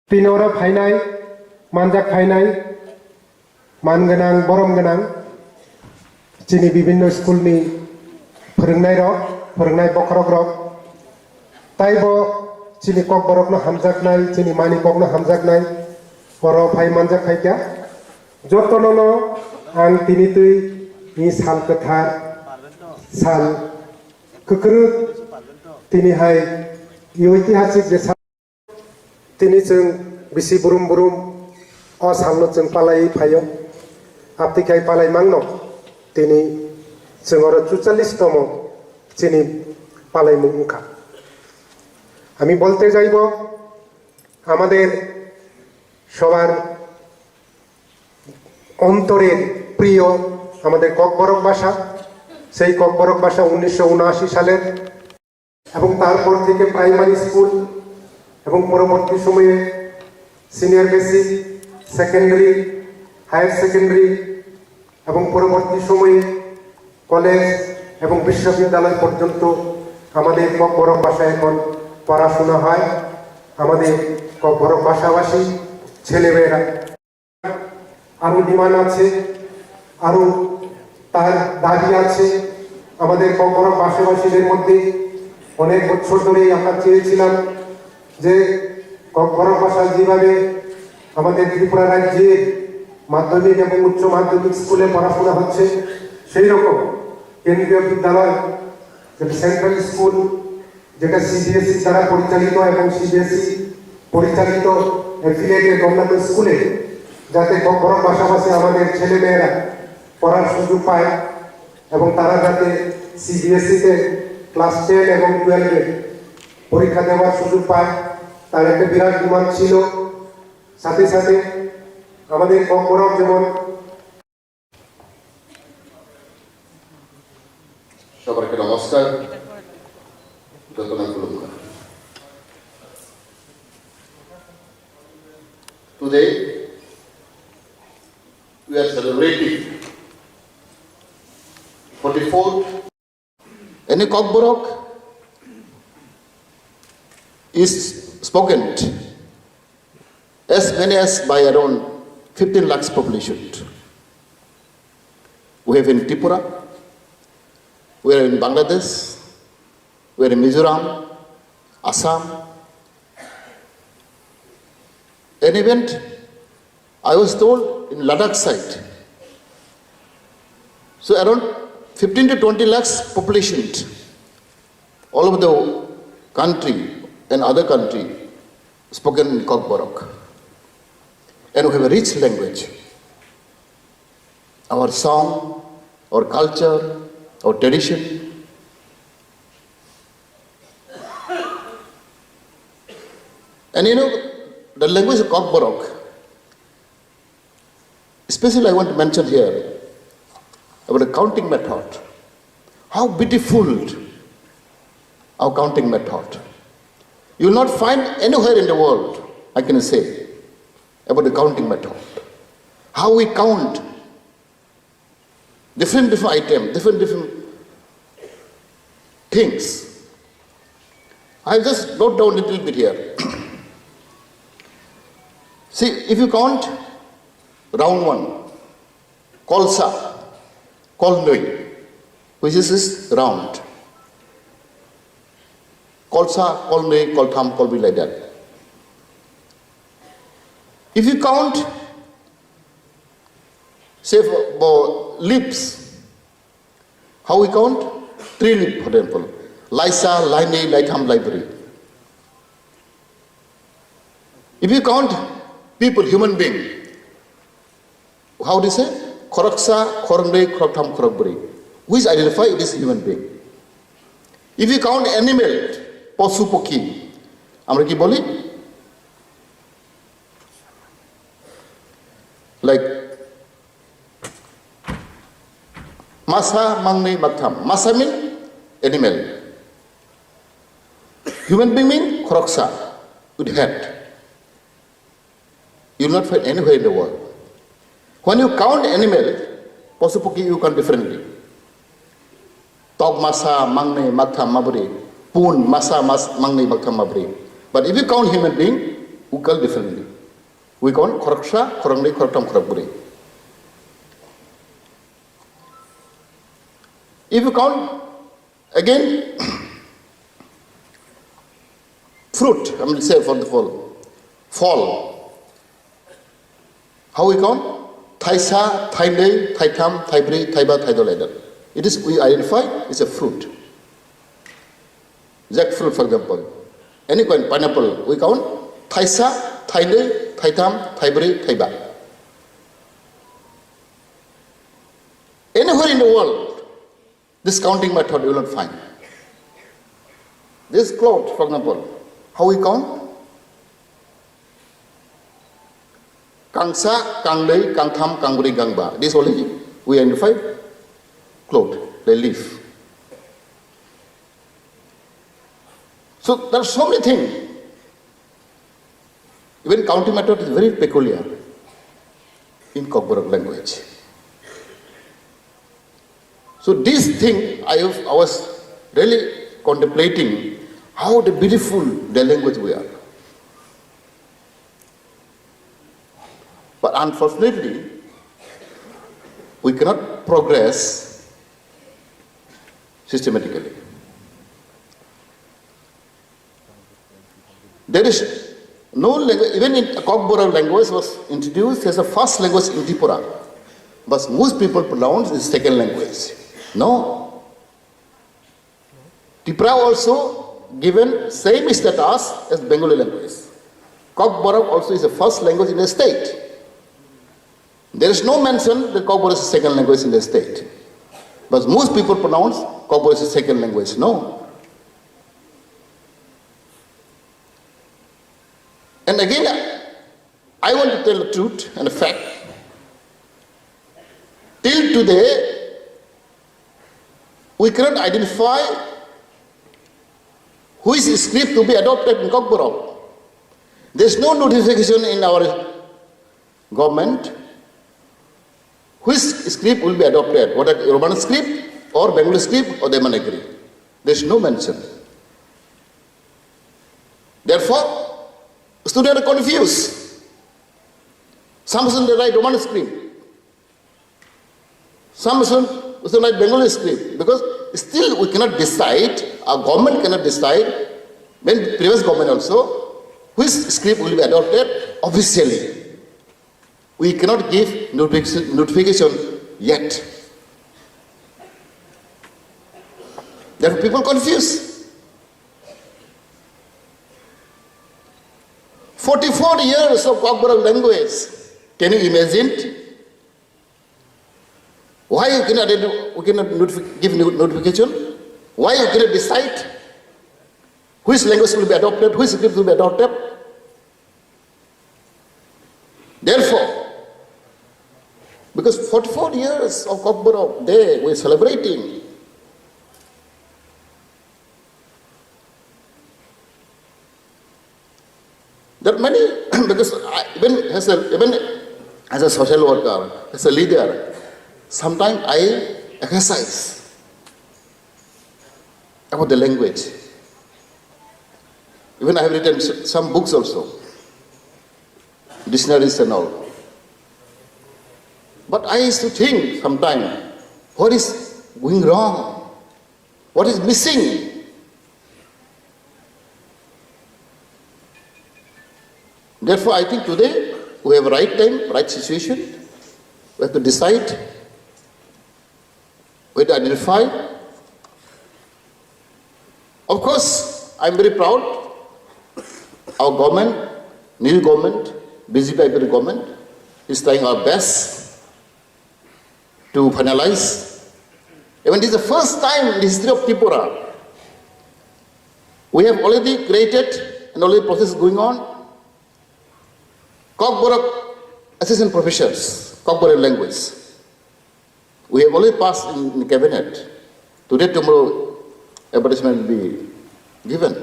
Tinora Painai, Manjak Painai, Manganang, Boromganang, Chini Bibino School ni Pernai Rock, Pernai Bokrok Rock, Taibo, Chini Kok Borok no Hamzak Nai, Chini Mani Kok no Hamzak Nai, Boro Pai Manjak Paikya, Jotonono, Ang Tinitui, Ni Sal Kathar, Sal Kukurut, Tini Hai, Yoitihasik Desa. Tini जों बिसि बुरुम बुरुम अ सालनो जों पालाई फायो आपतिखाय पालाई मांनो तिनी जों और 44 तम चिनी पालाई मुखा আমি বলতে যাইব আমাদের সবার অন্তরের প্রিয় আমাদের ককবরক ভাষা সেই ককবরক ভাষা 1979 সালের এবং তারপর থেকে প্রাইমারি স্কুল এবং পরবর্তী সময়ে senior basic secondary higher secondary এবং পরবর্তী সময়ে কলেজ এবং বিশ্ববিদ্যালয় পর্যন্ত আমাদের ককবরক ভাষায় এখন পড়াশোনা হয় আমাদের ককবরক ভাষাভাষী ছেলেমেয়েরা আরো ডিমান্ড আছে আরো তার দাবি আছে আমাদের ককবরক ভাষাভাষীদের মধ্যে অনেক বছর ধরেই আমরা চেয়েছিলাম যে ককবরক ভাষা যেভাবে আমাদের ত্রিপুরা রাজ্যে মাধ্যমিক এবং উচ্চ মাধ্যমিক স্কুলে পড়াশোনা হচ্ছে সেই রকম কেন্দ্রীয় বিদ্যালয় যেটা সেন্ট্রাল স্কুল যেটা সিবিএসই দ্বারা পরিচালিত এবং সিবিএসই পরিচালিত অ্যাফিলিয়েটেড অন্যান্য স্কুলে যাতে ককবরক ভাষাভাষী আমাদের ছেলেমেয়েরা পড়ার সুযোগ পায় এবং তারা যাতে সিবিএসইতে ক্লাস 10 এবং 12 পরীক্ষা দেওয়ার সুযোগ পায় তার একটা বিরাট ডিমান্ড ছিল সাথে সাথে আমাদের ককবরক যেমন সবাইকে নমস্কার Today we are celebrating 44th any Kokborok is spoken as many as by around 15 lakhs population. We have in Tripura, we are in Bangladesh, we are in Mizoram, Assam. An event I was told in Ladakh side. So around 15 to 20 lakhs population all over the country and other country spoken in Kokborok. And we have a rich language. Our song, our culture, our tradition. And you know, the language of Kokborok, especially I want to mention here about the counting method. How beautiful our counting method. You will not find anywhere in the world, I can say, about the counting method. How we count different items, different things. I'll just note down a little bit here. See, if you count round one, kolsa, kolnoi, which is this round. Kolsa, kolnoi, koltham, kolbi, like that. If you count, say for lips, how we count? 3 lips, for example. Lysa, Line, Lightham, Library. If you count people, human being, how do you say? Khoraksa, Khorangre, Khoroktham, Khorokburi. Which identify it is human being. If you count animal, Posu Poki, আমরা কি বলি? Like Masa, Mangne, Maktham. Masa mean animal. Human being mean Khoroksa, with head. You will not find anywhere in the world. When you count animal, Posupuki you count differently. Tog Masa, Mangne, Maktham, Mabri. Poon, Masa, Mangne, Maktham, Mabri. But if you count human being, we call differently. We call Khoraksha, Khorangni, Khoraktam, Khorakburi. If you count again, fruit, I mean say for the fall. How we count? Thaisa, Thaine, Thaitam, Thaibri, Thaiba, Thaidolader. It is, we identify, it's a fruit. Jackfruit, for example. Any kind, pineapple, we count Thaisa, Thaine, Thaitam, Thaibri, Thaiba. Anywhere in the world, this counting method you will not find. This cloth, for example, how we count? Kangsa, Kanglei, Kangtham, Kangburi, Gangba. This only we identify cloth, they leaf. So there are so many things. Even counting method is very peculiar in Kokborok language. So this thing I was really contemplating how the beautiful the language we are. But unfortunately, we cannot progress systematically. There is no language, even in Kokborok language was introduced as a first language in Tripura. But most people pronounce it second language. No. Tripura also given same status as Bengali language. Kokborok also is the first language in the state. There is no mention that Kokborok is the second language in the state. But most people pronounce Kokborok is the second language. No. And again, I want to tell the truth and the fact. Till today, we cannot identify which script to be adopted in Kokborok. There is no notification in our government which script will be adopted, whether Roman script or Bengali script or Devanagari. There is no mention. Therefore, students are confused. Some students write Roman script. Some students write Bengali script. Because still we cannot decide, our government cannot decide, when previous government also, which script will be adopted officially. We cannot give notification yet. Therefore people confused. 44 years of Kokborok language. Can you imagine? Why you cannot give notification? Why you cannot decide which language will be adopted, which script will be adopted? Therefore, because 44 years of Kokborok Day we are celebrating. There are many, because even as a social worker, as a leader, sometimes I exercise about the language. Even I have written some books also, dictionaries and all. But I used to think sometimes, what is going wrong? What is missing? Therefore, I think today we have right time, right situation. We have to decide, we have to identify. Of course, I am very proud. Our government, new government, BJP government, is trying our best to finalize. Even this is the first time in the history of Tripura, we have already created and already process going on. Kokborok assistant professors, Kokborok language. We have already passed in the cabinet. Today, tomorrow, advertisement will be given.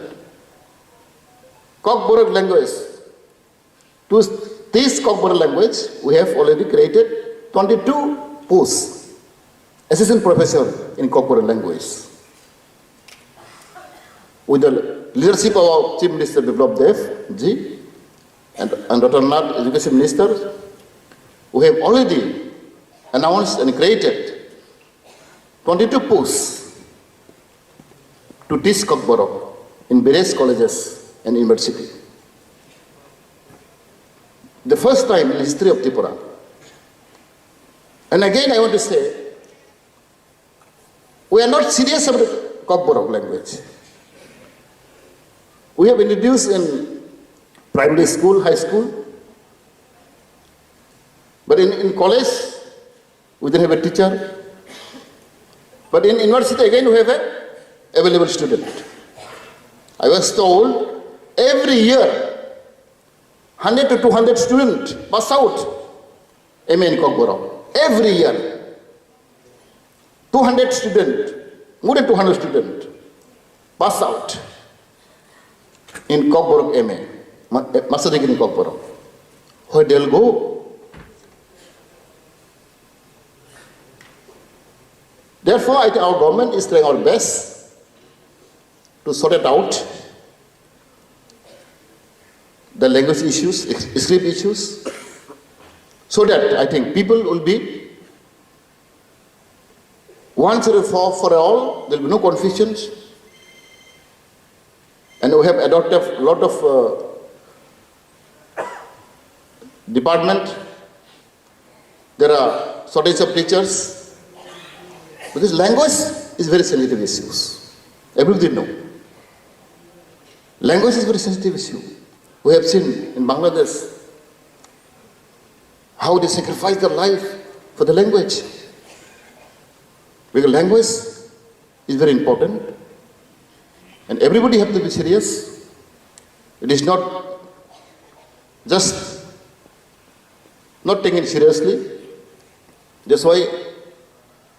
Kokborok language. To this Kokborok language, we have already created 22 posts. Assistant professor in Kokborok language. With the leadership of our Chief Minister Biplab Dev ji, and Dr. Nath, Education Minister, we have already announced and created 22 posts to teach Kokborok in various colleges and universities. The first time in the history of Tripura. And again I want to say, we are not serious about Kokborok language. We have introduced in primary school, high school, but in college, we don't have a teacher. But in university, again, we have an available student. I was told every year, 100 to 200 students pass out MA in Kokborok. Every year, 200 students, more than 200 students pass out in Kokborok MA, master degree in Kokborok. Where they'll go? Therefore, I think our government is trying our best to sort it out, the language issues, script issues, so that I think people will be once and for all, there will be no confusions. And we have adopted a lot of department. There are shortage of teachers. Because language is very sensitive issue. Everybody know. Language is very sensitive issue. We have seen in Bangladesh how they sacrifice their life for the language. Because language is very important. And everybody have to be serious. It is not just not taken seriously. That's why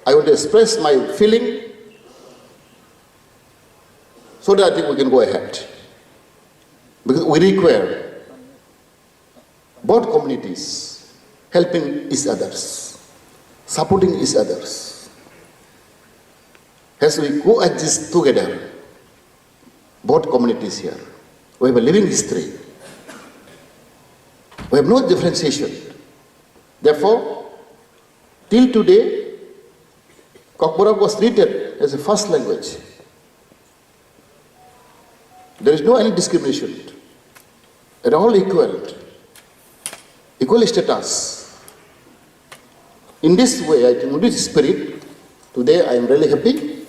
I want to express my feeling so that I think we can go ahead. Because we require both communities helping each others, supporting each others. As we coexist together, both communities here, we have a living history. We have no differentiation. Therefore, till today, Kokborok was treated as a first language. There is no any discrimination. They are all equal status. In this way, I think, in this spirit, today I am really happy.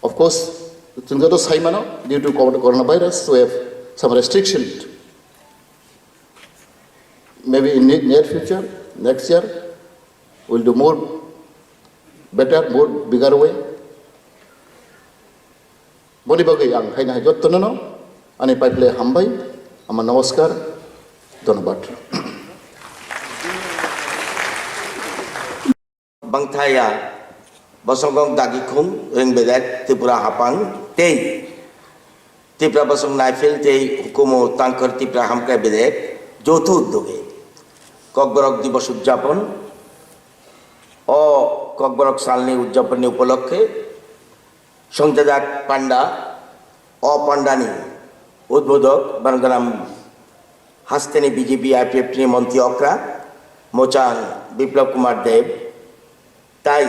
Of course, due to coronavirus, we have some restrictions. Maybe in near future, next year, we'll do more better, more bigger way. Boni bagai ang hai na jot tonono, ani paiple hambai, ama namaskar, donobat. Bangthaya, basongong dagikum, ring bedet, Tripura hapang, tei. Tripura basong naifil tei hukumo tangkar Tripura hamkai bedet, jotu doge. Kokborok দিবস উদযাপন ও Kokborok সালনি উদযাপনী উপলক্ষে সংজাজাক পান্ডা ও পান্ডানি উদ্বোধক বানগ্রাম হাস্তেনি BJP IPFT মন্ত্রী অকরা মোচাং বিপ্লব কুমার দেব তাই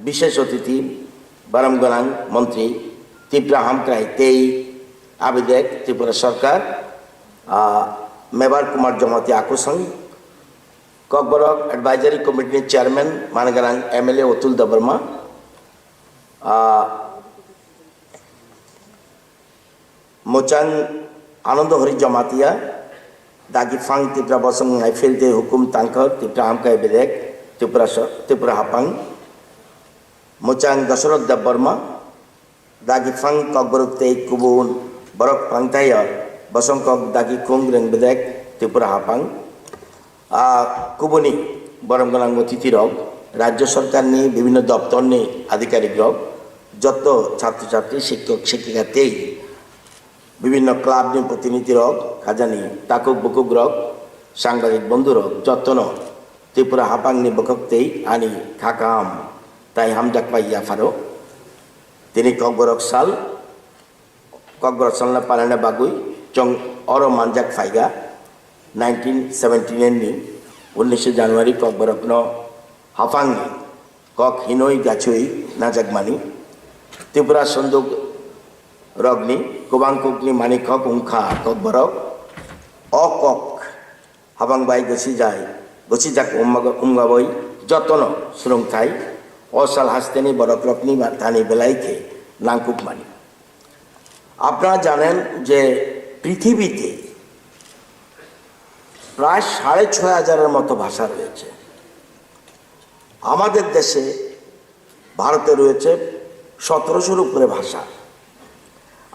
বিশেষ অতিথি বারামগনাং মন্ত্রী ত্রিপুরা হামক্রাই তেই আবেদক ত্রিপুরা সরকার Mebar Kumar জমাতি আকুসং Kokborok Advisory Committee Chairman Managarang MLA Otul Dabarma, Mochang Anando Hari Jamatia, Dagi Fang Tripura Basong Naifil de Hukum Tankar, Tripura Hamkai Bedek, Tripura Hapang, Mochang Dasarok Dabarma, Dagi Fang Kokborok Te Kubun, Borok Pangtaya, Basong Kok Dagi Kung Ring Bedek, Tripura Hapang, কুবনি বরমগনাঙ্গ তিথিরক রাজ্য সরকার নিয়ে বিভিন্ন দপ্তর নিয়ে আধিকারিক rock যত ছাত্রছাত্রী শিক্ষক শিক্ষিকাতেই বিভিন্ন ক্লাব নিয়ে প্রতিনিধি রক খাজানি তাকুক বুকুক রক সাংবাদিক বন্ধু রক যত্ন ত্রিপুরা হাপাং নি বকতেই আনি খাকাম তাই হামজাক পাইয়া ফারো তিনি Kokborok সাল না পালানা বাগুই চং or মানজাক ফাইগা 1917 ni 19 Januari kok borokno hafangi kok hinoi gachoi najagmani Tripura sonduk rogni kubangkuk ni mani kok ungkha kok borok okok habang bai gosi jak umgaboi jotono surungthai osal hasteni borok rokni tani belaike nangkuk mani আপনারা জানেন যে পৃথিবীতে প্রায় 6500-এর মতো ভাষা রয়েছে আমাদের দেশে ভারতে রয়েছে 1700-এর উপরে ভাষা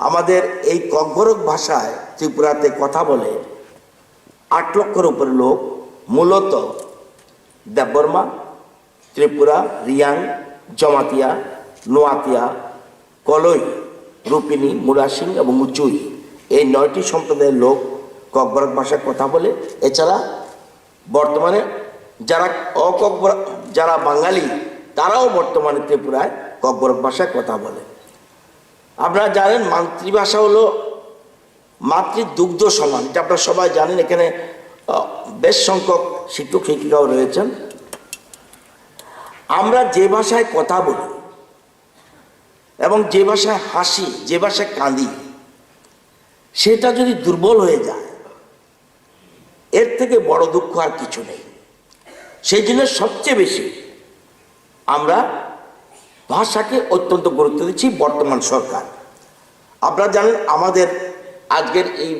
আমাদের এই ককবরক ভাষায় ত্রিপুরাতে কথা বলে 8 লক্ষের উপরে লোক মূলত দেববর্মা ত্রিপুরা রিয়াং জমাতিয়া নোয়াতিয়া কলই রূপিনী মুরাসিং এবং উচুই এই 9টি সম্প্রদায়ের লোক ককবরক ভাষায় কথা বলে এছাড়া বর্তমানে যারা বাঙালি তারাও বর্তমানে ত্রিপুরায় ককবরক ভাষায় কথা বলে আপনারা জানেন মাতৃভাষা হলো মাতৃদুগ্ধ সমান এটা আপনারা সবাই জানেন এখানে বেশ সংখ্যক শিক্ষক শিক্ষিকাও রয়েছেন আমরা যে ভাষায় কথা বলি এবং যে ভাষায় হাসি যে ভাষায় কাঁদি সেটা যদি দুর্বল হয়ে যায় এর থেকে বড় দুঃখ আর কিছু নেই সেই জন্য সবচেয়ে বেশি আমরা ভাষাকে অত্যন্ত গুরুত্ব দিচ্ছি বর্তমান সরকার আপনারা জানেন আমাদের আজকের এই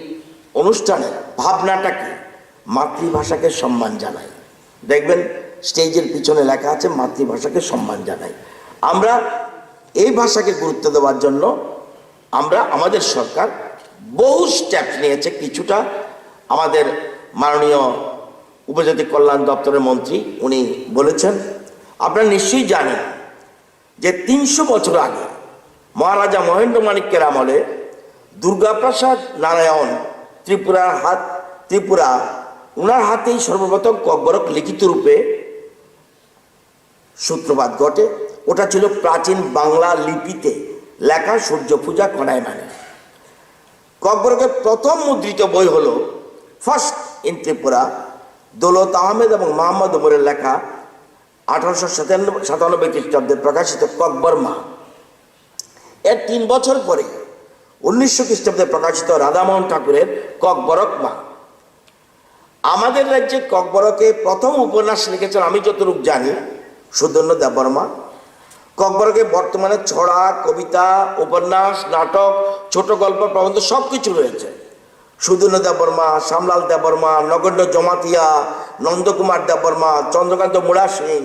অনুষ্ঠানের ভাবনাটাকে মাতৃভাষাকে সম্মান জানাই দেখবেন স্টেজের পিছনে লেখা আছে মাতৃভাষাকে সম্মান জানাই আমরা এই ভাষাকে গুরুত্ব দেওয়ার জন্য আমাদের সরকার বহু স্টেপ নিয়েছে কিছুটা আমাদের মাননীয় উপজাতি কল্যাণ দপ্তরের মন্ত্রী উনি বলেছেন আপনারা নিশ্চয়ই জানেন যে 300 বছর আগে মহারাজা মহেন্দ্র মাণিক্যের আমলে দুর্গাপ্রসাদ নারায়ণ ত্রিপুরা ওনার হাতেই সর্বপ্রথম ককবরক লিখিত রূপে সূত্রপাত ঘটে ওটা ছিল প্রাচীন বাংলা লিপিতে লেখা সূর্য পূজা কনায় মানে ককবরকের প্রথম মুদ্রিত বই হলো ফার্স্ট ইন ত্রিপুরা দৌলত আহমেদ এবং মোহাম্মদ ওমরের লেখা 1897 খ্রিস্টাব্দে প্রকাশিত ককবর্মা এর 3 বছর পরে 1900 খ্রিস্টাব্দে প্রকাশিত রাধামোহন ঠাকুরের ককবরক মা আমাদের রাজ্যে ককবরকে প্রথম উপন্যাস লিখেছেন আমি যতটুকু জানি সুধন্য দেববর্মা ককবরকে বর্তমানে ছড়া কবিতা উপন্যাস নাটক ছোট গল্প প্রবন্ধ সব কিছু রয়েছে সুধন্য দেববর্মা শ্যামলাল দেববর্মা নগণ্য জমাতিয়া নন্দকুমার দেববর্মা চন্দ্রকান্ত মুড়া সিং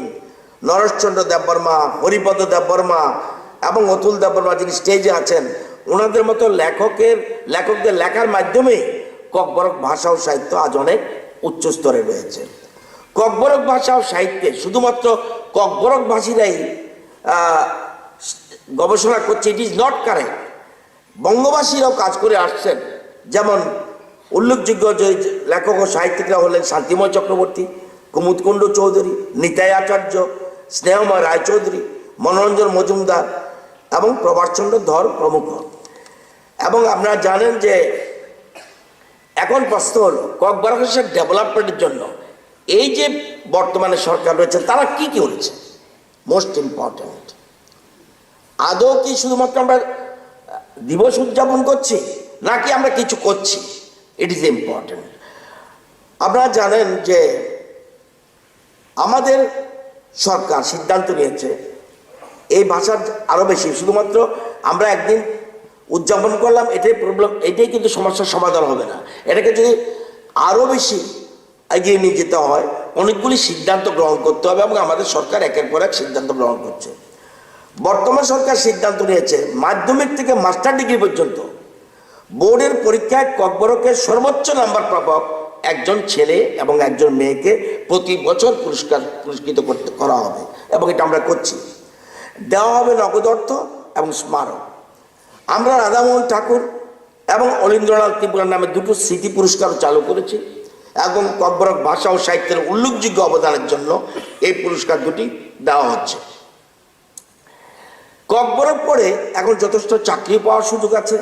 নরেশচন্দ্র দেববর্মা হরিপদ দেববর্মা এবং অতুল দেববর্মা যিনি স্টেজে আছেন ওনাদের মতো লেখকদের লেখার মাধ্যমে ককবরক ভাষা ও সাহিত্য আজ অনেক উচ্চ স্তরে রয়েছে ককবরক ভাষা ও সাহিত্যে শুধুমাত্র ককবরক ভাষীরাই গবেষণা করছে ইট ইজ নট কারেক্ট বঙ্গবাসীরাও কাজ করে আসছেন যেমন উল্লেখযোগ্য যে লেখক ও সাহিত্যিকরা হলেন শান্তিময় চক্রবর্তী কুমুদকুণ্ড চৌধুরী নিতাই আচার্য স্নেহময় রায়চৌধুরী মনোরঞ্জন মজুমদার এবং প্রভাষচন্দ্র ধর প্রমুখ এবং আপনারা জানেন যে এখন প্রশ্ন হলো ককবরকের ডেভেলপমেন্টের জন্য এই যে বর্তমানে সরকার রয়েছে তারা কি করেছে মোস্ট ইম্পর্টেন্ট আদৌ কি শুধুমাত্র আমরা দিবস উদযাপন করছি নাকি আমরা কিছু করছি ইট ইজ ইম্পর্টেন্ট আপনারা জানেন যে আমাদের সরকার সিদ্ধান্ত নিয়েছে এই ভাষার আরো বেশি শুধুমাত্র আমরা একদিন উদযাপন করলাম এটাই প্রবলেম এটাই কিন্তু সমস্যার সমাধান হবে না এটাকে যদি আরো বেশি এগিয়ে নিয়ে যেতে হয় অনেকগুলি সিদ্ধান্ত গ্রহণ করতে হবে এবং আমাদের সরকার একের পর এক সিদ্ধান্ত গ্রহণ করছে বর্তমান সরকার সিদ্ধান্ত নিয়েছে মাধ্যমিক থেকে মাস্টার ডিগ্রি পর্যন্ত বোর্ডের পরীক্ষায় ককবরকের সর্বোচ্চ নাম্বার প্রাপক একজন ছেলে এবং একজন মেয়েকে প্রতি বছর পুরস্কৃত করা হবে এবং এটা আমরা করছি দেওয়া হবে নগদ অর্থ এবং স্মারক আমরা রাধামোহন ঠাকুর এবং অলীন্দ্রনাথ ত্রিপুরার নামে দুটো স্মৃতি পুরস্কারও চালু করেছি এবং ককবরক ভাষা ও সাহিত্যের উল্লেখযোগ্য অবদানের জন্য এই পুরস্কার দুটি দেওয়া হচ্ছে ককবরক পড়ে এখন যথেষ্ট চাকরি পাওয়ার সুযোগ আছে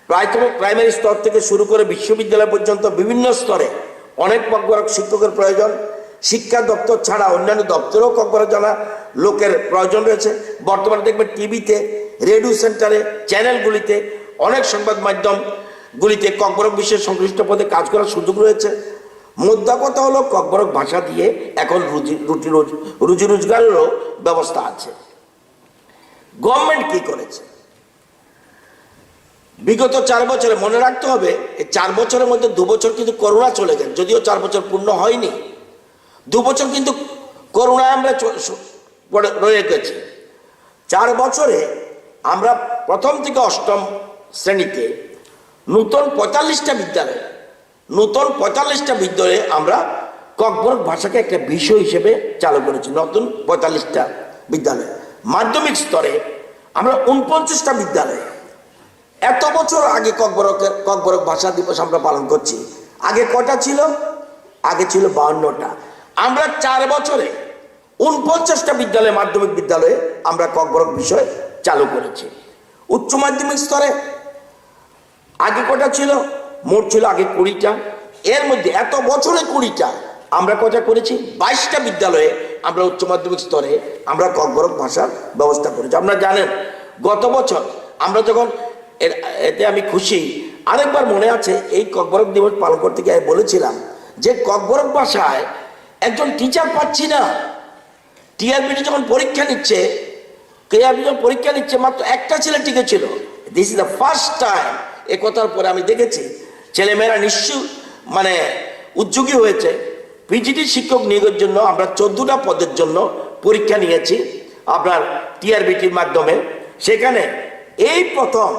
প্রাইমারি স্তর থেকে শুরু করে বিশ্ববিদ্যালয় পর্যন্ত বিভিন্ন স্তরে অনেক ককবরক শিক্ষকের প্রয়োজন। শিক্ষা দপ্তর ছাড়া অন্যান্য দপ্তরেও ককবরক জানা লোকের প্রয়োজন রয়েছে। বর্তমানে দেখবেন টিভিতে, রেডিও সেন্টারে, চ্যানেলগুলিতে, অনেক সংবাদ মাধ্যমগুলিতে ককবরক বিষয়ে সংশ্লিষ্ট পদে কাজ করার সুযোগ রয়েছে। মোদ্দা কথা হলো ককবরক ভাষা দিয়ে এখন রুজি রোজগারেরও ব্যবস্থা আছে। গভর্নমেন্ট কি করেছে বিগত 4 বছরে? মনে রাখতে হবে এই 4 বছরের মধ্যে 2 বছর কিন্তু করোনা চলে গেছে, যদিও 4 বছর পূর্ণ হয়নি। 2 বছর কিন্তু করোনায় আমরা রয়ে গেছি। 4 বছরে আমরা প্রথম থেকে অষ্টম শ্রেণীতে নূতন 45টা বিদ্যালয়ে আমরা ককবরক ভাষাকে একটা বিষয় হিসেবে চালু করেছি। নতুন 45টা বিদ্যালয়। মাধ্যমিক স্তরে আমরা 49টা বিদ্যালয়। এত বছর আগে ককবরক ভাষা দিবস আমরা পালন করছি। আগে কটা ছিল? আগে ছিল 52টা। আমরা 4 বছরে 49টা বিদ্যালয়ে, মাধ্যমিক বিদ্যালয়ে আমরা ককবরক বিষয় চালু করেছি। উচ্চ মাধ্যমিক স্তরে আগে কটা ছিল? মোট ছিল আগে 20টা। এর মধ্যে এত বছরে 20টা আমরা কটা করেছি? 22টা বিদ্যালয়ে আমরা উচ্চ মাধ্যমিক স্তরে আমরা ককবরক ভাষার ব্যবস্থা করেছি। আপনারা জানেন গত বছর আমরা যখন এতে আমি খুশি। আরেকবার মনে আছে এই ককবরক দিবস পালন করতে গিয়ে আমি বলেছিলাম যে ককবরক ভাষায় একজন টিচার পাচ্ছি না। টিআরবিটি যখন পরীক্ষা নিচ্ছে মাত্র একটা ছেলে টিকেছিল। This is the first time. এ কথার পরে আমি দেখেছি ছেলেমেয়েরা উদ্যোগী হয়েছে। পিজিটি শিক্ষক নিয়োগের জন্য আমরা 14টা পদের জন্য পরীক্ষা নিয়েছি আপনার টিআরবিটির মাধ্যমে। সেখানে এই প্রথম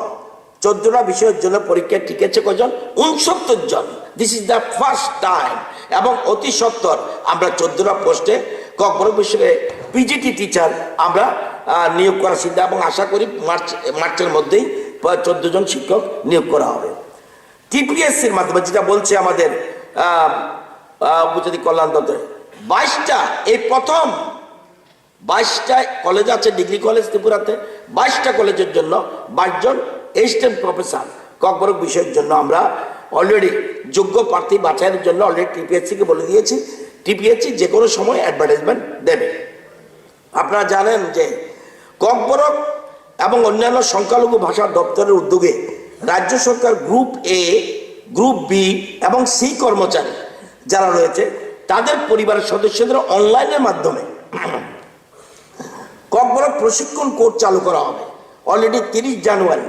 14টা বিষয়ের জন্য পরীক্ষা টিকেছে কজন? 69 জন। This is the first time. এবং অতি সত্বর আমরা 14টা পোস্টে ককবরক বিষয়ে পিজিটি টিচার আমরা নিয়োগ করার সিদ্ধান্ত, এবং আশা করি মার্চের মধ্যেই 14 জন শিক্ষক নিয়োগ করা হবে। টিপিএসসির মাধ্যমে, যেটা বলছে আমাদের উপজাতি কল্যাণ দপ্তরে, 22টা, এই প্রথম 22টা কলেজ আছে, ডিগ্রি কলেজ ত্রিপুরাতে। 22টা কলেজের জন্য 22 জন অ্যাসিস্ট্যান্ট প্রফেসর ককবরক বিষয়ের জন্য আমরা অলরেডি যোগ্য প্রার্থী বাছাইয়ের জন্য অলরেডি টিপিএসসিকে বলে দিয়েছি। টিপিএসসি যে কোনো সময় অ্যাডভার্টাইজমেন্ট দেবে। আপনারা জানেন যে ককবরক এবং অন্যান্য সংখ্যালঘু ভাষা দপ্তরের উদ্যোগে রাজ্য সরকার গ্রুপ এ, গ্রুপ বি এবং সি কর্মচারী যারা রয়েছে তাদের পরিবারের সদস্যদের অনলাইনের মাধ্যমে ককবরক প্রশিক্ষণ কোর্স চালু করা হবে। অলরেডি 30 জানুয়ারি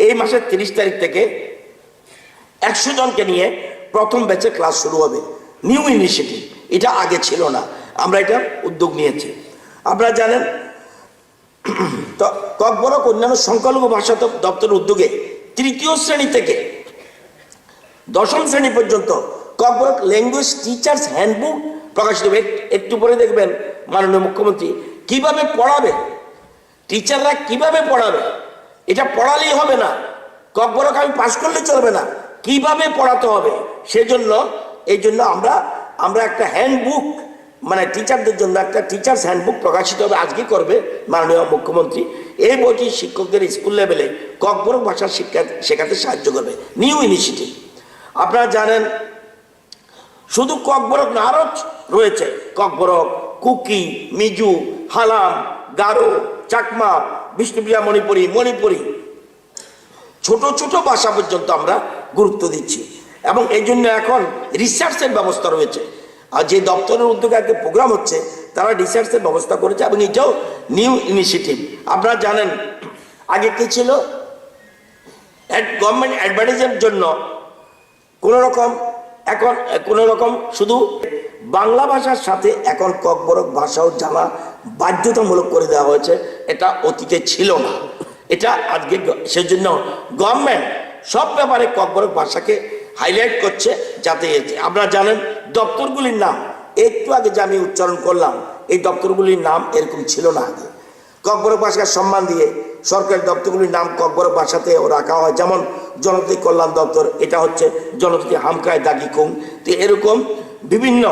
এই মাসের 30 তারিখ থেকে 100 জনকে নিয়ে প্রথম ব্যাচে ক্লাস শুরু হবে। নিউ ইনিশিয়েটিভ, এটা আগে ছিল না, আমরা এটা উদ্যোগ নিয়েছি। আপনারা জানেন ককবরক অন্যান্য সংখ্যালঘু ভাষা দপ্তরের উদ্যোগে 3য় শ্রেণী থেকে 10ম শ্রেণী পর্যন্ত ককবরক ল্যাঙ্গুয়েজ টিচার্স হ্যান্ডবুক প্রকাশিত হবে। একটু পরে দেখবেন মাননীয় মুখ্যমন্ত্রী কিভাবে পড়াবে, টিচাররা কিভাবে পড়াবে। এটা পড়ালেই হবে না, ককবরক আমি পাশ করলে চলবে না, কিভাবে পড়াতে হবে সেজন্য আমরা একটা হ্যান্ডবুক, টিচারদের জন্য একটা টিচার্স হ্যান্ডবুক প্রকাশিত হবে। আজকে করবে মাননীয় মুখ্যমন্ত্রী। এই বইটি শিক্ষকদের স্কুল লেভেলে ককবরক ভাষা শেখাতে সাহায্য করবে। New initiative. আপনারা জানেন শুধু ককবরক না, আরও রয়েছে ককবরক, কুকি, মিজু, হালাম, গারো, চাকমা, বিষ্ণুপ্রিয়া মণিপুরি ছোট ছোট ভাষা পর্যন্ত আমরা গুরুত্ব দিচ্ছি। এবং এই জন্য এখন রিসার্চের ব্যবস্থা রয়েছে। আর যে দপ্তরের উদ্যোগে আগে প্রোগ্রাম হচ্ছে তারা রিসার্চের ব্যবস্থা করেছে, এবং এটাও নিউ ইনিশিয়েটিভ। আপনারা জানেন আগে কি ছিল? গভর্নমেন্ট অ্যাডভার্টাইজের জন্য কোনো রকম শুধু বাংলা ভাষার সাথে এখন ককবরক ভাষাও জানা বাধ্যতামূলক করে দেওয়া হয়েছে। এটা অতীতে ছিল না, এটা আজকে সেজন্য গভর্নমেন্ট সব ব্যাপারে ককবরক ভাষাকে হাইলাইট করছে যাতে। আপনারা জানেন দপ্তরগুলির নাম একটু আগে যে আমি উচ্চারণ করলাম, এই দপ্তরগুলির নাম এরকম ছিল না আগে। ককবরক ভাষাকে সম্মান দিয়ে সরকারি দপ্তরগুলির নাম ককবরক ভাষাতেও রাখা হয়। যেমন জনজাতি কল্যাণ দপ্তর, এটা হচ্ছে জনজাতি হামকায় দাগিকুং। তো এরকম বিভিন্ন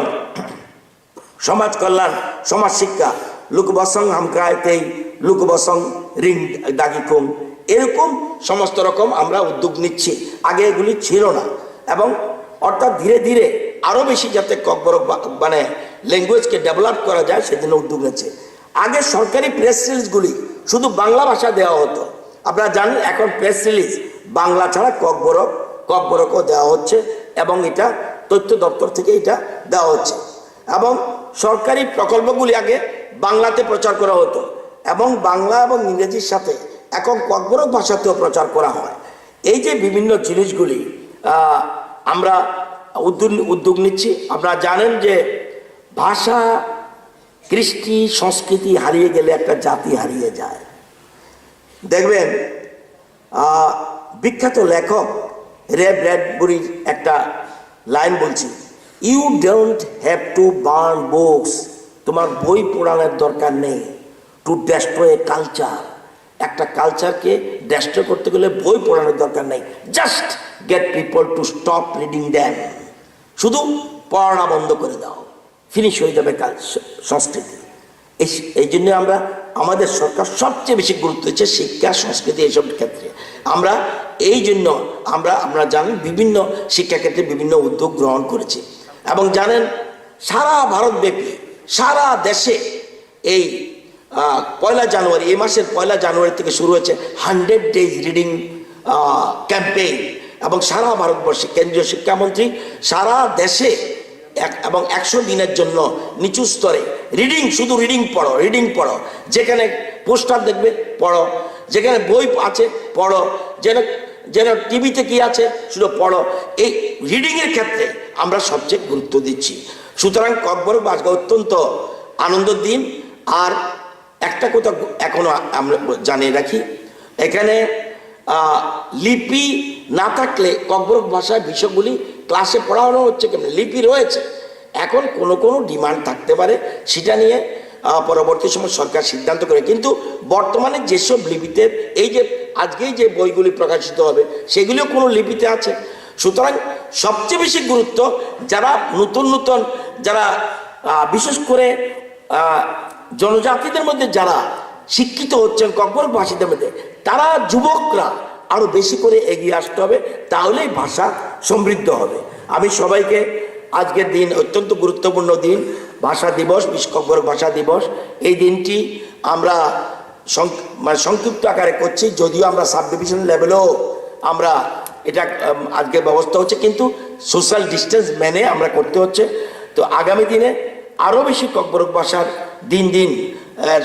সমাজ কল্যাণ, সমাজ শিক্ষা, লুকবসং হামকায় তেই, লুকবসং রিং দাগিকুং, এরকম সমস্ত রকম আমরা উদ্যোগ নিচ্ছি, আগে এগুলি ছিল না। এবং অর্থাৎ ধীরে ধীরে আরও বেশি যাতে ককবরক মানে ল্যাঙ্গুয়েজকে ডেভেলপ করা যায় সেজন্য উদ্যোগ নিচ্ছে। আগে সরকারি প্রেস রিলিজগুলি শুধু বাংলা ভাষা দেওয়া হতো, আপনারা জানেন এখন প্রেস রিলিজ বাংলা ছাড়া ককবরকও দেওয়া হচ্ছে এবং এটা তথ্য দপ্তর থেকে এটা দেওয়া হচ্ছে। এবং সরকারি প্রকল্পগুলি আগে বাংলাতে প্রচার করা হতো এবং বাংলা এবং ইংরেজির সাথে এখন ককবরক ভাষাতেও প্রচার করা হয়। এই যে বিভিন্ন জিনিসগুলি আমরা উদ্যোগ নিচ্ছি। আপনারা জানেন যে ভাষা, কৃষ্টি, সংস্কৃতি হারিয়ে গেলে একটা জাতি হারিয়ে যায়। দেখবেন বিখ্যাত লেখক রে ব্র্যাডবুরির একটা লাইন বলছি, you don't have to burn books, তোমার বই পড়ানোর দরকার নেই, টু ডেস্ট্রয় এ কালচার, একটা কালচারকে ডেস্ট্রয় করতে গেলে বই পড়ানোর দরকার নেই, just get people to stop reading them, শুধু পড়া বন্ধ করে দাও, ফিনিশ হয়ে যাবে সংস্কৃতি। এই জন্য আমরা আমাদের সরকার সবচেয়ে বেশি গুরুত্ব দিচ্ছে শিক্ষা, সংস্কৃতি এইসব ক্ষেত্রে। আমরা এই জন্য আমরা জানেন বিভিন্ন শিক্ষাক্ষেত্রে বিভিন্ন উদ্যোগ গ্রহণ করেছি এবং জানেন সারা ভারতব্যাপী সারা দেশে এই 1 জানুয়ারি, এই মাসের 1 জানুয়ারি থেকে শুরু হয়েছে 100 ডেজ রিডিং ক্যাম্পেইন এবং সারা ভারতবর্ষে কেন্দ্রীয় শিক্ষামন্ত্রী সারা দেশে এবং 100 দিনের জন্য নিচু স্তরে রিডিং, শুধু রিডিং পড়ো, যেখানে পোস্টার দেখবে পড়ো, যেখানে বই আছে পড়ো, যেন টিভিতে কি আছে শুধু পড়ো, এই রিডিংয়ের ক্ষেত্রে আমরা সবচেয়ে গুরুত্ব দিচ্ছি। সুতরাং ককবরক আজকে অত্যন্ত আনন্দের দিন। আর একটা কথা এখনো আমরা জানিয়ে রাখি, এখানে লিপি না থাকলে ককবরক ভাষায় বিষয়গুলি ক্লাসে পড়ানো হচ্ছে কেমন, লিপি রয়েছে, এখন কোনো ডিমান্ড থাকতে পারে, সেটা নিয়ে পরবর্তী সময় সরকার সিদ্ধান্ত করে। কিন্তু বর্তমানে যেসব লিপিতে এই যে আজকেই যে বইগুলি প্রকাশিত হবে সেগুলিও কোনো লিপিতে আছে। সুতরাং সবচেয়ে বেশি গুরুত্ব যারা নতুন যারা বিশেষ করে জনজাতিদের মধ্যে যারা শিক্ষিত হচ্ছেন ককবরক ভাষীদের মধ্যে, তারা যুবকরা আরো বেশি করে এগিয়ে আসতে হবে, তাহলেই ভাষা সমৃদ্ধ হবে। আমি সবাইকে আজকের দিন অত্যন্ত গুরুত্বপূর্ণ দিন, ভাষা দিবস, বিশ্ব ককবরক ভাষা দিবস, এই দিনটি আমরা সংক্ষিপ্ত আকারে করছি, যদিও আমরা সাব ডিভিশন লেভেলেও আমরা এটা আজকে ব্যবস্থা হচ্ছে, কিন্তু সোশ্যাল ডিস্টেন্স মেনে আমরা করতে হচ্ছে। তো আগামী দিনে আরও বেশি ককবরক ভাষার দিন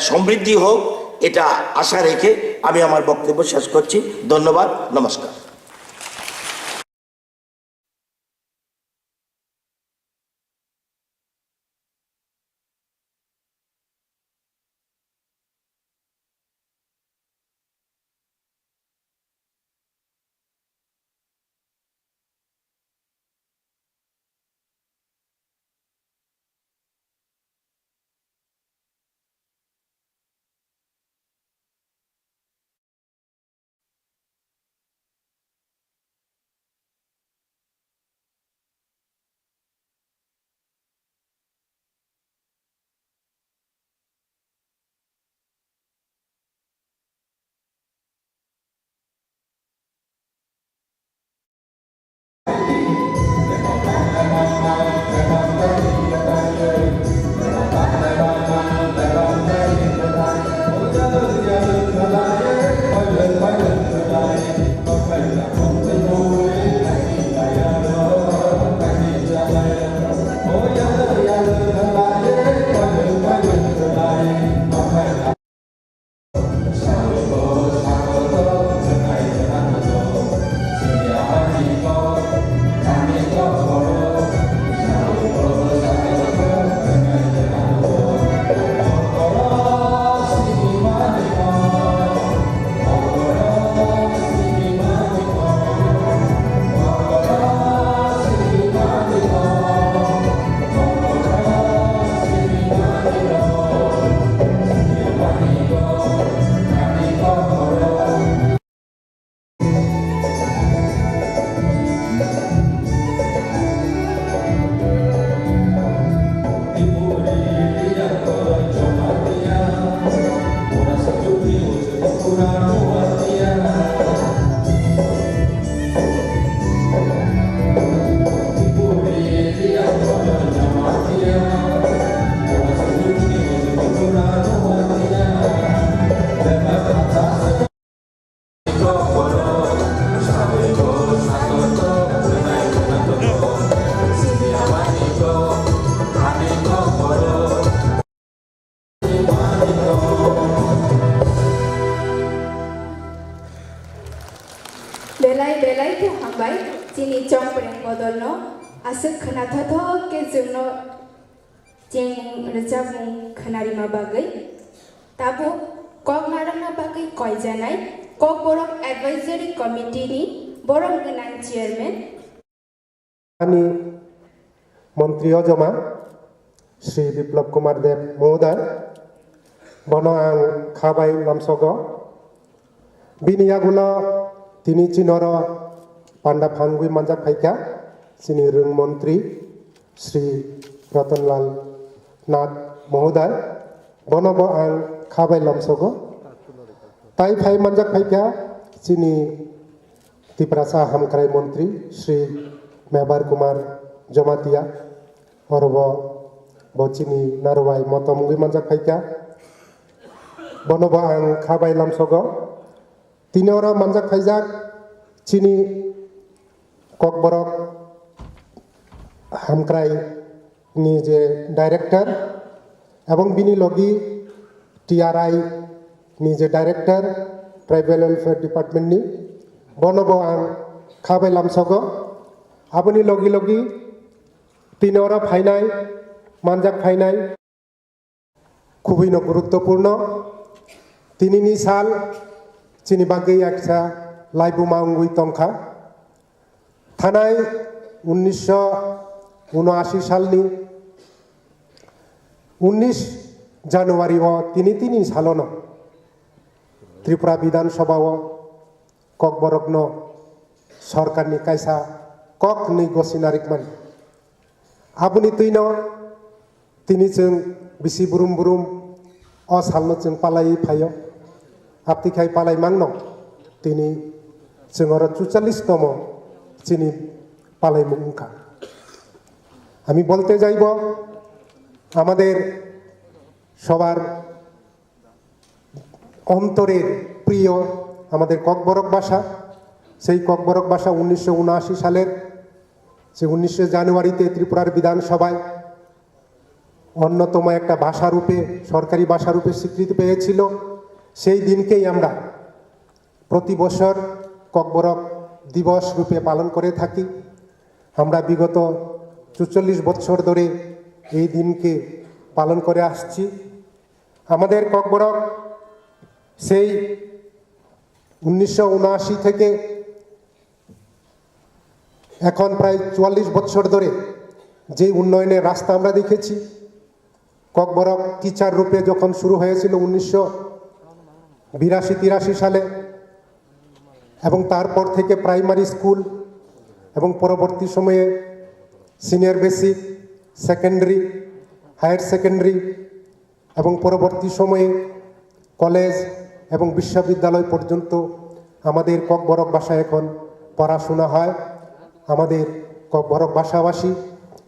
সমৃদ্ধি হোক, এটা আশা রেখে আমি আমার বক্তব্য শেষ করছি। ধন্যবাদ, নমস্কার। हाबाय जोंनि चंपरें बदलनो आसो खोनाथाथ' के जोंनो जें रोजाबमुं खोनारिमा बागै ताबो कक नारंना बागै कय जानाय कक बरक एडवाइजरी कमिटीनि बरं गोनां चेयरमैन आनी मंत्री अजमा श्री बिप्लब कुमार देव महोदय बनो आं खाबाय लामसग बिनि आगुला तिनि चिनर पांडा फांगुई मानजाक फाइका चिनि रों मंत्री श्री रतनलाल नाथ महोदय बनबो आं खाबाय लामसग ताई फाइ मानजाक फाइका चिनि त्रिपुरा हामख्राय मंत्री श्री मेबार कुमार जमातिया और बचिनी नारवाई मतमुंगी मानजाक फाइका बनबो आं खाबाय लामसग तिनिवर मानजाक फाइजाक चिनी ककबरक हामख्राय नि जे डायरेक्टर एवं बिनी लगी टीआरआई नि जे डायरेक्टर ट्राइबल वेलफेयर डिपार्टमेंट नि बनबो आं खाबाय लामसग आबनि लगी लगी तिनिवर फाइनाय मानजाक फाइनाय खुबैनो गुरुत्वपूर्ण तिनिनि साल चिनि बागै एकसा लाइबुमा उंगुई तंखा थानाय 1979 सालनि 19 जानुवारी तिनि सालनो त्रिपुरा विधानसभाव ककबरकनो सरकारनि कायसा कक नै गसिनारिक मान आबुनि तैनो तिनि जों बिसि बुरुम बुरुम असालनो जों पालाई फायो आपतिखाय पालाई मांनो तिनि जोंर 44 तम चिनि पालाई मुंखा আমি বলতে যাইব আমাদের সবার অন্তরের প্রিয় আমাদের ককবরক ভাষা সেই ককবরক ভাষা 1979 সালের যে 19 জানুয়ারিতে ত্রিপুরার বিধানসভায় অন্যতম একটা ভাষা রূপে সরকারি ভাষা রূপে স্বীকৃতি পেয়েছিল সেই দিনকেই আমরা প্রতি বছর ককবরক দিবস রূপে পালন করে থাকি আমরা বিগত 44 বছর ধরে এই দিনকে পালন করে আসছি আমাদের ককবরক সেই 1979 থেকে এখন প্রায় 44 বছর ধরে যে উন্নয়নের রাস্তা আমরা দেখেছি ককবরক টিচার রূপে যখন শুরু হয়েছিল 1982-83 সালে এবং তারপর থেকে প্রাইমারি স্কুল এবং পরবর্তী সময়ে senior basic secondary higher secondary এবং পরবর্তী সময়ে কলেজ এবং বিশ্ববিদ্যালয় পর্যন্ত আমাদের ককবরক ভাষায় এখন পড়াশোনা হয় আমাদের ককবরক ভাষাভাষী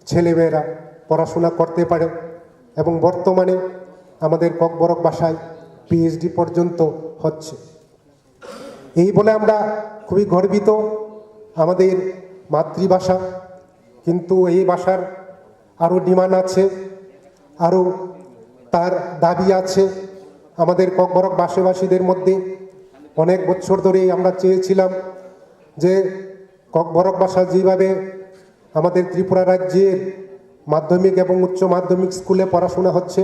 ছেলেমেয়েরা পড়াশোনা করতে পারে এবং বর্তমানে আমাদের ককবরক ভাষায় পিএইচডি পর্যন্ত হচ্ছে এই বলে আমরা খুবই গর্বিত আমাদের মাতৃভাষা কিন্তু এই ভাষার আরও ডিমান্ড আছে আরও তার দাবি আছে আমাদের ককবরক ভাষাভাষীদের মধ্যে অনেক বছর ধরেই আমরা চেয়েছিলাম যে ককবরক ভাষা যেভাবে আমাদের ত্রিপুরা রাজ্যের মাধ্যমিক এবং উচ্চ মাধ্যমিক স্কুলে পড়াশোনা হচ্ছে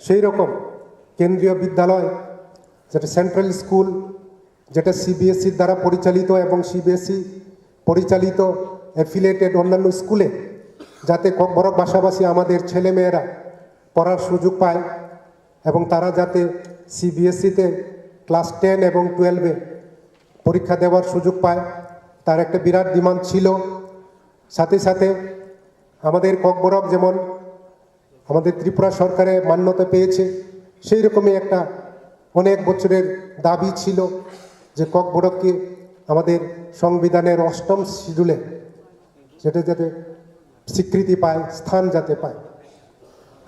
সেই রকম কেন্দ্রীয় বিদ্যালয় যেটা সেন্ট্রাল স্কুল যেটা সিবিএসসির দ্বারা পরিচালিত এবং সিবিএসসি পরিচালিত অ্যাফিলিয়েটেড অন্যান্য স্কুলে যাতে ককবরক ভাষাভাষী আমাদের ছেলেমেয়েরা পড়ার সুযোগ পায় এবং তারা যাতে সিবিএসসিতে ক্লাস 10 এবং 12-এ পরীক্ষা দেওয়ার সুযোগ পায় তার একটা বিরাট ডিমান্ড ছিল সাথে সাথে আমাদের ককবরক যেমন আমাদের ত্রিপুরা সরকারে মান্যতা পেয়েছে সেই রকমই একটা অনেক বছরের দাবি ছিল যে ককবরককে আমাদের সংবিধানের 8ম শিডিউলে যেটা যাতে স্বীকৃতি পায় স্থান যাতে পায়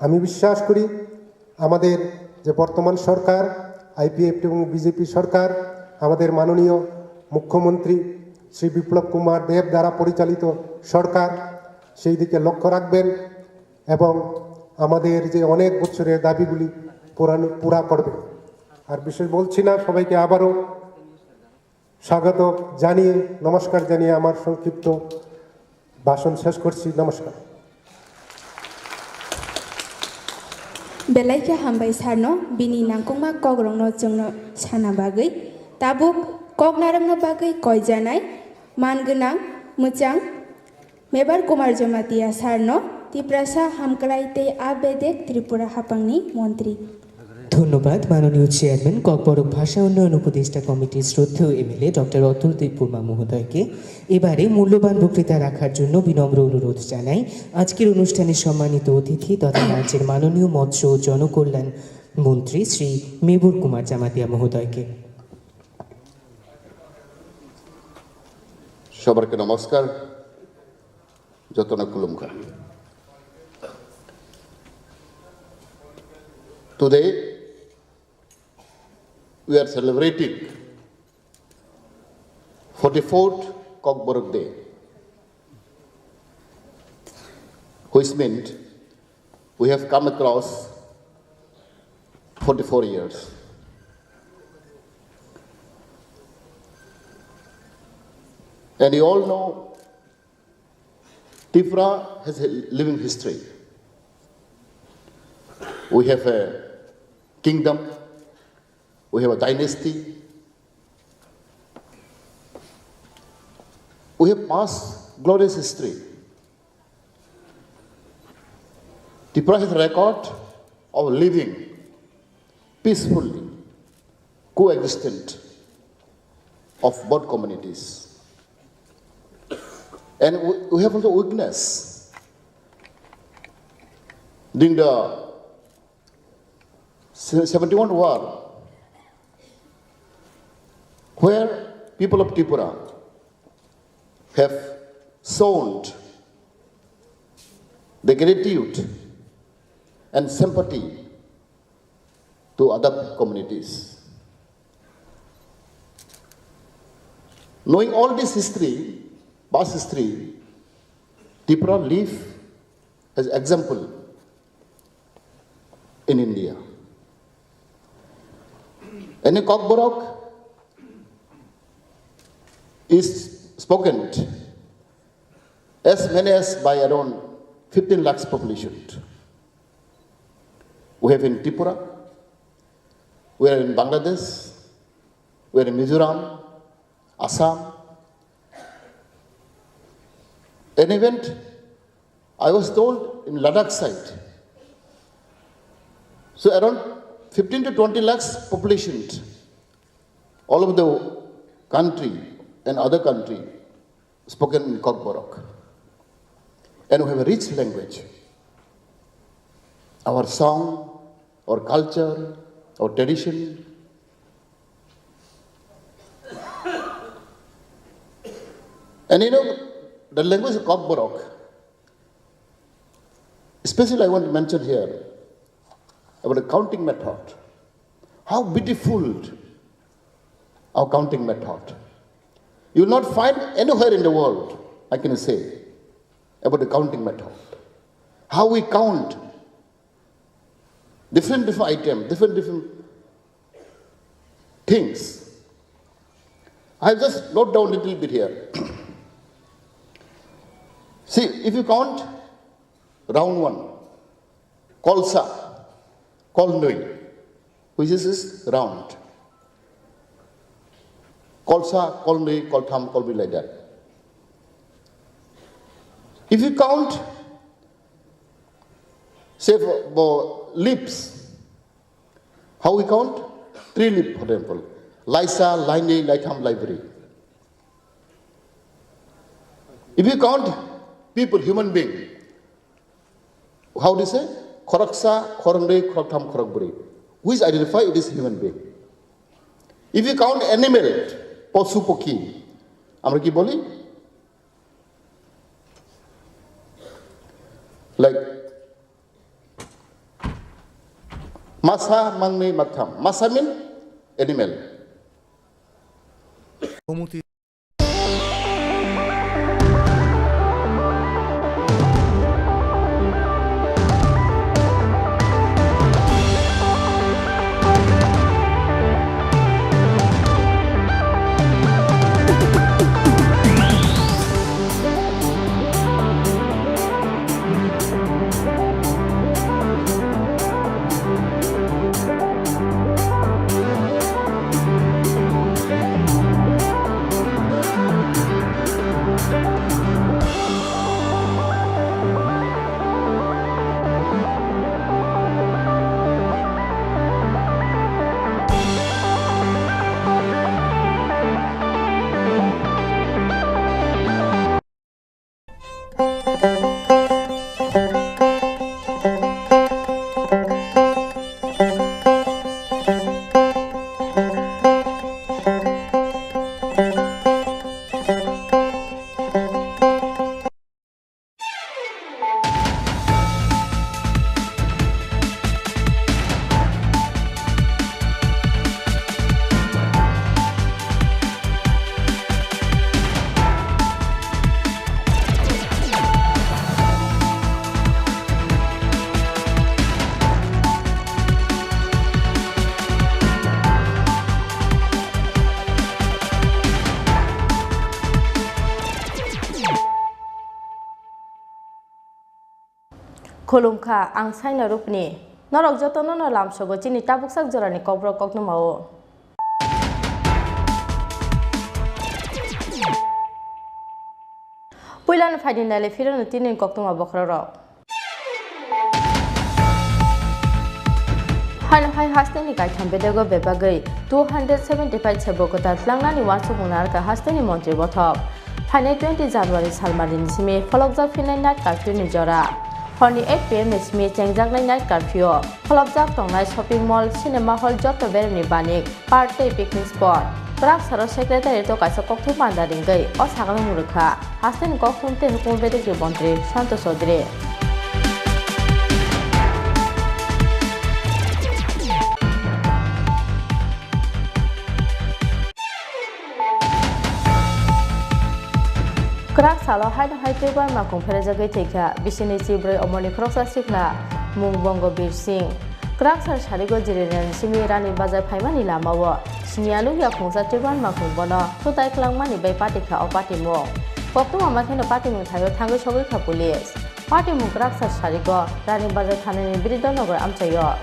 আমি বিশ্বাস করি আমাদের যে বর্তমান সরকার আইপিএফ এবং বিজেপি সরকার আমাদের মাননীয় মুখ্যমন্ত্রী শ্রী বিপ্লব কুমার দেব দ্বারা পরিচালিত সরকার সেই দিকে লক্ষ্য রাখবেন এবং আমাদের যে অনেক বছরের দাবিগুলি পুরা করবে আর বিশেষ বলছি না সবাইকে আবারও স্বাগত জানিয়ে নমস্কার জানিয়ে আমার সংক্ষিপ্ত ভাষণ শেষ করছি। নমস্কার। बेलायखा हामबाय सारनो बिनि नांगौमा कग्रंनो जोंनो साना बागै ताबो कग नारंनो बागै कयजानाय मानगोनां मोजां मेबार कुमार जमातिया सारनो तिप्रासा हामकलाइते आबेदेक त्रिपुरा हापांनि मन्त्री। ধন্যবাদ মাননীয় চেয়ারম্যান ককবরক ভাষা উন্নয়ন উপদেষ্টা কমিটির শ্রদ্ধেয় এমএলএ ডক্টর অতুল দেববর্মা মহোদয়কে। এবারে মূল্যবান বক্তৃতা রাখার জন্য বিনম্র অনুরোধ জানাই আজকের অনুষ্ঠানের সম্মানিত অতিথি তথা রাজ্যের মাননীয় মৎস্য ও জনকল্যাণ মন্ত্রী শ্রী মেবর কুমার জামাতিয়া মহোদয়কে। সবাইকে নমস্কার, যতনা কুলুমকা। Today we are celebrating 44th Kokborok Day, which meant we have come across 44 years. And you all know Tripura has a living history. We have a kingdom, we have a dynasty, we have past glorious history. Tripura has a record of living peacefully, coexistent of both communities. And we have also witnessed during the 71 war, where people of Tripura have shown the gratitude and sympathy to other communities. Knowing all this history, past history, Tripura live as example in India. And in Kokborok is spoken as many as by around 15 lakhs population. We have in Tripura, we are in Bangladesh, we are in Mizoram, Assam. An event I was told in Ladakh side. So around 15 to 20 lakhs population all over the country and other country spoken in Kokborok. And we have a rich language. Our song, our culture, our tradition. And you know, the language of Kokborok, especially I want to mention here about the counting method. How beautiful our counting method. You will not find anywhere in the world, I can say, about the counting method. How we count different items, different things. I have just note down a little bit here. See, if you count round one, kolsa, kolnui, which is round. Kolsa, kolnui, koltham, kolbi, like that. If you count, say, for lips, how we count? 3 lips, for example. Lysa, Laini, Laitham, Library. If you count people, human being, how do you say? Khoraksa, Khorangre, Khoroktham, Khorogburi. Which identify it is human being. If you count animal, Posu Poki, আমরা কি বলি? Like Masa Mangni Matham. Masa mean animal. Kolumka ang saina rupni norok joto no lam sogo chini tabuksak jorani kokbro kokno mao Puilan faidinale firon tinin kokno ma bokraro Hai hasteni kai thambedego bebagai 275 sebokota tlangani wasu bunar ka hasteni montri bothop Phane 20 January salmarin simi folokjak finai night curfew ni jora Honi 8 pm ni simi chengjak night curfew folokjak tongnai shopping mall cinema hall joto berni banik party picnic spot Prak saro secretary to kaisa kokthum panda ringai o sagala murukha hasteni kokthum te hukum bedek montri Santo Sodre Krak salo hai tebar makung pherajagai teikha bisini chibroi omoni khoroksa sikla mung bongo bir singh Krak sar sarigo jirenan simi rani bazar phaimani lamawo sinialu ya khongsa tebar makung bono thutai klangmani bai patikha opati mo koktu amakheno pati mung thayo thango sogai kha police pati mung krak sar sarigo rani bazar thanani biridanagar amchayo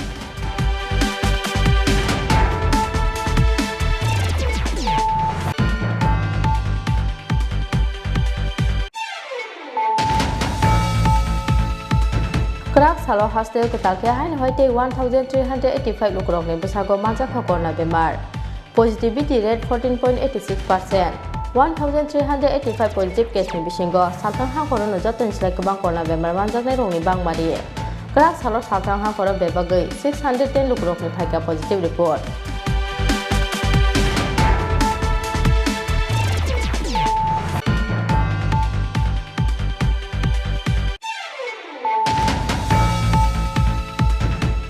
Krak salo haste ketalke hain hoite 1385 lukrok ni besago manja khakona bemar positivity rate 14.86% 1385 positive case ni bisingo samthang ha korono joton slai kabang korna bemar manja nai rong ni bang mari Krak salo samthang ha koro bebagai 610 lukrok ni thaika positive report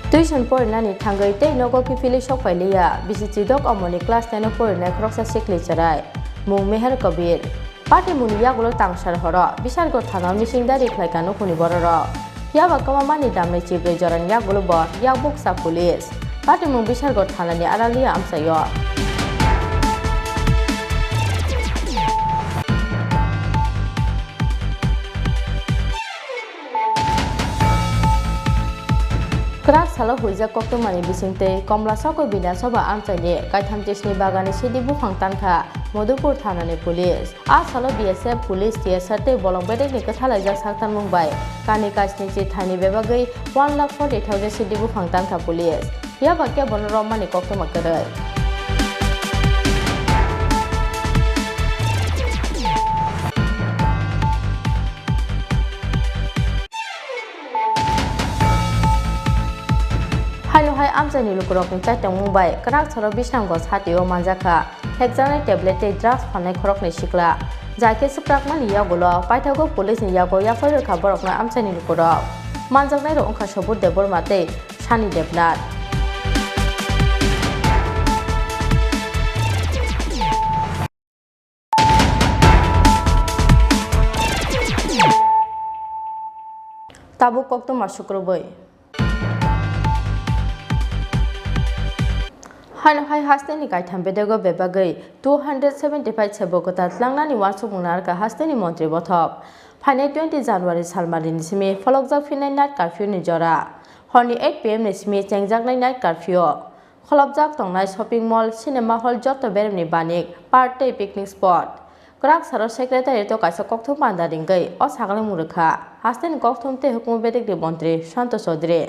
Tuition porinani thangai tei nogo ki fili sok pailia bisichi dok amoni class 10 porinai khoroksa sikli charai mung meher kabir pati munia gulo tangsar horo bisar go thana misingdari khlaikano kuni bororo yaba kama mani damne chibre joran ya gulo bo ya buksa police pati mung bisar go thana ni aralia amsayo Krak salo huija kokto mani bisingte komla sako bina soba amchaine kaitham tisni bagani sidi bufang tankha Madhupur thanani police a salo BSF police tiasate bolong bedek ni kathalai jak saktan mumbai kani kasni chi thani bebagai 1,40,000 sidi bufang tankha police ya bakya bonoro mani kokto makare Hai amjani lukurok ni chaitang mumbai krak saro bisnam go satio manjaka hekjane tablet te drugs phanai khorok ni sikla jake sprak mani yagulo paithago police ni yago yafor khaborok na amjani lukurok manjaknai ro ongkha sobur debor mate sani debnat tabu kokto masukrobai Hai hasteni kai thambedego bebagai 275 sebokota tlangnani wasu bunar ka hasteni montri bothop Phane 20 January salmarin simi folokjak finai night curfew ni jora Honi 8 pm ni simi chengjak night curfew kholopjak tongnai shopping mall cinema hall joto berni banik party picnic spot Krak saro secretary to kaisa kokthum panda ringai o sagala murukha hasteni kokthum te hukum bedek de montri Santo Sodre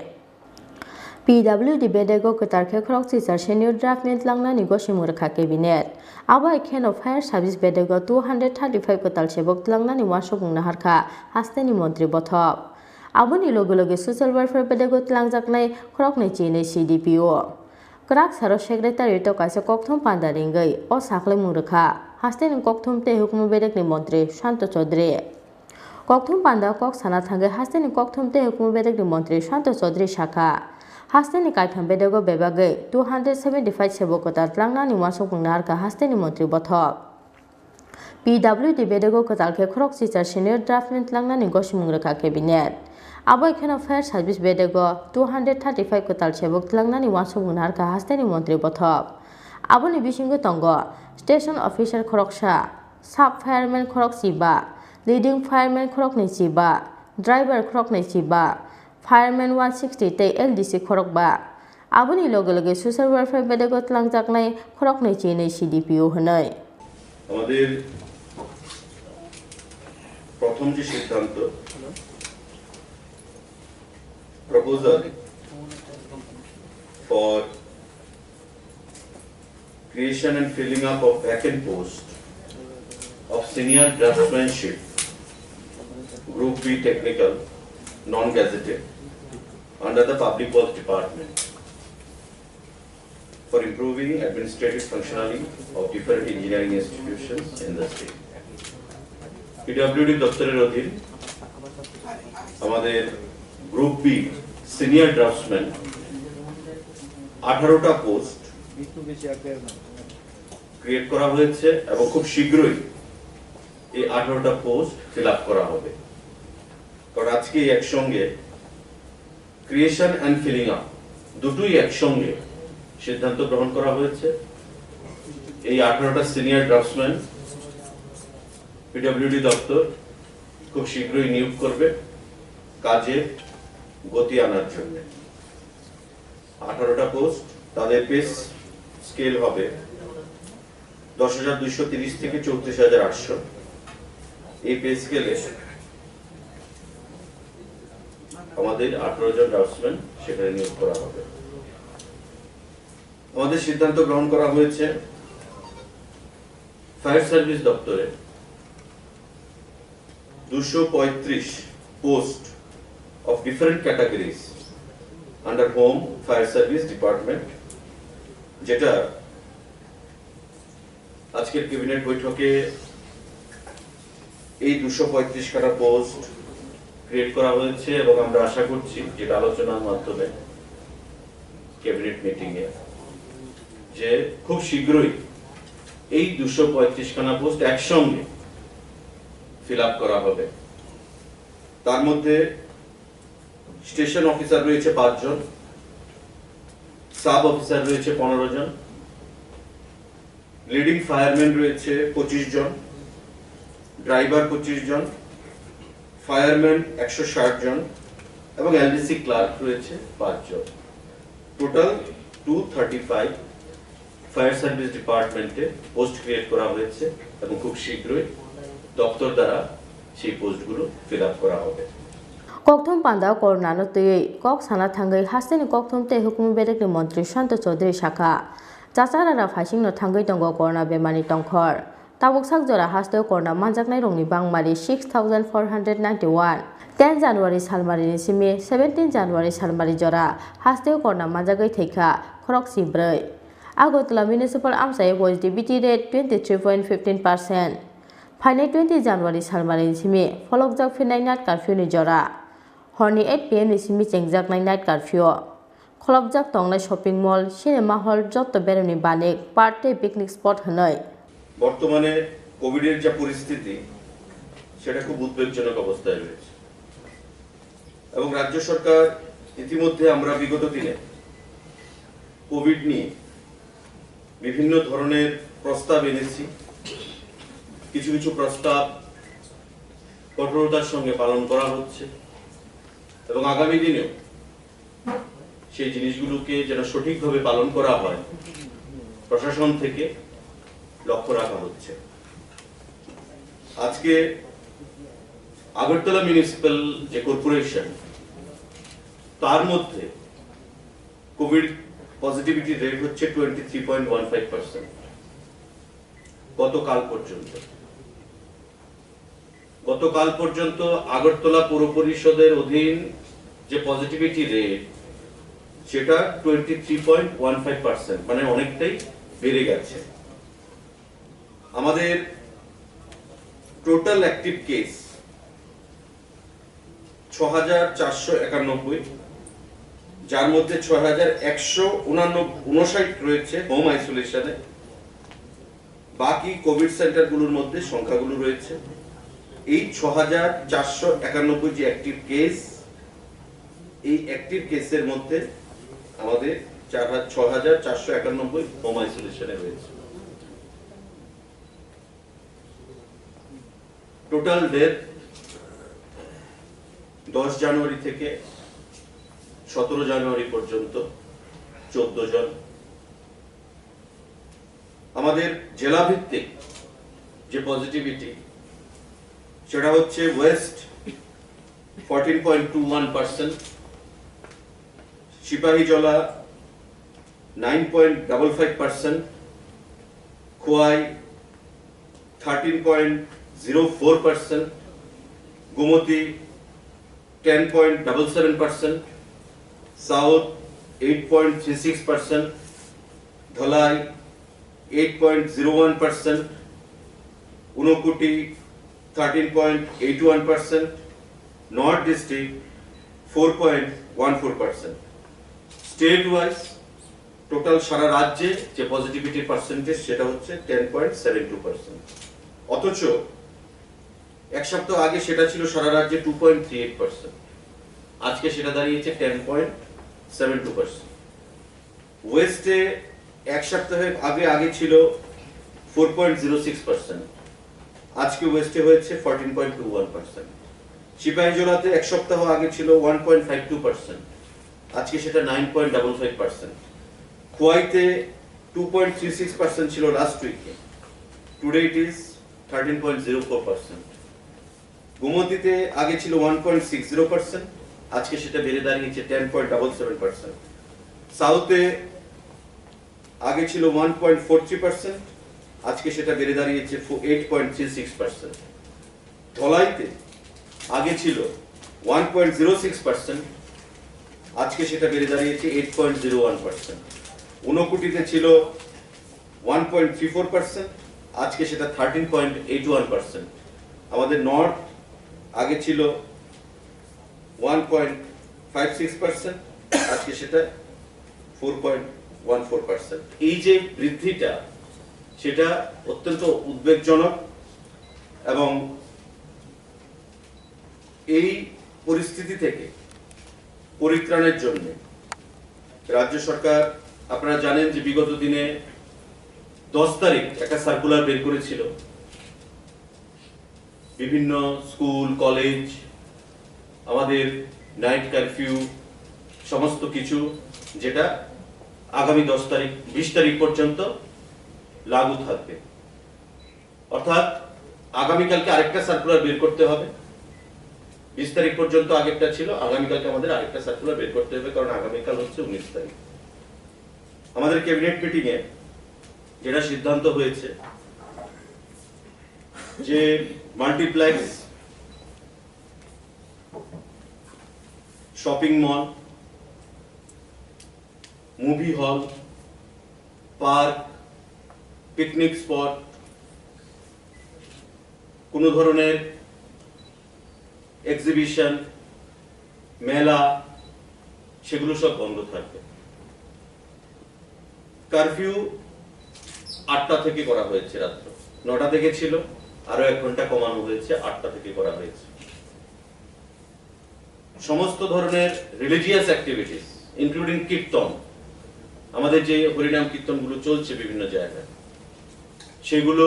PWD bedego ketarkhe khorok teacher senior draft net langna ni gosimurkha cabinet abo ken of fire service bedego 235 kotal sebok langna ni wasobung naharkha hasteni montri bothop aboni logo loge social welfare bedego tlangjaknai khorok nei chini CDPO Krak saro secretary to kaisa kokthum panda ringai o saklai murkha hasteni kokthum te hukum bedek ni montri Santo Chaudhary kokthum panda kok sana thange hasteni kokthum te hukum bedek ni montri Santo Chaudhary shakha Hasteni kaitham bedego bebagai 275 sebokota tlangnani wasopung narka hasteni montri bothop PWD bedego kotalkhe khorok teacher senior draftman tlangnani gosimung rakha cabinet abo ekhano fire service bedego 235 kotal sebok tlangnani wasopung narka hasteni montri bothop aboni bisingo tongo station officer khoroksa sub fireman khorok siba leading fireman khorok ni siba driver khorok ni siba फायरमेन 160 ते LDC खरकबा आबुनि लगे लगे social welfare बेदेगत लांजाकनाय खरकनै Chennai CDPO हनै আমাদের প্রথম যে সিদ্ধান্ত proposal for creation and filling up of vacant post of senior draftsmanship group B technical non-gazetted under the public works department for improving administrative functionality of different engineering institutions in the state. PWD দপ্তরের অধীন আমাদের group B senior draftsman 18টা post create করা হয়েছে এবং খুব শীঘ্রই এই 18টা পোস্ট ফিল আপ করা হবে। কারণ আজকে একসঙ্গে ক্রিয়েশন অ্যান্ড ফিলিং আপ দুটোই একসঙ্গে সিদ্ধান্ত গ্রহণ করা হয়েছে। এই 18টা সিনিয়র ড্রাফটসম্যান পিডব্লিউডি দপ্তর খুব শীঘ্রই নিয়োগ করবে কাজে গতি আনার জন্য। 18টা পোস্ট, তাদের পে স্কেল হবে 10,230 থেকে 34,800। এই পে স্কেলে আমাদের 18 জন ড্রাফটসম্যান সেখানে নিয়োগ করা হবে। আমাদের সিদ্ধান্ত গ্রহণ করা হয়েছে ফায়ার সার্ভিস দপ্তরে 235 post of different categories under Home Fire Service Department, যেটা আজকের ক্যাবিনেট বৈঠকে এই 235 খানা পোস্ট ক্রিয়েট করা হয়েছে এবং আমরা আশা করছি যেটা আলোচনার মাধ্যমে ক্যাবিনেট মিটিং এ যে খুব শীঘ্রই এই 235 খানা পোস্ট একসঙ্গে ফিল আপ করা হবে। তার মধ্যে স্টেশন অফিসার রয়েছে 5 জন, সাব অফিসার রয়েছে 15 জন, লিডিং ফায়ারম্যান রয়েছে 25 জন, ড্রাইভার 25 জন, ফায়ারম্যান 160 জন এবং এলডিসি ক্লার্ক রয়েছে 5 জন। টোটাল 235 ফায়ার সার্ভিস ডিপার্টমেন্টে পোস্ট ক্রিয়েট করা হয়েছে এবং খুব শীঘ্রই দপ্তর দ্বারা সেই পোস্টগুলো ফিল আপ করা হবে। ককথম পান্দা করোনানো তুই কক সানা থাঙ্গৈ হাস্তেনি ককথম তে হুকুম বেরেকনি মন্ত্রী শান্ত চৌধুরী শাখা চাচারারা ফাইসিংনো থাঙ্গৈ দঙ্গ করোনা বেমানি টংখর তাবুক সাকজরা হাস্তেও করোনা मानजाकनाय रंनि बांमारि 6,491 10 জানুয়ারি सालमारिनि सिमि 17 জানুয়ারি सालमारि जरा हास्तेও করোনা मानजागै थैखा खरकसि 4 আগরতলা মিউনিসিপাল আমসাই পজিটিভিটি রেট 23.15%। फाइनाय 20 জানুয়ারি सालमारिनि सिमि फलकजाक फिनाय नाइट कर्फ्यूनि जरा हरनि 8 PM नि सिमि चेंगजाकनाय नाइट कर्फ्यू खलबजाक तंनाय शपिं मल सिनेमा हल जत्त बेरेनि बानेक पार्टी पिकनिक स्पट हनै। বর্তমানে কোভিডের যে পরিস্থিতি সেটা খুব উদ্বেগজনক অবস্থায় রয়েছে এবং রাজ্য সরকার ইতিমধ্যে আমরা বিগত দিনে কোভিড নিয়ে বিভিন্ন ধরনের প্রস্তাব এনেছি। কিছু কিছু প্রস্তাব কঠোরতার সঙ্গে পালন করা হচ্ছে এবং আগামী দিনেও সেই জিনিসগুলোকে যেন সঠিকভাবে পালন করা হয় প্রশাসন থেকে লক্ষ্য রাখা হচ্ছে। আজকে আগরতলা মিউনিসিপাল যে কর্পোরেশন তার মধ্যে কোভিড পজিটিভিটি রেট হচ্ছে 23.15%। গতকাল পর্যন্ত আগরতলা পৌর পরিষদের অধীন যে পজিটিভিটি রেট সেটা 23.15%, মানে অনেকটাই বেড়ে গেছে। আমাদের টোটাল অ্যাক্টিভ কেস 6,491, যার মধ্যে 6,159 রয়েছে হোম আইসোলেশনে। বাকি কোভিড সেন্টারগুলোর মধ্যে সংখ্যাগুলো রয়েছে। এই 6,491 যে অ্যাক্টিভ কেস, এই অ্যাক্টিভ কেসের মধ্যে আমাদের 6,491 হোম আইসোলেশনে রয়েছে। টোটাল ডেথ 10 জানুয়ারি থেকে 17 জানুয়ারি পর্যন্ত 14 জন। আমাদের জেলা ভিত্তিক যে পজিটিভিটি সেটা হচ্ছে west 14.21%, Sipahijala 9.55%, Khowai 13.04%, Gomati 10.77%, south 8.36%, Dhalai 8.01%, Unakoti 13.81%, north district 4.14%। State wise total সারা রাজ্যে যে পজিটিভিটি পার্সেন্টেজ সেটা হচ্ছে 10.72%। অথচ এক সপ্তাহ আগে সেটা ছিল সারা রাজ্যে 2.38%, আজকে সেটা দাঁড়িয়েছে 10.72%। ওয়েস্টে এক সপ্তাহের আগে ছিল 4.06%, আজকে ওয়েস্টে হয়েছে 14.21%। সিপাহীজলাতে এক সপ্তাহ আগে ছিল 1.52%, আজকে সেটা 9.55%। খোয়াইতে 2.36% ছিল লাস্ট উইকে, টুডে ইট ইজ 13.04%। গোমতীতে আগে ছিল 1.60%, আজকে সেটা বেড়ে দাঁড়িয়েছে 10.77%। সাউথে আগে ছিল 1.43%, আজকে সেটা বেড়ে দাঁড়িয়েছে 8.36%। ধলাইতে আগে ছিল 1.06%, আজকে সেটা বেড়ে দাঁড়িয়েছে 8.01%। ঊনকোটিতে ছিল 1.34%, আজকে সেটা 13.81%। আমাদের নর্থ আগে ছিল 1.56%, আজকে সেটা 4.14%। এই যে বৃদ্ধিটা সেটা অত্যন্ত উদ্বেগজনক, এবং এই পরিস্থিতি থেকে পরিত্রাণের জন্য রাজ্য সরকার, আপনারা জানেন যে বিগত দিনে 10 তারিখ একটা সার্কুলার বের করেছিল, বিভিন্ন স্কুল কলেজ, আমাদের নাইট কারফিউ সমস্ত কিছু, যেটা আগামী 10 তারিখ 20 তারিখ পর্যন্ত লাগু থাকবে। অর্থাৎ আগামীকালকে আরেকটা সার্কুলার বের করতে হবে। 20 তারিখ পর্যন্ত আগেরটা ছিল, আগামীকালকে আমাদের আরেকটা সার্কুলার বের করতে হবে, কারণ আগামীকাল হচ্ছে 19 তারিখ। আমাদের ক্যাবিনেট মিটিং এ যেটা সিদ্ধান্ত হয়েছে যে multiplex, shopping mall, movie hall, park, picnic spot, কোন ধরনের এক্সিবিশন, মেলা, সেগুলো সব বন্ধ থাকবে। কারফিউ 8টা থেকে করা হয়েছে, রাত্র 9টা থেকে ছিল, আরো 1 ঘন্টা কমানো হয়েছে, 8টা থেকে করা হয়েছে। সমস্ত ধরনের রিলিজিয়াস অ্যাক্টিভিটিস ইনক্লুডিং কীর্তন, আমাদের যে হরিনাম কীর্তনগুলো চলছে বিভিন্ন জায়গায়, সেগুলো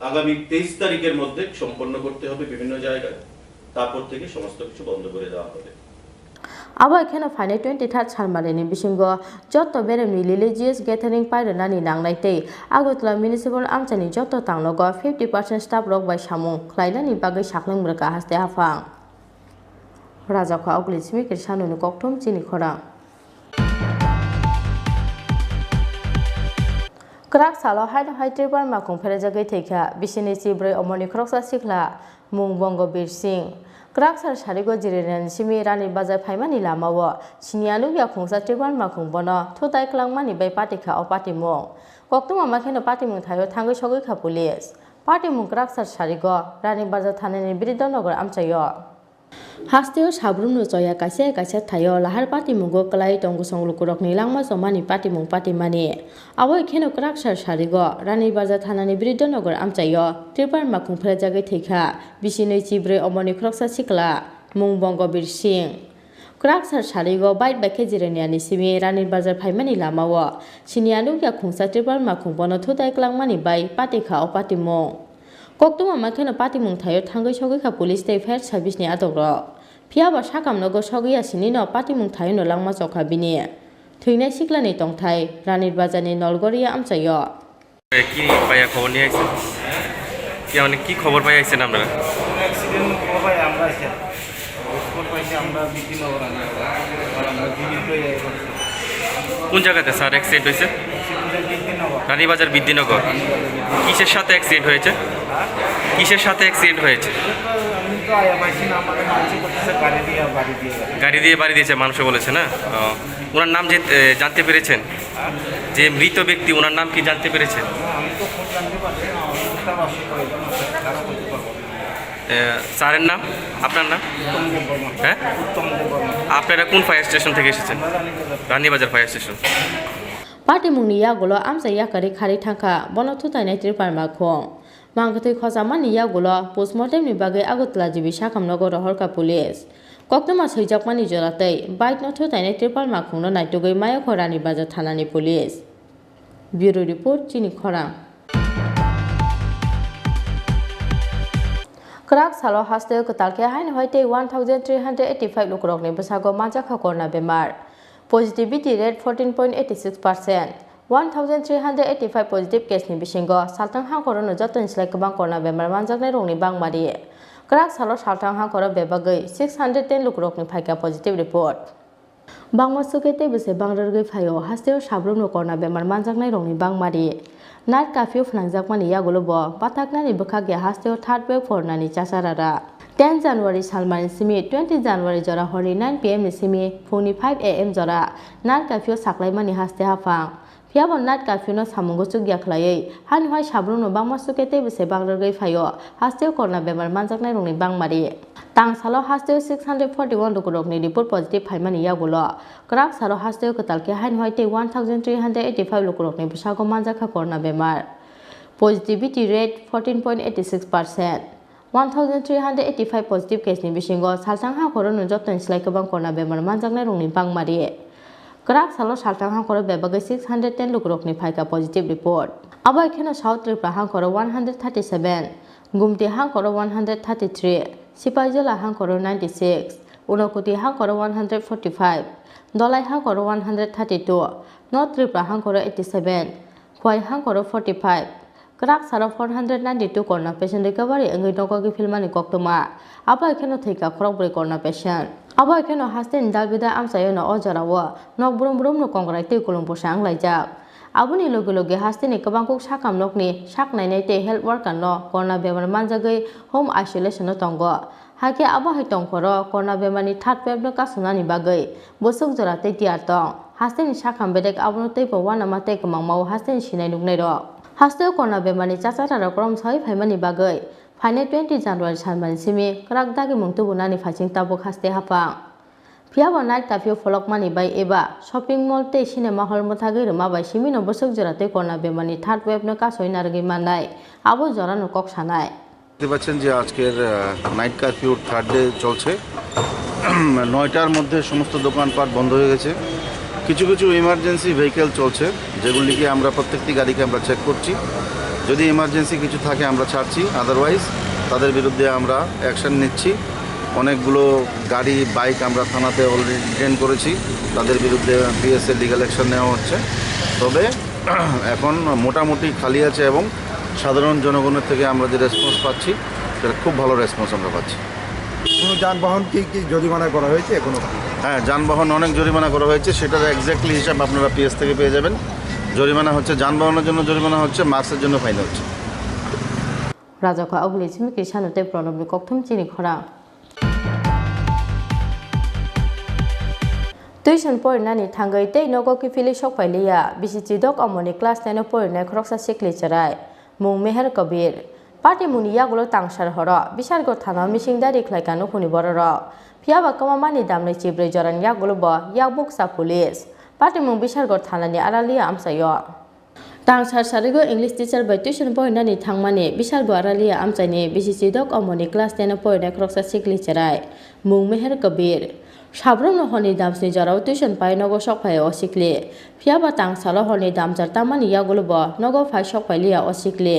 আগামী 23 তারিখের মধ্যে সম্পন্ন করতে হবে বিভিন্ন জায়গায়, তারপর থেকে সমস্ত কিছু বন্ধ করে দেওয়া হবে। abo ekheno phaine 23rd salmalini bisingo jotto beremni religious gathering pairani nangnai tei agotla municipal amchani jotto tanglogo 50% staff rok bai samung khlainani bagai saklangbraka haste hafang raja kha ogli simi kirsanuni kokthom chini khorang krak salo haino hai Tripura makung pherejagai theikha bisini chibroi omoni khoroksa sikla mung bongo bir singh Kraksar sarigo jirenan simi rani bazar phaimani lamao sinialu ya khungsa Tripura makung bono thotai klangmani bai patika o patimung koktuma makheno patimung thayo thangai sogoi kha police patimung kraksar sarigo rani bazar thanani biridho nogor amchayo Hasteo Salbrumni joya kaisa thayo lahar patimungo klai tongo songlukkurokni langma somani patimung patimani abo ekheno kraksar sarigo rani bazar thanani biridho nogor amchayo Tripura makung pherejagai theikha bisinoi chibroi omoni khoroksa sikla mung bongo bir singh kraksar sarigo bait bai kejirani simi rani bazar phaimani lamao sinialu ya khungsa Tripura makung bono thotai klangmani bai patika o patimung Koktuma makheno patimung thayo thangai sogoi kha police tei fire service ni atogrok Fiaba Shakam no go Shogia Sinino, Patimung Thai no Langma Soka Bini. Twine Siklani Tong Thai, Ranit Bazani Nolgoria Amsayo. কি পাইয়া খবর নিয়ে আইছেন কি মানে কি খবর পাই আইছেন আপনারা অ্যাক্সিডেন্ট খবর আমরা আইছি খবর পাইছি আমরা বিভিন্ন আমরা বিভিন্ন কোন জায়গাতে স্যার অ্যাক্সিডেন্ট হয়েছে রানীবাজার বিদ্যিনগর কিসের সাথে অ্যাক্সিডেন্ট হয়েছে কিসের সাথে অ্যাক্সিডেন্ট হয়েছে আমি তো আয়া পাইছি না আমাকে মানছি করতেছে গাড়ি দিয়ে বাড়ি দিয়েছে মানুষ বলেছে না ওনার নাম জানতে পেরেছেন যে মৃত ব্যক্তি ওনার নাম কি জানতে পেরেছেন আমি তো ফোন জানতে পারছি না আমার অসুখ প্রয়োজন তারা বলতে পারবো স্যারের নাম আপনার নাম হ্যাঁ আপনারা কোন ফায়ার স্টেশন থেকে এসেছেন Ranibazar fire station Patimung Yagulo Amsaya Kari Kari Tanka, Bonotuta Native Parmacong. Mangati Kosamani Yagulo, postmortem Nibage Agutla Jibishakam Nogo Horka Police. Koktamas Hijakmani Jolate, bite not to Native Parmacong, no night to go Maya Korani Baza Tanani Police. Bureau Report Chini Khorang. Krak Salo Hostel Kotalke Hain Hoite 1385 Lukrokni Basago Majaka Korna Bemar. Positivity rate 14.86%. 1,385 positive case ni bisingo saltang hang koro no joton slai kabang korna bemar manjak nai rong ni bang mari. Krak salo saltang hang koro bebagai 610 lukrok ni phaika positive report. Bangma sukete bese bangrargai phayo hasteo Salbrumni korna bemar manjak nai rong ni bang mari. Night curfew phnangjak mani yagulo bo patakna ni bukhage hasteo third wave fornani chasarara. 10 January Salman Simi 20 January Jora Hori 9 PM Simi Phoni 5 AM Jora Night curfew saklai mani haste hafang Fiabon night curfew no samungo chugya khlai han hoi Salbrumni bangma sukete bese bangrargai phayo hasteo korna bemar manjak nai rongni bangmari tang salo hasteo 641 lukurokni report positive phaimani yagulo krak salo hasteo katalke han hoi te 1385 lukurokni bisago manjak korna bemar positivity rate 14.86%. 1,385 positive case ni bisingo saltang ha koro no joton slai kabang korna bemar manjak nai rongni bang mari krak salo saltang ha koro bebagai 610 lukrok ni phaika positive report aba ekheno South Tripura ha koro 137 Gumti ha koro 133 Sipaijala ha koro 96 Unakoti ha koro 145 Dolai ha koro 132 North Tripura ha koro 87 Khwai ha koro 45 Krak saro 492 corona patient recovery engai nogo gi filmani koktoma aba ekheno theika khorokbri corona patient aba ekheno hasten dalbida amsayo no ojarawo nok brum no kongrai te kulung posang laijak abuni loge loge hasten kabangkuk sakam nokni saknai nai te health worker no corona bemar manjagai home isolation no tongo hake aba hai tongkhoro corona bemani third wave no kasunani bagai bosuk jora te tiar tong hasten sakam bedek abuno te pawana mate kamangmau hasten sinai nuknai ro Hasteo korna bemani chachara krom sai phaimani bagai phaine 20 January Salman Simi krak dagi mungtu bunani phaching tabok haste hapang Fiaba night curfew folokmani bai eba shopping mall te cinema hall mothagai ruma bai simi no bosok jorate korna bemani third wave no kasoi nargi manai abo jora no kok sanai দেখতে পাচ্ছেন যে আজকের night curfew third day চলছে 9টার মধ্যে সমস্ত দোকানপাট বন্ধ হয়ে গেছে কিছু কিছু ইমার্জেন্সি ভেহিকেল চলছে যেগুলিকে আমরা প্রত্যেকটি গাড়িকে আমরা চেক করছি যদি ইমার্জেন্সি কিছু থাকে আমরা ছাড়ছি আদারওয়াইজ তাদের বিরুদ্ধে আমরা অ্যাকশন নিচ্ছি অনেকগুলো গাড়ি বাইক আমরা থানাতে অলরেডি ডিটেইন করেছি তাদের বিরুদ্ধে পিএসএ লিগ্যাল অ্যাকশন নেওয়া হচ্ছে তবে এখন মোটামুটি খালি আছে এবং সাধারণ জনগণের থেকে আমরা যে রেসপন্স পাচ্ছি সেটা খুব ভালো রেসপন্স আমরা পাচ্ছি কোনো যানবাহন কি জরিমানা করা হয়েছে এখনো হ্যাঁ যানবাহন অনেক জরিমানা করা হয়েছে সেটার এক্স্যাক্টলি হিসাব আপনারা পিএস থেকে পেয়ে যাবেন জরিমানা হচ্ছে যানবাহনের জন্য জরিমানা হচ্ছে মার্কসের জন্য ফাইন হচ্ছে রাজাখা আবুলি সিমিকি সানতে প্রণবনি কক্থম চিনি খরা Tuition porinani thangai tei nogo ki fili sok pailia bisi chidok amoni class 10 porinai khoroksa sikli charai mung meher kabir party muni yagulo tangsar horo bisargo thana misingdari khlaikano khuni bororo phiaba kamamani damnai chibre joran yagulo bo yakbuk sa police party mung bisargo thanani aralia amsayo tangsar sarigo english teacher by tuition porinani thangmani bisargo aralia amchaini bisi chidok amoni class 10 porinai khoroksa sikli charai mung meher kabir Salbrumni honi damsni jarao tuition pai nogo sok pai osikli phiaba tangsalo honi damjar tamani yagulo bo nogo phai sok pai lia osikli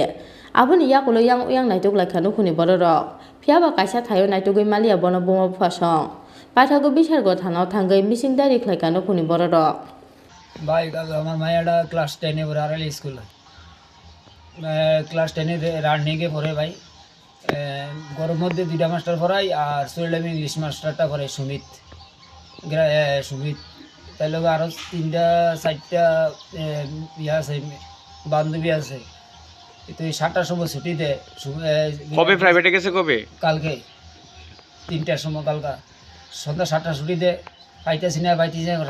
abuni yagulo yang uyang naituk laikhanu khuni bororok phiaba kaisa thayo naitugui malia bono bomo phasong পাঠাগো বিশারগড় থানাও থাঙ্গै missing দাঁড়ি খ্লাইকানো খুনি বড় rock ভাই আমার মায়েরা ক্লাস 10-এ পড়ে আড়াইল স্কুলে ক্লাস 10-এ রানিংয়ে পড়ে ভাই গরম মধ্যে 2টা মাস্টার পড়াই আর সোহেল ইংলিশ মাস্টারটা পড়ে সুমিত তাই লোক আরও 3টা 4টা ইয়ে আছে বান্ধবী আছে তো এই 7টার সময় ছুটি দেয় কবে প্রাইভেটে গেছে কবে কালকে 3টার সময় কালকা সন্ধ্যা 7টা ছুটি দেয় পাইতেছি না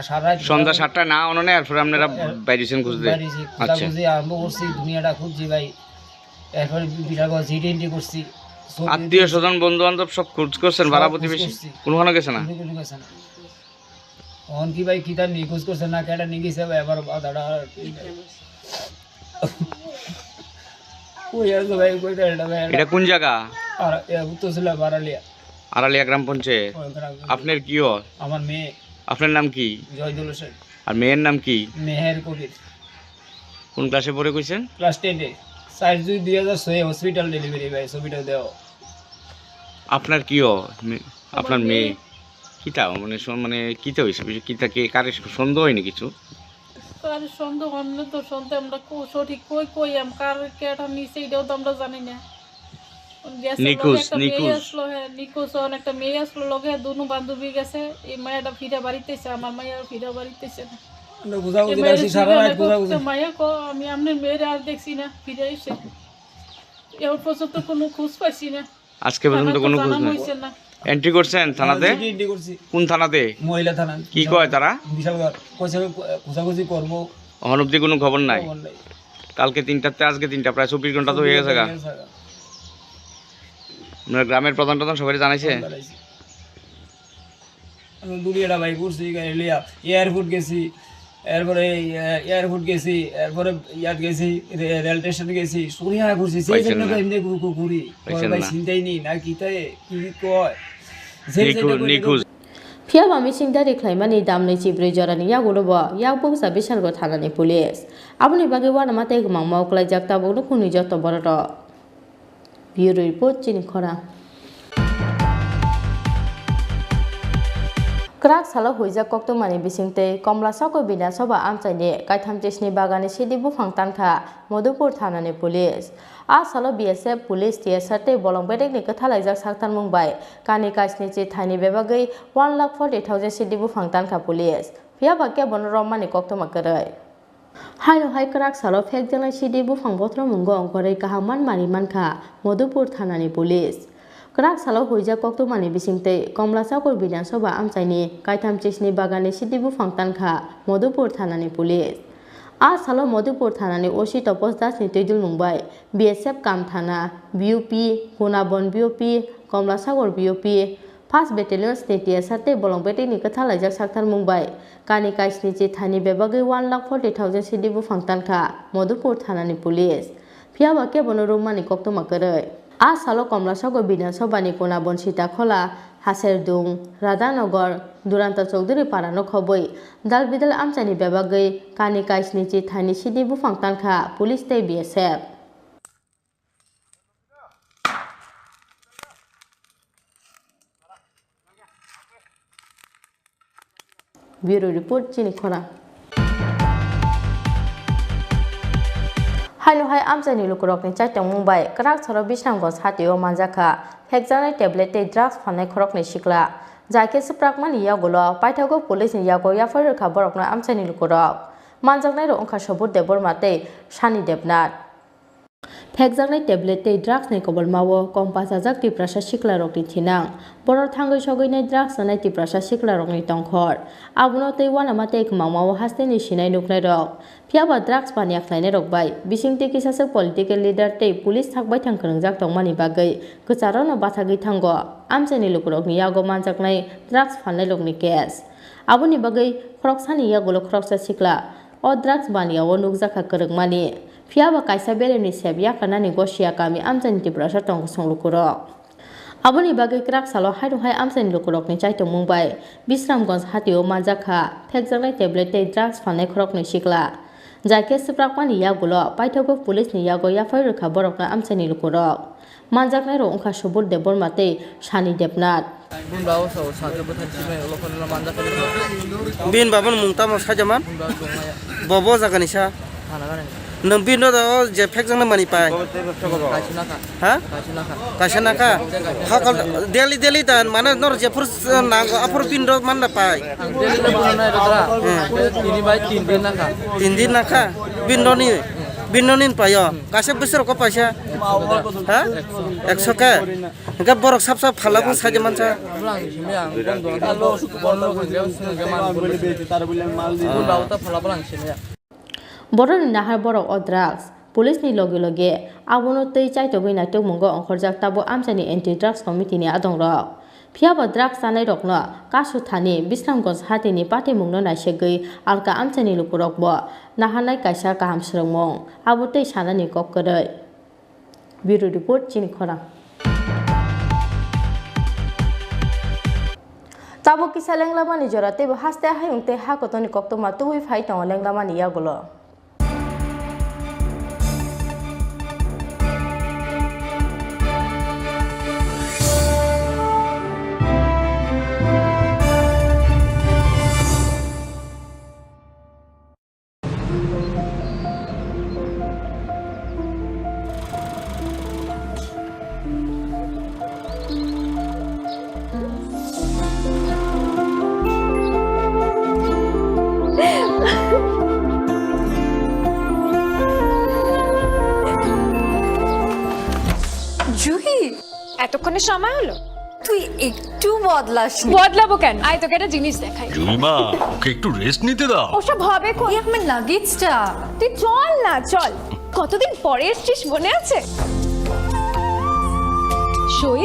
সারা রাত সন্ধ্যা 7টা না অননে আর আপনারা বাইরেছেন খুঁজতে আচ্ছা খুঁজে আরম্ভ করছি দুনিয়াটা খুঁজছি ভাই এরপরে বিশাল জিডেন্টি করছি আত্মীয় স্বজন বন্ধু বান্ধব সব খোঁজ করছেন ভাড়া প্রতিবেশী কোনোখানে গেছে না অন কি ভাই কি তার নিখোঁজ করছে না কেটা নিয়ে গেছে ভাই আবার দাদা এটা কোন জায়গা আর উত্তর ছিল আড়ালিয়া গ্রাম পঞ্চায়েত আপনার কি হয় আমার মেয়ে আপনার নাম কি জয়দুল হোসেন আর মেয়ের নাম কি মেহের কবির কোন ক্লাসে পড়ে কইছেন ক্লাস 10-এ 4/2/2006 হসপিটাল ডেলিভারি ভাই হসপিটাল দেও আপনার কি হয় আপনার মেয়ে কিতা মানে মানে কিতা হয়েছে কিতা কে কারে সন্দেহ হয়নি কিছু কার সন্দেহ অন্য তো সন্দেহ আমরা সঠিক কই কার কেটা নিচে এটাও তো আমরা জানি না নিখোঁজ একটা মেয়ে আসলো লগে দুনো বান্ধবী গেছে এই মায়াটা ফিরে বাড়িতেছে আমার মায়া ফিরে বাড়িতেছে না মায়া আমি আপনার মেয়ের আর দেখছি না ফিরে এসে এর পর্যন্ত কোনো খোঁজ পাইছি না আজকে পর্যন্ত কোনো খোঁজ না এন্ট্রি করছেন থানাতে কোন থানাতে মহিলা থানা কি কয় তারা বিশালগড় কইছে খোঁজাখুঁজি করবো এখন অব্দি কোনো খবর নাই কালকে 3টাতে আজকে 3টা প্রায় 24 ঘন্টা তো হয়ে গেছে গা আপনার গ্রামের প্রধান সবাই জানাইছে দুলিয়াটা ভাই ঘুরছি এয়ারপোর্ট গেছি এরপরে এরপরে ইয়াত গেছি রেল স্টেশন গেছি সুরিয়া ঘুরছি সেই জন্য এমনি ঘুরি ভাই চিন্তাই নি না কি কয় ফিয়াবা মিসিং দাঁড়ি খ্লাইমানি দামनै চিब्रै जरानि यागुलबो यागबुसा बिशालगढ़ थानानि पुलिस आबुनि बागै वानामाते गमां मावक्लायजाक ताबुनो खुनि जत बरट ब्यूरो रिपोर्ट चिनि खरां क्राक सालो हुइजा कक्तमानि बिसिंते कमला साको बिना सभा आमचाइनि काइथाम टेसनि बागानि सिदिबु फांतानखा मधुपुर थानानि पुलिस आ सालो बीएसएफ पुलिस टीएसआरटे बलंबेटेकनि कथालाइजाक साक्तान मुंबाय कानि कासनि चे थाइनि बेबागै 1,40,000 सिदिबु फांतानखा पुलिस फिया बाक्या बनरमानि कक्तमा करै हायनो हाय क्राक सालो फेक जनाय सिदिबु फांबत्र मुंगो अंकरै काहामान मारिमानखा मधुपुर थानानि पुलिस क्राक सालो हुइजा कक्तमानि बिसिंते कमला सागर विधानसभा आमचाइनि काइथाम चेसनि बागानि सिदिबु फांतानखा मधुपुर थानानि पुलिस आ सालो मधुपुर थानानि ओसि तपस दासनि तैदुल मुंबाय बीएसएफ काम थाना बीओपी हुनाबन बीओपी कमला सागर बीओपी 1st बेटेलियन टीएसआरटे बलंबेटेकनि कथालाइजाक साक्तान मुंबाय कानि काइसनि चे थाइनि बेबागै 1,40,000 सिदिबु फांतानखा मधुपुर थानानि पुलिस फियाबा के बनरुमानि कक्तमा करै आ सालो कमला सागर विधानसभानि कोनाबन सीताखला हासेरदुं राधानगर दुरान्त चौधुरी पारानो खबै दालबिदाल आमचाइनि बेबागै कानि काइसनि चे थाइनि सिदिबु फांतानखा पुलिस तै बीएसएफ ब्यूरो रिपोर्ट चिनि खरां हायनो हाय आमचाइनि लुकुरकनि चाइटं मुंबाइ क्राक सारो बिश्रामगंज हाटियाव मानजाखा फेकजानाय टेब्लेट ड्राग्स फाननाय खरकनि सिख्ला जायखे सुप्राकमानि यागुलो पाइथागो पुलिसनि यागो याफोर रोखा बरकनो आमचाइनि लुकुरक मानजाकनाय रो अंखा सबुर देबर माते सानि देबनाथ फेकजानाय टेब्लेट ड्राग्सनि कबल मावो कम्पास आजाक तिप्रासा सिख्ला रकनि थिनां बर थांगै सगैनाय ड्राग्स जानाय तिप्रासा सिख्ला रकनि तंखर आबुनो तै वानामाते मावो हास्तेनि सिनाय नुकनाय रक फियाबा ड्राग्स पानिया खलायनाय रकबाय बिसिंति किसासो पलिटिकल लिडार तै पुलिस थाकबाय थांखोरंजाक तंमानि बागै गोचारावनो बाथागै थांगो आमचाइनि लुकुरकनि यागो मानजाकनाय ड्राग्स फाननाय लकनि केस आबुनि बागै खरकसानि यागुलो खरकसा सिख्ला अ ड्राग्स बानियाव नुकजाखा करकमानि फियाबा काइसा बेलेनि सेब याखानानि गसिया गामि आमचाइनि तिप्रासा तंग संलुकुरक आबुनि बागै क्राक सालो हायदोहाय आमचाइनि लुकुरकनि चाइटं मुंबाय बिश्रामगंज हाटियाव मानजाखा फेकजानाय टेब्लेट ड्राग्स फाननाय खरकनि सिख्ला जायखे सुप्राकमानि यागुलो पाइथागो पुलिसनि यागो याफाय रोखा बरकनो आमचाइनि लुकुरक मानजाकनाय रो अंखा सबुर देबर माते सानि Debnath bin babon mungta mo sajaman bobo jaganisa nang bin do je phek jang na mani pai ha kaisana ka hakal daily dan mana nor je fur nang apur bin do man na pai tin din na ka bin do nin payo kasep besar ko paisa ha 100 ka ga borok sap sap phala ko sajaman sa Borok ni nahar borok o drugs police ni loge loge abono tei chai to gina to mungo onkhorjak tabo amsani anti drugs committee ni adong rok phiaba drugs sanai rok no kasu thani bisramgons hatini pati mungno naisegei alka amsani lupurok bo nahanai kaisa kaham srongmong abo tei sanani kokkoroi bureau report Chini Khorang tabo kisa lenglama ni jora tebo haste hayung te ha kotoni koktoma tuwi phai tong lenglama ni yagulo Juhi এতক্ষণে সময় হলো তুই একটু বদলাসনি বদলাবো কেন আয় তোকে একটা জিনিস দেখাই জুলিমা ওকে একটু রেস্ট নিতে দাও ওসব হবে কই আমার লাগেজটা তুই চল না চল কতদিন পরে এসেছিস মনে আছে সই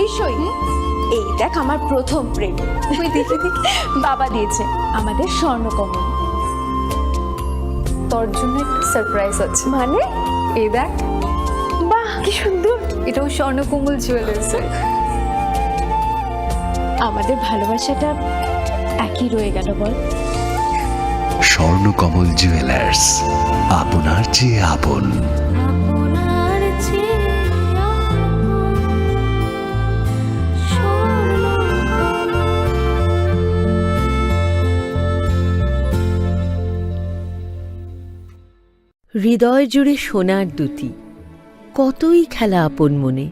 এই সই এই দেখ আমার প্রথম প্রেম তুই দেখে বাবা দিয়েছে আমাদের স্বর্ণকমল তোর জন্য একটা সারপ্রাইজ আছে মানে এই দেখ বাহ কি সুন্দর এটাও স্বর্ণকমল জুয়েলার্স আমাদের ভালোবাসাটা একই রয়ে গেল বল স্বর্ণকমল জুয়েলার্স আপনার চেয়ে আপন হৃদয় জুড়ে সোনার দুটি কতই খেলা আপন মনে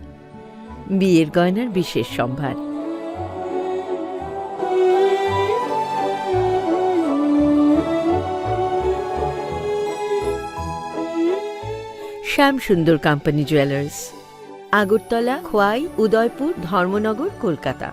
বিয়ের গয়নার বিশেষ সম্ভার Shyamsundar company jewellers Agartala Khowai Udaipur Dharmanagar Kolkata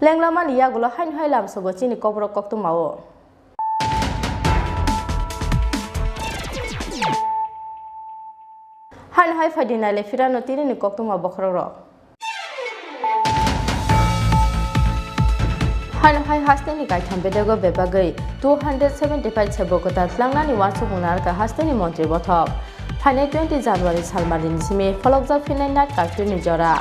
lenglama ni yagulo hain hailam sogo chini kobrok koktu mawo hain hai fadina le firano tini ni koktu ma bokhroro hain hai hasteni kai thambe dego bebagai 275 sebokota langnani wasu bunar ka hasteni montri bothop phane 20 January salmarin sime folokja finai nat curfew ni jora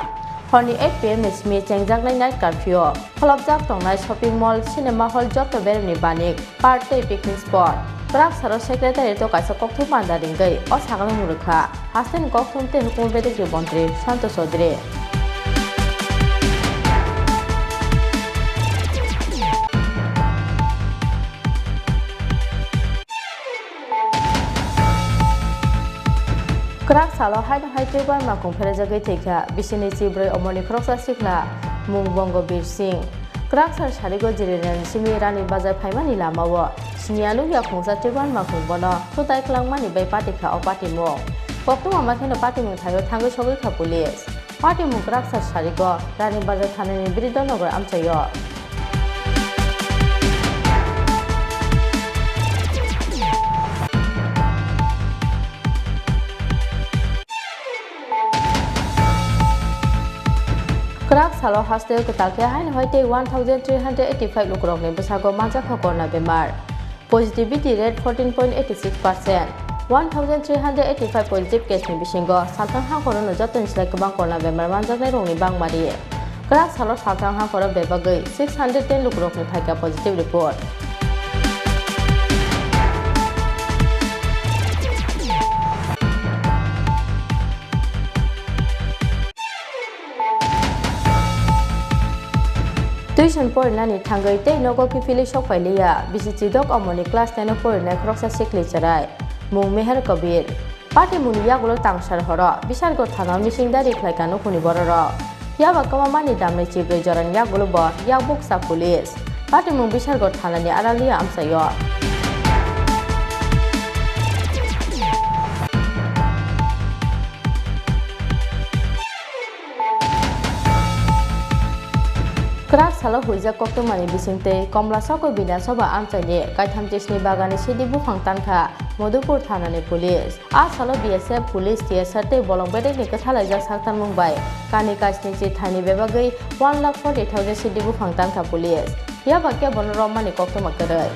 Honi 8 PM Ismi Chengjak Night Curfew Folopjak Tongnai Shopping Mall Cinema Hall Jotto Berni Banik Party Picnic Spot Prak Saro Secretary to Kaisa Koktu Panda Ringai O Sagala Murukha Hasten Koktum Ten Kumbede Bontri Santo Sodre Kerak salo hai no hai tribar makung perajagai teka bisini cibroi omoni kroksa sikla mung bongo bir sing. Kerak sar sarigo jirinan simi rani bazar paimani lamawo sinialu ya khungsa tribar makung bono tutai kelang mani bai patika o patimo. Waktu mama kena patimu thayo tanggo sogai ka pulis. Patimu kerak sar sarigo rani bazar thanani birido nogor amchayo. Kerak salo hasil ketakya hain hoite 1385 lukrok ni besago manja korona bemar. Positivity rate 14.86%. 1385 positive case ni bisingo saltang ha korona jatun silai kebang korona bemar manja nai rong ni bang mari. Kerak salo saltang ha korona bebagai 610 lukrok ni thaika positive report. Tuition por nani thangai te nogo ki fili shok pailia bisi dok amoni class 10 por na kroksa sikli charai mung meher kabir pati munia gulo tangsar horo bisar go thana mising dari khlaikano kuni bororo ya ba kama mani damne chibre joran ya gulo bo ya buksa police pati mung bisar go thana ni aralia amsayo Kerak salo huija kokto mani bisingte komla sako bina soba amchane kaitham jesni bagani sidi bufang tanka Madhupur thanani police a salo BSF police tiasate bolong bedek ni kathalajak saktan mumbai kani kasni chi thani bebagai 1,40,000 sidi bufang tanka police ya bakya bonoro mani kokto makadai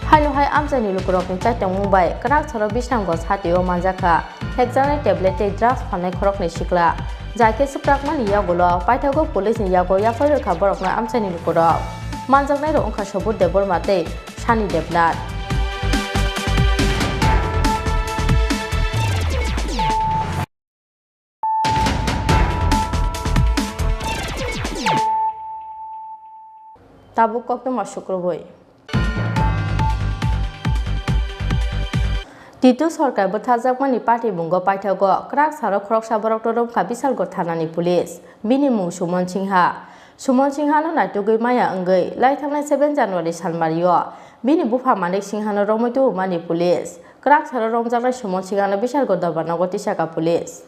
Haino hai amjani lukrok ni chaitang mumbai kerak saro bisnam go satio manjaka hekjane tablet drugs phanai khorok ni sikla jaike suprak mani ya golo paithago police ni yago ya phar kha borok na amjani lukrok manjaknai ro ongkha sobur debor mate sani debnat tabuk kokto mashukroboi Titu Sarkar bertajak mani parti bungo paithago kerak saro kroksa borok torom ka bisal go thanani police bini mung Sumon Singha no naitugui maya anggai lai thangnai 7 January salmario bini bufa manik Singha no romoitu mani police kerak saro romjaknai Sumon Singha no bisal go dabanago tisaka police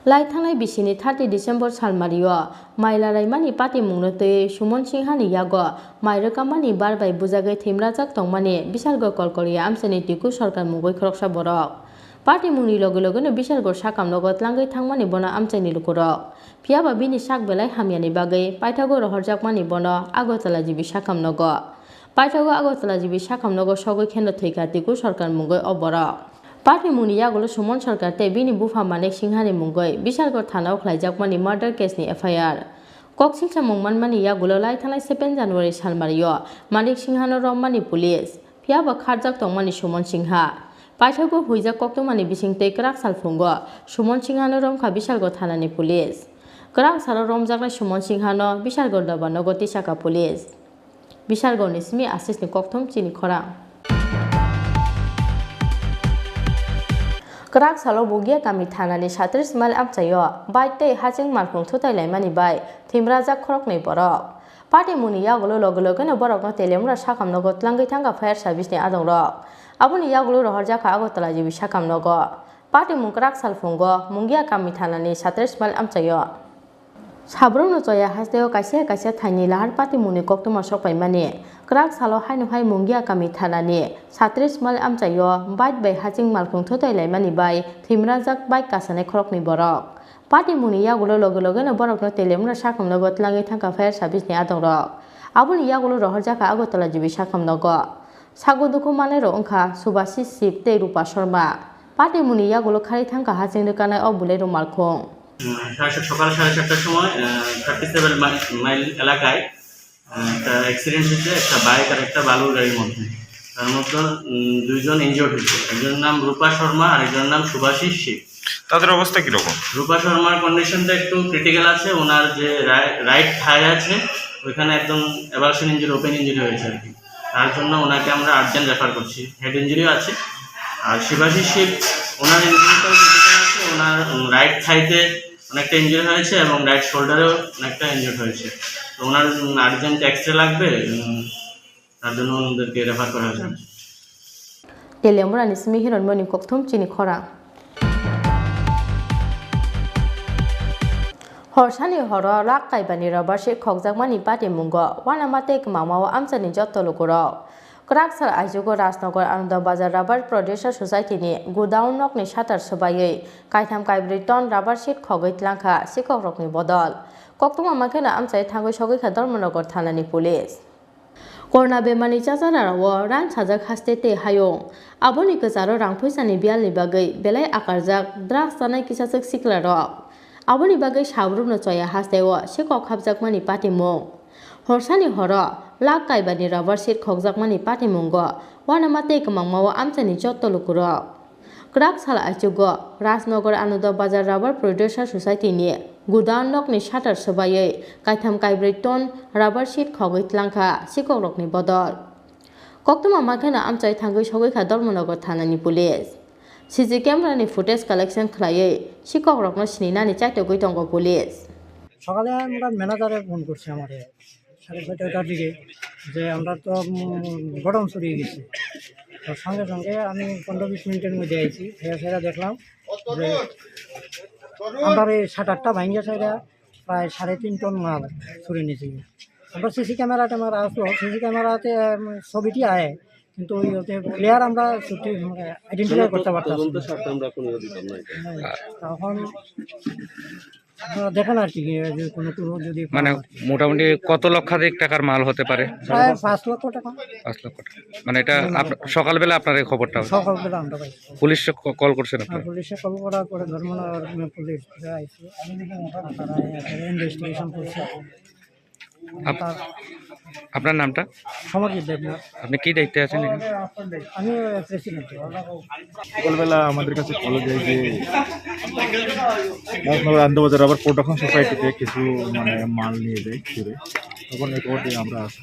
Lai thangnai bisini 30 December salmario mailarai mani parti mungno te Sumon Singha ni yago mairaka mani barbai bujagai thimrajak tongmani bisargo kolkoria amsani tiku sarkar mungoi kroksa borok parti mungni logo no bisargo sakam logot langai thangmani bona amchani lukurok phiaba bini sak belai hamyani bagai paithago rohorjak mani bona agotala jibi sakam nogo paithago agotala jibi sakam nogo sogoi khendo theika tiku sarkar mungoi oborok Parti muni yagulo Sumon Sarkar te bini bufa manik Singhani mungoi bisargo thanao khlaijak mani murder case ni FIR Koksil samung mani yagulo lai thanai 7 January salmario manik Singhano rom mani police phiaba kharjak tongmani Sumon Singha paithago huija kokto mani bisingte kerak salfungo Sumon Singhano rom kha bisargo thanani police kerak salo romjaknai Sumon Singhano bisargo dabanogo tisaka police bisargo nismi asis ni kokthom Chini Khorang Kerak salo bugia kami thanani 37 mal amchayo baite haching malkhung thutai laimani bai thimrajak khorok nei borok party muni yagulo logo no borok no telemra sakam nogo tlangai thanga fire service ni adong rok abuni yagulo roharja kha agotala jibi sakam nogo party mung kerak salfungo mungia kami thanani 37 mal amchayo Salbrumni choya hasteo kaisia thaini lahar party muni koktoma sok paimani kerak salo haino hai mungia kami thanani 37 mal amchayo bait bai haching malkhung thotai laimani bai thimrajak bai kasane khorok ni borok party muni yagulo logo no borok no telemra sakam nogo tlangai thangka fire service ni adong rok abuni yagulo roharja kha agotala jibi sakam nogo sago duku mane ro ongkha subasi sip te rupa sharma party muni yagulo khari thangka haching rekanai obulai ro malkhung সকাল 7:30টার সময় 37 mile এলাকায় একটা accident হয়েছে একটা bike আর একটা বালুর গাড়ির মধ্যে তার মধ্যে দুইজন ইনজিওর্ড হয়েছে একজনের নাম রূপা শর্মা আর একজনের নাম সুভাষিস শিব তাদের অবস্থা কীরকম? রূপা শর্মার কন্ডিশনটা একটু ক্রিটিক্যাল আছে। ওনার যে রাইট থাই আছে ওইখানে একদম অ্যাবালশন ইঞ্জুরি, ওপেন ইঞ্জুরি হয়েছে আর কি। তার জন্য ওনাকে আমরা আর্জেন্ট রেফার করছি। হেড ইঞ্জুরিও আছে। আর শিবাশী শিব, ওনার ইঞ্জুরিটাও ক্রিটিক্যাল আছে। ওনার রাইট থাইতে অনেকটা ইঞ্জুরি হয়েছে এবং রাইট শোল্ডারেও অনেকটা ইঞ্জুরি হয়েছে। তো ওনার আর্জেন্ট এক্সরে লাগবে, তার জন্য ওনাদেরকে রেফার করা হয়েছে। Telemurani simi hiron moni kokthum Chini Khorang. Horsani horo rak kaibani rubber she khokjakmani pati mungo wana mate kmamawa amchani jottolo koro. Kraksar aijugo Rasnagar Ananda Bazar Rubber Producer Society ni godown nok ni shatar sobayei kaitham kaibri ton rubber sheet khogoi tlangkha sikok rokni bodol. Koktum amakena amchai thangoi sogoi khadar monogar thanani police. Korona bemani chazararawo ran sajak haste te hayong aboni kazaro rangphoisani bialni bagai belai akarjak drugs janai kisachak siklarok aboni bagai Salbrumni choya hastewo sikok khapjakmani patimung horsani horo lak kaibani rubber sheet khokjakmani patimungo wanamate kmangmawo amchani jottolukurok Krak sala aichugo Rasnagar Ananda Bazar Rubber Producer Society ni godown nokni shatter sobayei kaitham kaibri ton rubber sheet khogoi tlangkha sikok rokni bodol. Koktuma makhena amchai thangoi sogoi kha Dolmonogar thanani police. CC camera ni footage collection khlaiei sikok rokno sininani chaitogoi tongo police. সকালে আমরা ম্যানেজারে phone করছি আমাদের 6:30টার দিকে যে আমরা তো গরম ছড়িয়ে গেছি। তো সঙ্গে সঙ্গে আমি 15-20 মিনিটের মধ্যে আইছি। সেটা দেখলাম যে আমরা এই 7-8টা ভাঙ্গা সাইডা প্রায় 3.5 টন মাল ছড়িয়ে নিয়েছি। আমরা সিসি ক্যামেরাতে আমরা আসলো, সিসি ক্যামেরাতে ছবিটি আয় কিন্তু ওইতে ক্লিয়ার আমরা ছুটি আইডেন্টিফাই করতে পারতাম না। তখন দেখেন আর কি কোনো যদি মানে মোটামুটি কত লক্ষাধিক টাকার মাল হতে পারে? প্রায় 5 লক্ষ টাকা। 5 লক্ষ টাকা। মানে এটা সকালবেলা আপনার এই খবরটা? সকালবেলা আমরা পাইছি। পুলিশে কল করছেন আপনারা? পুলিশে কল করার পরে ধর্মনগর পুলিশ আইছে, তারা ইনভেস্টিগেশন করছে। আপনার নামটা? সমরজিৎ দেবনাথ। আপনি কি দায়িত্বে আছেন? আমি প্রেসিডেন্ট। সকালবেলা আমাদের কাছে কল যায় যে আনন্দ বাজার রাবার প্রোডাকশন সোসাইটিতে কিছু মানে মাল নিয়ে যায় ঘুরে। তখন এই খবর দিয়ে আমরা আসি।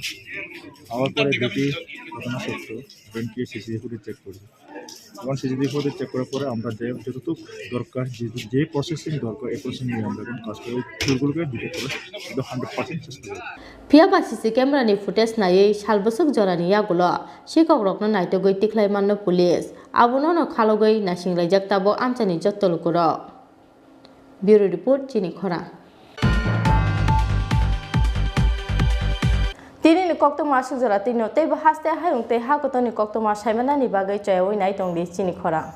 আওয়ার পরে দেখি ঘটনা সত্য, ব্যাংকে সিসিটিভি ফুটেজ চেক করি। তখন সিসিটিভি ফুটেজ চেক করার পরে আমরা যতটুকু দরকার যে প্রসেসিং দরকার এই প্রসেসিং নিয়ে আমরা এখন কাজ করে চুরগুলোকে ডিটেক্ট করে 100% চেষ্টা করি। Piaba CC camera ni footage nai salbusuk jorani yagulo sikok rokno naitogoi tiklai manno police abono no khalogoi nasinglai tabo amchani jottolukuro. Bureau report Chini Khorang. Tini ni koktoma sujara tino tei haste hayung tei hakotoni koktoma saimana ni bagai choyoi nai tongli Chini Khorang.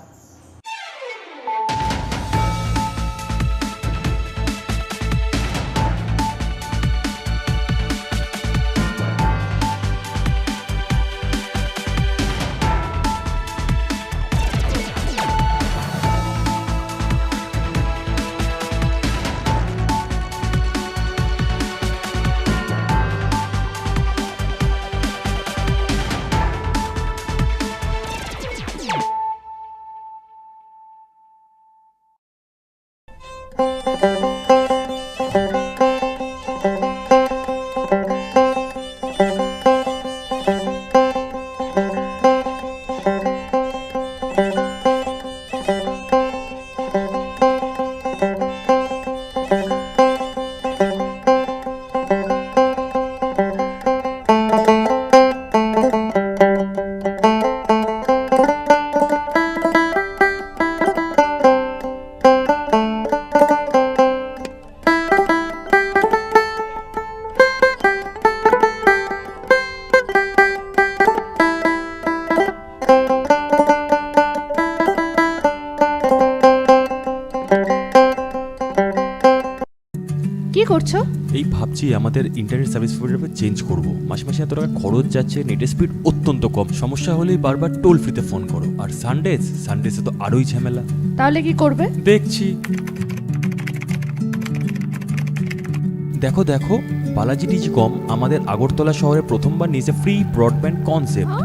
কি করছো? এই ভাবছি আমাদের internet service provider change করব। মাসে মাসে এত টাকা খরচ যাচ্ছে, নেটের স্পিড অত্যন্ত কম, সমস্যা হলেই বারবার টোল ফ্রিতে ফোন করো। আর সানডেসে তো আরোই ঝামেলা। তাহলে কি করবে? দেখছি। দেখো বালাজি ডিজিকম আমাদের আগরতলা শহরে প্রথমবার নিয়েছে ফ্রি ব্রডব্যান্ড কনসেপ্ট।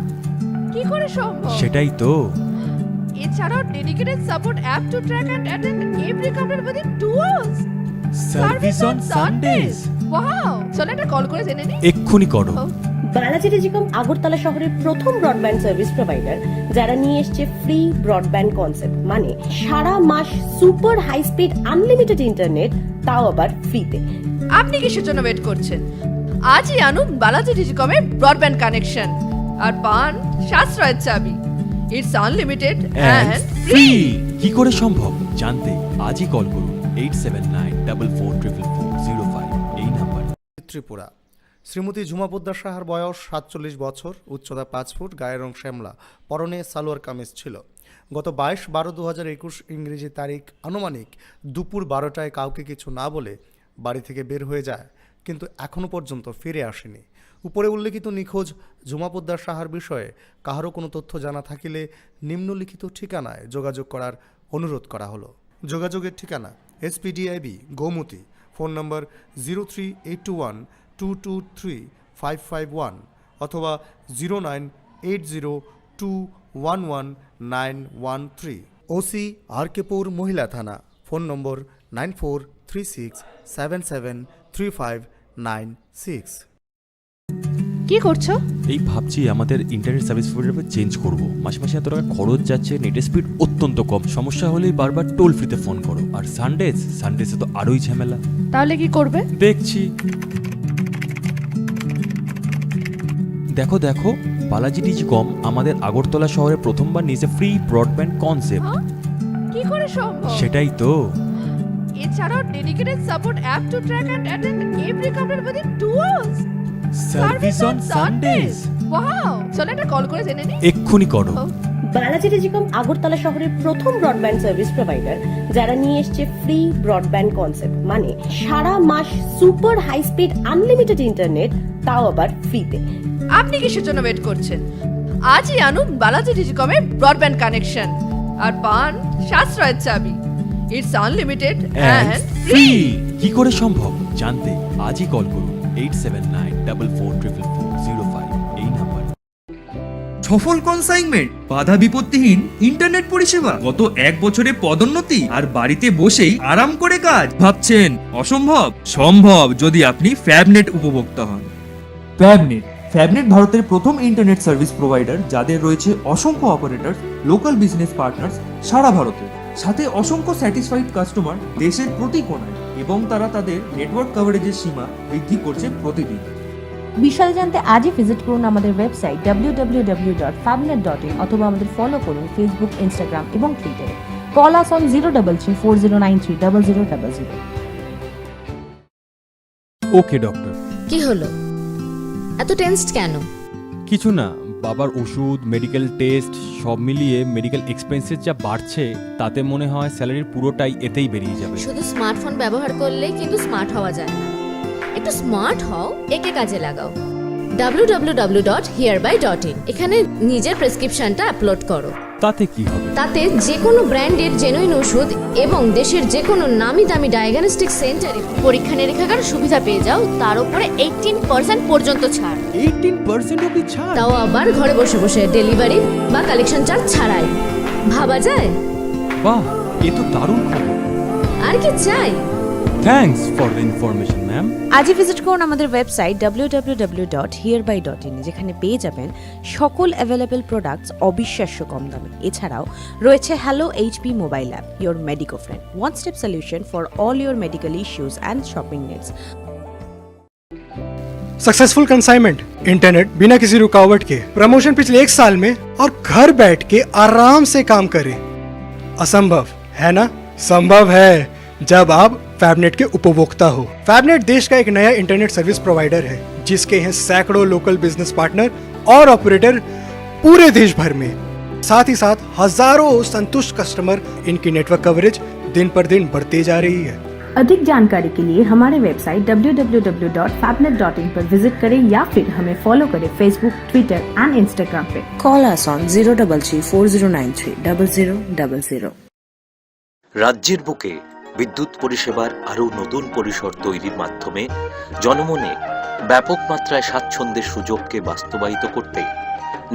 কি করে সম্ভব? সেটাই তো। এছাড়াও dedicated support app to track and attend every complaint within 2 hours. Service on Sundays. Wow, চলো একটা কল করে জেনে নিই। এক্ষুনি করো। বালাজি টেলিকম আগরতলা শহরের প্রথম ব্রডব্যান্ড সার্ভিস প্রোভাইডার, যারা নিয়ে এসছে ফ্রি ব্রডব্যান্ড কনসেপ্ট, মানে সারা মাস super high speed unlimited internet, তাও আবার ফ্রিতে। আপনি কিসের জন্য ওয়েট করছেন? আজই আনুন বালাজি টেলিকমের ব্রডব্যান্ড কানেকশন আর পান সাশ্রয়ের চাবি। It's unlimited and free. কি করে সম্ভব জানতে আজই কল করুন 8794440405 এই নাম্বার। ত্রিপুরা। শ্রীমতী ঝুমা পোদ্দার সাহার বয়স 47 বছর, উচ্চতা 5 ফুট, গায়ের রং শ্যামলা, পরনে সালোয়ার কামিজ ছিল। গত 22/12/2021 ইংরেজি তারিখ আনুমানিক দুপুর 12টায় কাউকে কিছু না বলে বাড়ি থেকে বের হয়ে যায়, কিন্তু এখনও পর্যন্ত ফিরে আসেনি। উপরে উল্লেখিত নিখোঁজ ঝুমা পোদ্দার সাহার বিষয়ে কাহারও কোনো তথ্য জানা থাকিলে নিম্নলিখিত ঠিকানায় যোগাযোগ করার অনুরোধ করা হলো। যোগাযোগের ঠিকানা SPDIB গৌমতি, ফোন নম্বর 03821223551 অথবা 09802119113। ওসি আরকেপুর মহিলা থানা, ফোন নম্বর 9436773596। কি করছো? এই ভাবছি আমাদের ইন্টারনেট সার্ভিস প্রোভাইডার চেঞ্জ করব। মাসে মাসে এত টাকা খরচ যাচ্ছে, নেটের স্পিড অত্যন্ত কম, সমস্যা হলেই বারবার টোল ফ্রিতে ফোন করো। আর সানডেজে তো আরোই ঝামেলা। তাহলে কি করবে? দেখছি। দেখো দেখো, বালাজি টেলিকম আমাদের আগরতলা শহরে প্রথমবার নিয়েছে ফ্রি ব্রডব্যান্ড কনসেপ্ট। কি করে সম্ভব? সেটাই তো। এছাড়াও dedicated support app to track and attend every complaint within 2 hours. Service on Sundays. Wow, চলো একটা কল করে জেনে নিই। এক্ষুনি করো। বালাজি টেলিকম আগরতলা শহরের প্রথম ব্রডব্যান্ড সার্ভিস প্রোভাইডার, যারা নিয়ে এসছে ফ্রি ব্রডব্যান্ড কনসেপ্ট, মানে সারা মাস super high speed unlimited internet, তাও আবার ফ্রিতে। আপনি কিসের জন্য ওয়েট করছেন? আজই আনুন বালাজি টেলিকমের ব্রডব্যান্ড কানেকশন আর পান সাশ্রয়ের চাবি। It's unlimited and free. কি করে সম্ভব জানতে আজই কল করুন 8794440405 এই নাম্বার। সফল কনসাইনমেন্ট, বাধা বিপত্তিহীন ইন্টারনেট পরিষেবা, গত 1 বছরে পদোন্নতি, আর বাড়িতে বসেই আরাম করে কাজ। ভাবছেন অসম্ভব? সম্ভব যদি আপনি ফ্যাবনেট উপভোক্তা হন। ফ্যাবনেট ভারতের প্রথম ইন্টারনেট সার্ভিস প্রোভাইডার, যাদের রয়েছে অসংখ্য অপারেটর, লোকাল বিজনেস পার্টনার্স সারা ভারতে, সাথে অসংখ্য স্যাটিসফাইড কাস্টমার দেশের প্রতি কোণায়, এবং তারা তাদের নেটওয়ার্ক কভারেজের সীমা বৃদ্ধি করছে প্রতিদিন। বিশাল জানতে আজই ভিজিট করুন আমাদের ওয়েবসাইট www.fabnet.in অথবা আমাদের ফলো করুন ফেসবুক, ইনস্টাগ্রাম এবং টুইটারে। Call us on 03340930000। Okay doctor. কি হলো, এত টেনসড কেন? কিছু না, বাবার ওষুধ, মেডিকেল টেস্ট সব মিলিয়ে মেডিকেল এক্সপেন্সেস যা বাড়ছে, তাতে মনে হয় স্যালারির পুরোটাই এতেই বেরিয়ে যাবে। শুধু স্মার্টফোন ব্যবহার করলেই কিন্তু স্মার্ট হওয়া যায় না। একটু স্মার্ট হও, একে কাজে লাগাও। www.hereby.in এখানে নিজের প্রেসক্রিপশনটা আপলোড করো। তাতে কি হবে? তাতে যে কোনো ব্র্যান্ডের জেনুইন ওষুধ এবং দেশের যে কোনো নামি দামি ডায়াগনস্টিক সেন্টারে পরীক্ষা নিরীক্ষার সুবিধা পেয়ে যাও, তার উপরে 18% পর্যন্ত ছাড়। 18% অবধি ছাড়? তাও আবার ঘরে বসে বসে, ডেলিভারি বা কালেকশন চার্জ ছাড়াই। ভাবা যায়? বাহ, এ তো দারুণ খবর। আর কি চাই? Thanks for the information ma'am. আজই ভিজিট করুন আমাদের ওয়েবসাইট www.hereby.in, যেখানে পেয়ে যাবেন সকল অ্যাভেলেবল প্রোডাক্টস অবিশ্বাস্য কম দামে। এছাড়াও রয়েছে hello HP mobile app, your medico friend, one step solution for all your medical issues and shopping needs. Successful consignment, internet बिना किसी रुकावट के, प्रमोशन पिछले 1 साल में, और घर बैठ के आराम से काम करें। असंभव है ना? संभव है जब आप फैबनेट के उपभोक्ता हो। फैबनेट देश का एक नया इंटरनेट सर्विस प्रोवाइडर है, जिसके हैं सैकड़ों लोकल बिजनेस पार्टनर और ऑपरेटर पूरे देश भर में। साथ ही साथ हजारों संतुष्ट कस्टमर। इनकी नेटवर्क कवरेज दिन पर दिन बढ़ती जा रही है। अधिक जानकारी के लिए हमारे वेबसाइट www.fabnet.in पर विजिट करें या फिर हमें फॉलो करें फेसबुक, ट्विटर एंड इंस्टाग्राम पे। Call us on 03340930000। রাজ্যের বুকে বিদ্যুৎ পরিষেবার আরও নতুন পরিসর তৈরির মাধ্যমে জনমনে ব্যাপক মাত্রায় স্বাচ্ছন্দ্যের সুযোগকে বাস্তবায়িত করতে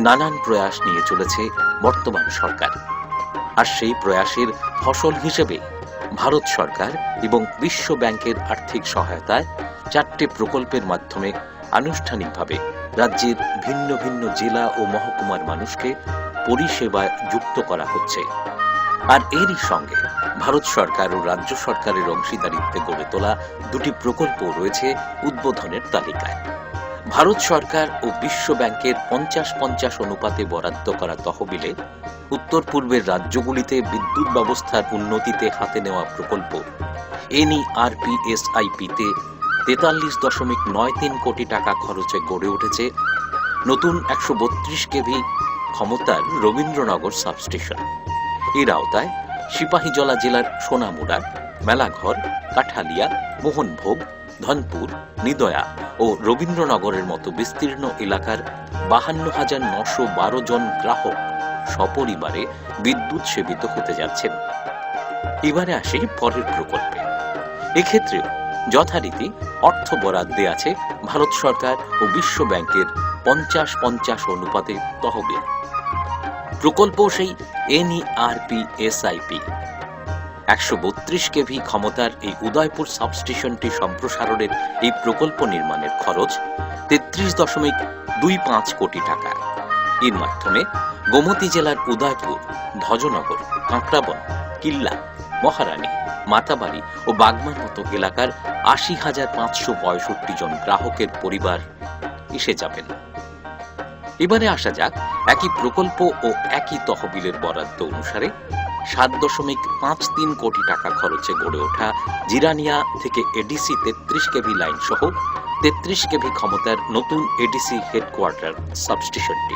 নানান প্রয়াস নিয়ে চলেছে বর্তমান সরকার। আর সেই প্রয়াসের ফসল হিসেবে ভারত সরকার এবং বিশ্ব ব্যাংকের আর্থিক সহায়তায় 4টে প্রকল্পের মাধ্যমে আনুষ্ঠানিকভাবে রাজ্যের ভিন্ন ভিন্ন জেলা ও মহকুমার মানুষকে পরিষেবায় যুক্ত করা হচ্ছে। আর এরই সঙ্গে ভারত সরকার ও রাজ্য সরকারের অংশীদারিত্বে গড়ে তোলা 2টি প্রকল্প রয়েছে উদ্বোধনের তালিকায়। ভারত সরকার ও বিশ্ব ব্যাংকের 50-50 অনুপাতে বরাদ্দ করা তহবিলে উত্তর পূর্বের রাজ্যগুলিতে বিদ্যুৎ ব্যবস্থার উন্নতিতে হাতে নেওয়া প্রকল্প NERPSIP-তে 43.93 কোটি টাকা খরচে গড়ে উঠেছে নতুন 132 কেভি ক্ষমতার রবীন্দ্রনগর সাবস্টেশন। এর আওতায় সিপাহীজলা জেলার সোনামুড়া, মেলাঘর, কাঠালিয়া, মোহনভোগ, ধনপুর, নিদয়া ও রবীন্দ্রনগরের মতো বিস্তীর্ণ এলাকার 52,912 জন গ্রাহক সপরিবারে বিদ্যুৎ সেবিত হতে যাচ্ছেন। এবারে আসি পরের প্রকল্পে। এক্ষেত্রে যথারীতি অর্থ বরাদ্দে আছে ভারত সরকার ও বিশ্ব ব্যাংকের 50-50 অনুপাতে তহবিল। প্রকল্প সেই NERPSIP। 132 কেভি ক্ষমতার এই উদয়পুর সাবস্টেশনটি সম্প্রসারণের এই প্রকল্প নির্মাণের খরচ 33.25 কোটি টাকা। এর মাধ্যমে গোমতী জেলার উদয়পুর, ধ্বজনগর, কাঁকড়াবন, কিল্লা, মহারানী, মাতাবাড়ি ও বাগমার মতো এলাকার 80,565 জন গ্রাহকের পরিবার এসে যাবেন। এবারে আসা যাক একই প্রকল্প ও একই তহবিলের বরাদ্দ অনুসারে 7.53 কোটি টাকা খরচে গড়ে ওঠা জিরানিয়া থেকে এডিসি 33 কেভি লাইন সহ 33 কেভি ক্ষমতার নতুন এডিসি হেডকোয়ার্টার সাবস্টেশনটি।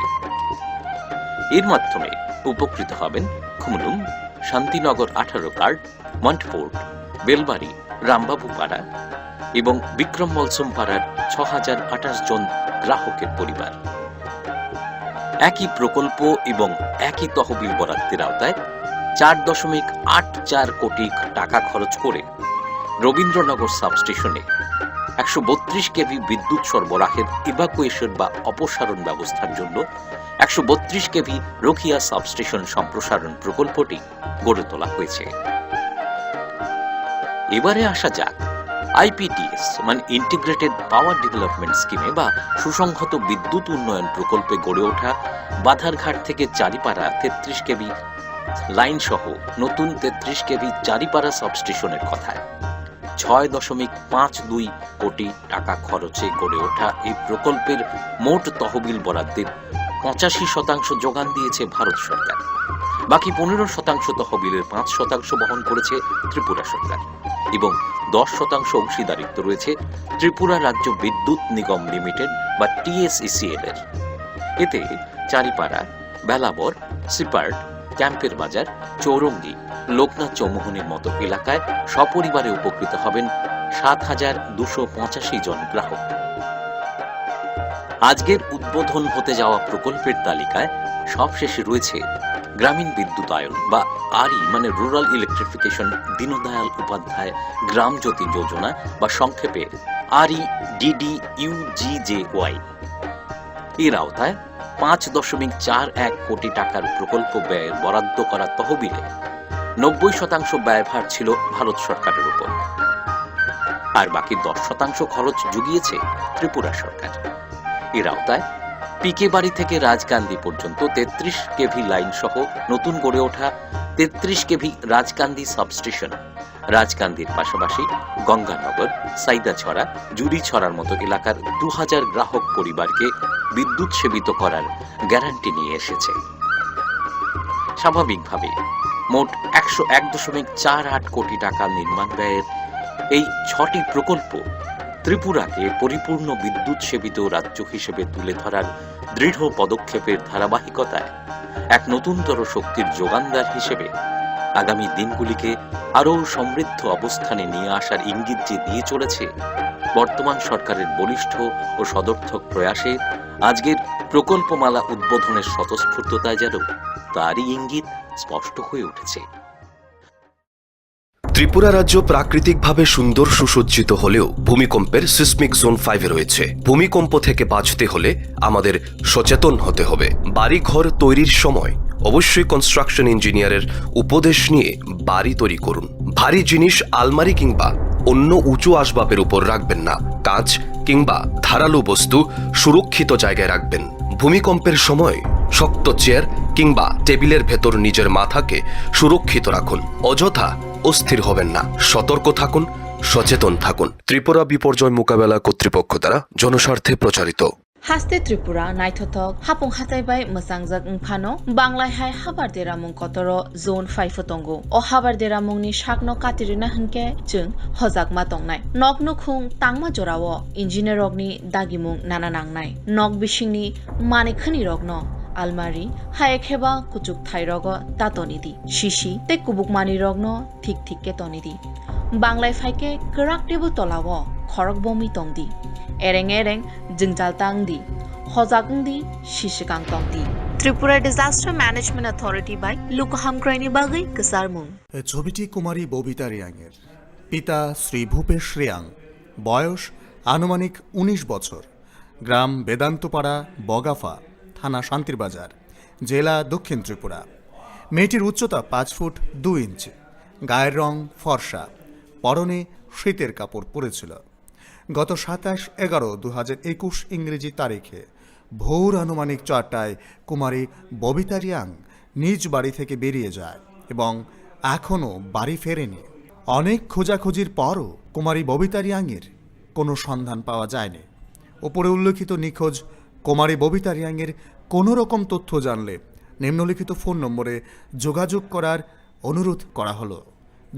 এর মাধ্যমে উপকৃত হবেন খুমলুং, শান্তিনগর 18 কার্ড, মন্টফোর্ট, বেলবাড়ি, রামবাবুপাড়া এবং বিক্রম মলসুম পাড়ার 6,028 জন গ্রাহকের পরিবার। একই প্রকল্প এবং একই তহবিল বরাদ্দের আওতায় 4.84 কোটি টাকা খরচ করে রবীন্দ্রনগর সাবস্টেশনে 132 কেভি বিদ্যুৎ সরবরাহের ইভাকুয়েশন বা অপসারণ ব্যবস্থার জন্য 132 কেভি রখিয়া সাবস্টেশন সম্প্রসারণ প্রকল্পটি গড়ে তোলা হয়েছে। এবারে আসা যাক IPTS মানে ইন্টিগ্রেটেড পাওয়ার ডেভেলপমেন্ট স্কিমে বা সুসংহত বিদ্যুৎ উন্নয়ন প্রকল্পে গড়ে ওঠা বাধারঘাট থেকে চারিপাড়া 33 কেভি লাইন সহ নতুন 33 কেভি চারিপাড়া সাবস্টেশনের কথায় 6.52 কোটি টাকা খরচে গড়ে ওঠা এই প্রকল্পের মোট তহবিল বরাদ্দের 85% যোগান দিয়েছে ভারত সরকার। বাকি 15% তহবিলের 5% বহন করেছে ত্রিপুরা সরকার এবং 10% অংশীদারিত্ব রয়েছে ত্রিপুরা রাজ্য বিদ্যুৎ নিগম লিমিটেড বা TSECL এর। এতে চারিপাড়া, বেলাবর, সিপার্ট, ক্যাম্পের বাজার, চৌরঙ্গি, লোকনাথ চৌমুহনীর মতো এলাকায় সপরিবারে উপকৃত হবেন 7,285 জন গ্রাহক। আজকের উদ্বোধন হতে যাওয়া প্রকল্পের তালিকায় সবশেষে রয়েছে গ্রামীণ বিদ্যুতায়ন বা RE মানে রুরাল ইলেকট্রিফিকেশন দীনদয়াল উপাধ্যায় গ্রাম জ্যোতি যোজনা বা সংক্ষেপে REDDUGJY। এর আওতায় 5.41 কোটি টাকার প্রকল্প ব্যয়ের বরাদ্দ করা তহবিলে 90% ব্যয়ভার ছিল ভারত সরকারের উপর, আর বাকি 10% খরচ জুগিয়েছে ত্রিপুরা সরকার। এর আওতায় পিকে বাড়ি থেকে রাজকান্দি পর্যন্ত 33 কেভি লাইন সহ নতুন গড়ে ওঠা 33 কেভি রাজকান্দি সাবস্টেশন, রাজকান্দির পাশাপাশি গঙ্গানগর, সাইদাছড়া, জুড়িছড়ার মতো এলাকার 2000 গ্রাহক পরিবারকে বিদ্যুৎ সেবিত করার গ্যারান্টি নিয়ে এসেছে। স্বাভাবিকভাবে মোট 101.48 কোটি টাকা নির্মাণ ব্যয়ের এই 6টি প্রকল্প ত্রিপুরাকে পরিপূর্ণ বিদ্যুৎ সেবিত রাজ্য হিসেবে তুলে ধরার দৃঢ় পদক্ষেপের ধারাবাহিকতায় এক নতুনতর শক্তির যোগানদার হিসেবে আগামী দিনগুলিকে আরও সমৃদ্ধ অবস্থানে নিয়ে আসার ইঙ্গিত যে দিয়ে চলেছে বর্তমান সরকারের বলিষ্ঠ ও সদর্থক প্রয়াসে আজকের প্রকল্পমালা উদ্বোধনের স্বতঃস্ফূর্ততায় যেন তারই ইঙ্গিত স্পষ্ট হয়ে উঠেছে। ত্রিপুরা রাজ্য প্রাকৃতিকভাবে সুন্দর সুসজ্জিত হলেও ভূমিকম্পের সিসমিক জোন 5 রয়েছে। ভূমিকম্প থেকে বাঁচতে হলে আমাদের সচেতন হতে হবে। বাড়িঘর তৈরির সময় অবশ্যই কনস্ট্রাকশন ইঞ্জিনিয়ারের উপদেশ নিয়ে বাড়ি তৈরি করুন। ভারী জিনিস আলমারি কিংবা অন্য উঁচু আসবাবের উপর রাখবেন না। কাঁচ কিংবা ধারালো বস্তু সুরক্ষিত জায়গায় রাখবেন। ভূমিকম্পের সময় শক্ত চেয়ার কিংবা টেবিলের ভেতর নিজের মাথাকে সুরক্ষিত রাখুন। অযথা অস্থির হবেন না। সতর্ক থাকুন, সচেতন থাকুন। ত্রিপুরা বিপর্যয় মোকাবেলা কর্তৃপক্ষ দ্বারা জনস্বার্থে প্রচারিত। হাস্তে ত্রিপুরা নাইথক হাপুং হাতাইবাই মসাংজাক ফানো বাংলায় হাই হাবার দেরামুং কতর জোন 5 তঙ্গো ও হাবার দেরামুংনি শাকনো কাতিরিনা হনকে जों हजाक मा तंगनाय नक नुखुं तांमा जरावो इन्जिनियर रगनि दागिमुं नाना नांनाय नक बिसिंनि मानिखनि रगनो आलमारी हायखेबा कुचुक थाइरग तातनिदि शिशि ते कुबुक मानि रगनो ठीक ठीक के तनिदि बांग्लाय फाइके कराक टेबु तलावो खरक बमी तंगदि एरें एरें जिंजाल तांगदि हजाकंदि शिशिकांग तंगदि Tripura disaster management authority by लुकहामग्राइनि बागै गसारमुं এই ছবিটি কুমারী ববিতা রিয়াংয়ের। পিতা শ্রী ভূপেশ রিয়াং, বয়স আনুমানিক 19 বছর, গ্রাম বেদান্তপাড়া, বগাফা, থানা শান্তিরবাজার, জেলা দক্ষিণ ত্রিপুরা। মেয়েটির উচ্চতা 5 ফুট 2 ইঞ্চি, গায়ের রং ফর্সা, পরনে শীতের কাপড় পরেছিল। গত 27/11/2021 ইংরেজি তারিখে ভোর আনুমানিক 4টায় কুমারী ববিতা রিয়াং নিজ বাড়ি থেকে বেরিয়ে যায় এবং এখনও বাড়ি ফেরেনি। অনেক খোঁজাখুঁজির পরও কুমারী ববিতা রিয়াংয়ের কোনো সন্ধান পাওয়া যায়নি। উপরে উল্লেখিত নিখোঁজ কুমারী ববিতা রিয়াংয়ের কোনো রকম তথ্য জানলে নিম্নলিখিত ফোন নম্বরে যোগাযোগ করার অনুরোধ করা হলো।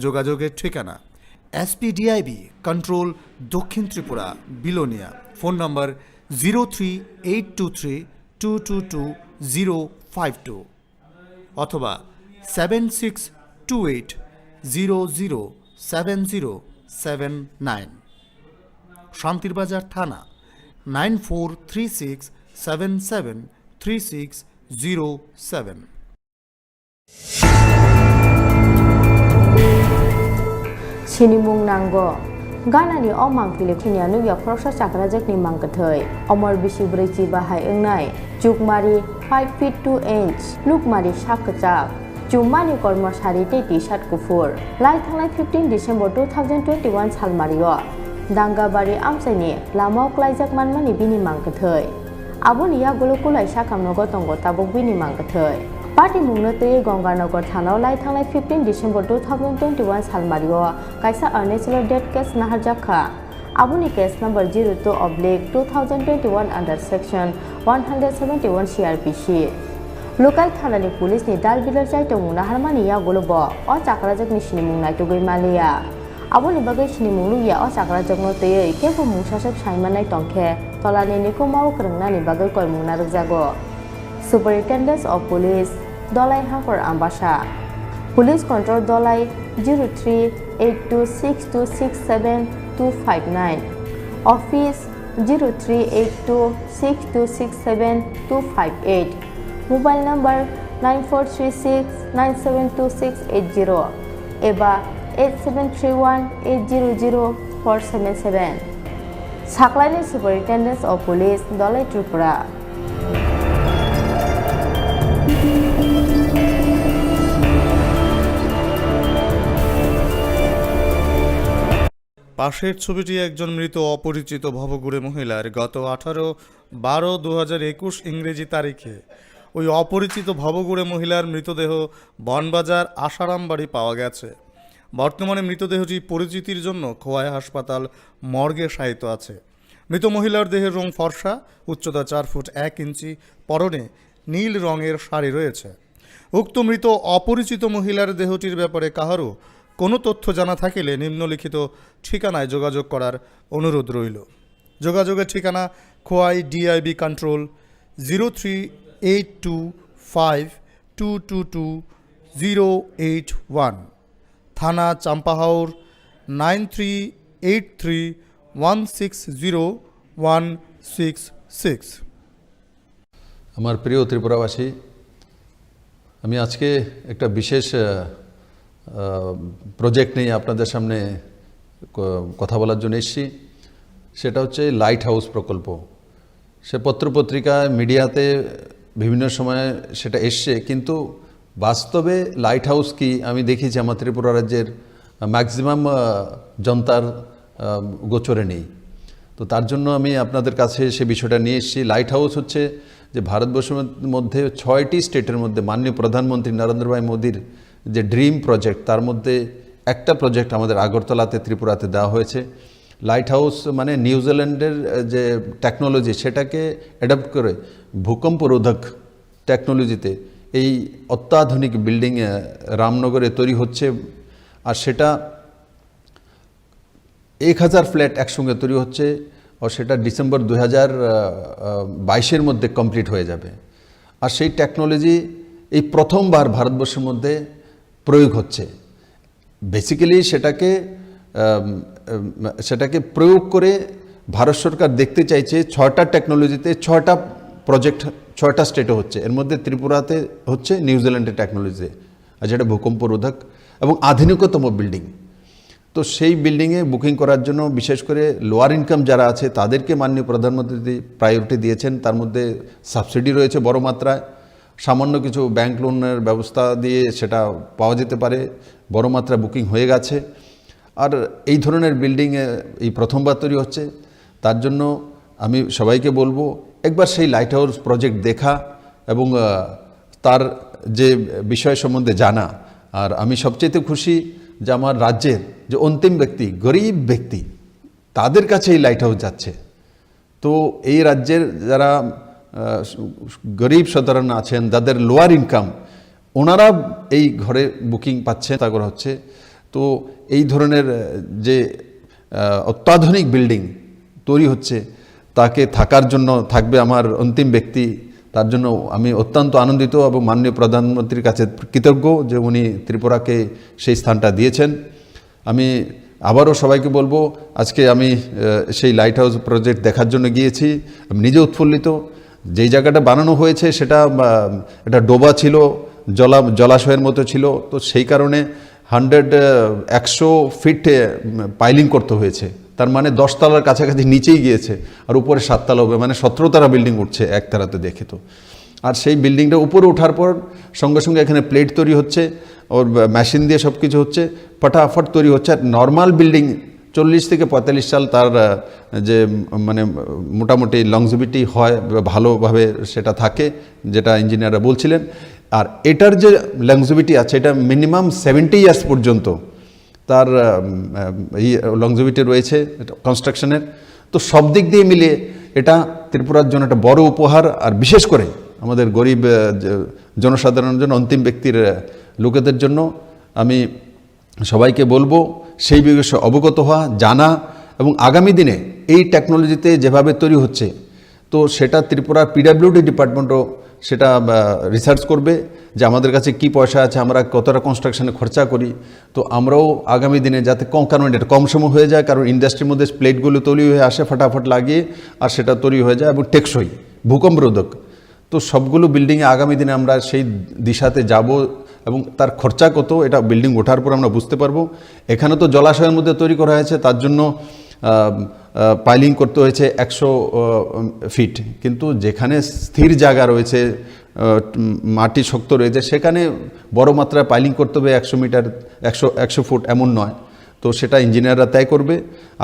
যোগাযোগের ঠিকানা SPDIB কন্ট্রোল, দক্ষিণ ত্রিপুরা, বিলোনিয়া। ফোন নম্বর 0382322052 অথবা 7628007079। শান্তিরবাজার থানা 9436773607। Sinimung nanggo Ganani omang pilih punya New York proses sakrajak ni mangkethoi omor bisi berisi bahai engnai jukmari 5 feet 2 inch lukmari sakecak jumani kormosari te t-shirt kufur lai thanglai 15 December 2021 salmario danggabari amsaini lamau klaijak manmani bini mangkethoi aboni ya gulukulai sakamnogo tongo tabuk bini mangkethoi Parti mungno tei Gonganagar thanao lai thanglai 15 December 2021 salmario kaisa unnatural death case naharjakha aboni case number 02/2021 under section 171 CRPC local thanani police ni dalbilar chaitomung naharmani ya golobo o chakrajak ni sinimung naitugoi malia aboni bagai sinimung luya o chakrajak no tei kebo mungsasep saimanai tongkhe tolani niko mau krengnani bagai koimung narukjago Superintendent of Police Dolai Hakor Ambasha Police Control Dolai 0382626729 Office 0382626728 Mobile number 9436972680 Eba 8731800477 Saklani Superintendent of Police Dolai Tripura পাশের ছবিটি একজন মৃত অপরিচিত ভবঘুরে মহিলার। গত 18/12/2021 ইংরেজি তারিখে ওই অপরিচিত ভবঘুরে মহিলার মৃতদেহ বনবাজার আশারাম বাড়ি পাওয়া গেছে। বর্তমানে মৃতদেহটি পরিচিতির জন্য খোয়াই হাসপাতাল মর্গে শায়িত আছে। মৃত মহিলার দেহের রং ফর্সা, উচ্চতা 4 ফুট 1 ইঞ্চি, পরনে নীল রঙের শাড়ি রয়েছে। উক্ত মৃত অপরিচিত মহিলার দেহটির ব্যাপারে কাহারও কোনো তথ্য জানা থাকিলে নিম্নলিখিত ঠিকানায় যোগাযোগ করার অনুরোধ রইল। যোগাযোগের ঠিকানা খোয়াই DIB কন্ট্রোল 038252228081 থানা চাম্পাহাওর 9383160166। আমার প্রিয় ত্রিপুরাবাসী, আমি আজকে একটা বিশেষ প্রজেক্ট নিয়ে আপনাদের সামনে কথা বলার জন্য এসেছি। সেটা হচ্ছে লাইট হাউস প্রকল্প। সে পত্রপত্রিকায় মিডিয়াতে বিভিন্ন সময় সেটা এসছে, কিন্তু বাস্তবে লাইট হাউস কি আমি দেখেছি আমার ত্রিপুরা রাজ্যের ম্যাক্সিমাম জনতার গোচরে নেই। তো তার জন্য আমি আপনাদের কাছে সে বিষয়টা নিয়ে এসেছি। লাইট হাউস হচ্ছে যে ভারতবর্ষের মধ্যে 6টি স্টেটের মধ্যে মাননীয় প্রধানমন্ত্রী নরেন্দ্র ভাই মোদির যে ড্রিম প্রজেক্ট, তার মধ্যে একটা প্রজেক্ট আমাদের আগরতলাতে ত্রিপুরাতে দেওয়া হয়েছে। লাইট হাউস মানে নিউজিল্যান্ডের যে টেকনোলজি সেটাকে অ্যাডাপ্ট করে ভূকম্প রোধক টেকনোলজিতে এই অত্যাধুনিক বিল্ডিং রামনগরে তৈরি হচ্ছে। আর সেটা 1000 ফ্ল্যাট একসঙ্গে তৈরি হচ্ছে, আর সেটা ডিসেম্বর 2022-এর মধ্যে কমপ্লিট হয়ে যাবে। আর সেই টেকনোলজি এই প্রথমবার ভারতবর্ষের মধ্যে প্রয়োগ হচ্ছে। বেসিক্যালি সেটাকে প্রয়োগ করে ভারত সরকার দেখতে চাইছে 6টা টেকনোলজিতে 6টা প্রজেক্ট 6টা স্টেটে হচ্ছে, এর মধ্যে ত্রিপুরাতে হচ্ছে নিউজিল্যান্ডের টেকনোলজিতে, আর যেটা ভূকম্প রোধক এবং আধুনিকতম বিল্ডিং। তো সেই বিল্ডিংয়ে বুকিং করার জন্য বিশেষ করে লোয়ার ইনকাম যারা আছে তাদেরকে মাননীয় প্রধানমন্ত্রী প্রায়োরিটি দিয়েছেন। তার মধ্যে সাবসিডি রয়েছে বড় মাত্রায়, সামান্য কিছু ব্যাংক লোনের ব্যবস্থা দিয়ে সেটা পাওয়া যেতে পারে, বড় মাত্রায় বুকিং হয়ে গেছে। আর এই ধরনের বিল্ডিং এই প্রথমবার তৈরি হচ্ছে। তার জন্য আমি সবাইকে বলবো একবার সেই লাইট হাউস প্রজেক্ট দেখা এবং তার যে বিষয় সম্বন্ধে জানা। আর আমি সবচেয়ে খুশি যে আমার রাজ্যের যে অন্তিম ব্যক্তি, গরিব ব্যক্তি, তাদের কাছে এই লাইট হাউস যাচ্ছে। তো এই রাজ্যের যারা গরিব সাধারণ আছেন, যাদের লোয়ার ইনকাম, ওনারা এই ঘরে বুকিং পাচ্ছেন, তা করা হচ্ছে। তো এই ধরনের যে অত্যাধুনিক বিল্ডিং তৈরি হচ্ছে তাকে থাকার জন্য থাকবে আমার অন্তিম ব্যক্তি। তার জন্য আমি অত্যন্ত আনন্দিত এবং মাননীয় প্রধানমন্ত্রীর কাছে কৃতজ্ঞ যে উনি ত্রিপুরাকে সেই স্থানটা দিয়েছেন। আমি আবারও সবাইকে বলবো, আজকে আমি সেই লাইট হাউস প্রজেক্ট দেখার জন্য গিয়েছি, আমি নিজে উৎফুল্লিত। যেই জায়গাটা বানানো হয়েছে সেটা একটা ডোবা ছিল, জলাশয়ের মতো ছিল। তো সেই কারণে 100 ফিট পাইলিং করতে হয়েছে, তার মানে 10 তলার কাছাকাছি নিচেই গিয়েছে, আর উপরে 7 তলা হবে, মানে 17 তলা বিল্ডিং উঠছে একতারাতে দেখে। তো আর সেই বিল্ডিংটা উপরে ওঠার পর সঙ্গে সঙ্গে এখানে প্লেট তৈরি হচ্ছে, ওর মেশিন দিয়ে সব কিছু হচ্ছে, ফটাফট তৈরি হচ্ছে। আর নর্মাল বিল্ডিং 40 থেকে 45 সাল তার যে মানে মোটামুটি লংজিভিটি হয়, ভালোভাবে সেটা থাকে, যেটা ইঞ্জিনিয়াররা বলছিলেন। আর এটার যে লংজিভিটি আছে এটা মিনিমাম 70 ইয়ার্স পর্যন্ত তার লংজিভিটি রয়েছে কনস্ট্রাকশনের। তো সব দিক দিয়ে মিলিয়ে এটা ত্রিপুরার জন্য একটা বড় উপহার। আর বিশেষ করে আমাদের গরিব জনসাধারণের জন্য, অন্তিম ব্যক্তির লোকেদের জন্য আমি সবাইকে বলবো সেই বিষয়ে অবগত হওয়া, জানা, এবং আগামী দিনে এই টেকনোলজিতে যেভাবে তৈরি হচ্ছে তো সেটা ত্রিপুরার পিডব্লিউডি ডিপার্টমেন্টও সেটা রিসার্চ করবে যে আমাদের কাছে কি পয়সা আছে, আমরা কতটা কনস্ট্রাকশনে খরচা করি। তো আমরাও আগামী দিনে যাতে কারণ এটা কম সময় হয়ে যায়, কারণ ইন্ডাস্ট্রির মধ্যে প্লেটগুলো তৈরি হয়ে আসে ফটাফট লাগিয়ে, আর সেটা তৈরি হয়ে যায় এবং টেকসই ভূকম্প রোধক। তো সবগুলো বিল্ডিংয়ে আগামী দিনে আমরা সেই দিশাতে যাব এবং তার খরচা কত এটা বিল্ডিং ওঠার পর আমরা বুঝতে পারবো। এখানে তো জলাশয়ের মধ্যে তৈরি করা হয়েছে, তার জন্য পাইলিং করতে হয়েছে 100 ফিট, কিন্তু যেখানে স্থির জায়গা রয়েছে, মাটি শক্ত রয়েছে, সেখানে বড় মাত্রায় পাইলিং করতে হবে 100 মিটার 100 ফুট, এমন নয়। তো সেটা ইঞ্জিনিয়াররা তয় করবে।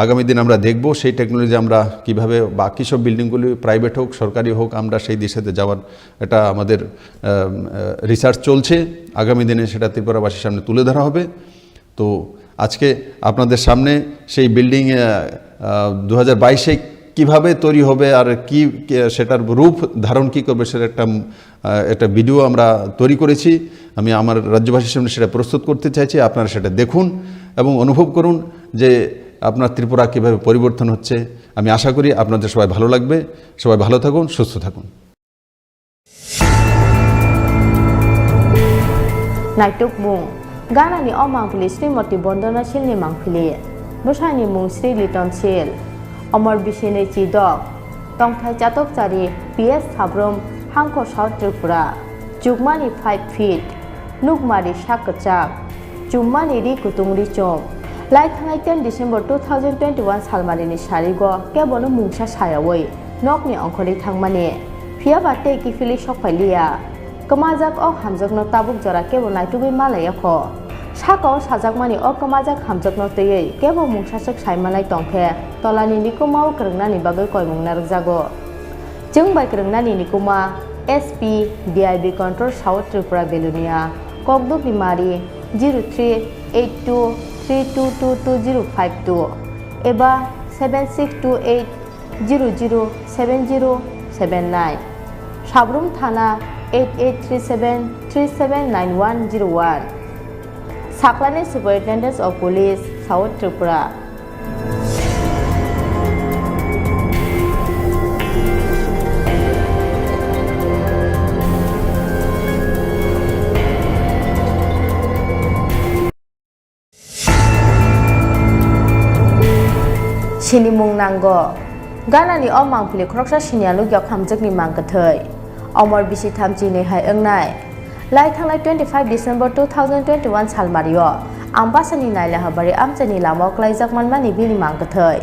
আগামী দিন আমরা দেখব সেই টেকনোলজি আমরা কিভাবে বাকি সব বিল্ডিংগুলি প্রাইভেট হোক সরকারি হোক আমরা সেই দিশাতে যাওয়ার এটা আমাদের রিসার্চ চলছে। আগামী দিনে সেটা ত্রিপুরাবাসীর সামনে তুলে ধরা হবে। তো আজকে আপনাদের সামনে সেই বিল্ডিং 2022-এ কীভাবে তৈরি হবে আর কি সেটার রূপ ধারণ কী করবে সেটা একটা ভিডিও আমরা তৈরি করেছি। আমি আমার রাজ্যবাসীর সামনে সেটা প্রস্তুত করতে চাইছি। আপনারা সেটা দেখুন এবং অনুভব করুন যে আপনার ত্রিপুরা কীভাবে পরিবর্তন হচ্ছে। আমি আশা করি আপনাদের সবাই ভালো লাগবে। সবাই ভালো থাকুন, সুস্থ থাকুন। নাইটুক মুং গানানি অমাংফিলি শ্রীমতী বন্দনা শিলনি মাংফিলি বসানি মুং শ্রী লিটন শিল অমর বিশেনে চিদক টংথাই চাতক চারি পিএস সাব্রম হাংখ সাউথ ত্রিপুরা जुगमानी 5 फीट नुगमारी साकचाक जुगमानी रि कुतुंग रिचों लाई थांगाई 10 डिसेम्बर 2021 सालमारिनि सारिगो केबोनो मुंसा सायावै नकनि अंखलि थांमानि Pia bate kifili sokpailia. Kemajak o hamjakno tabuk jora kebo naitugui malayakho. Sako sajakmani o kemajak hamjakno teyei kebo mungsasek saimanai tongkhe tolani nikumao kerengnani bagai koimung narjago. Jeng bai kerengnani nikuma SP DIB Control South Tripura Belunia Kokduk Bimari 038232222052 eba 7628007079 Sabrum Thana 8837379101 Saklani Superintendent of Police South Tripura Chini Khorang Gana ni o mangpili kroksa sinialu gyok hamjakni mangkathai Omor bisi thamchi ne hai engnai Lai thanglai 25 December 2021 salmario ambasani naila habari amchani lamo klaijak manmani bini mangkathai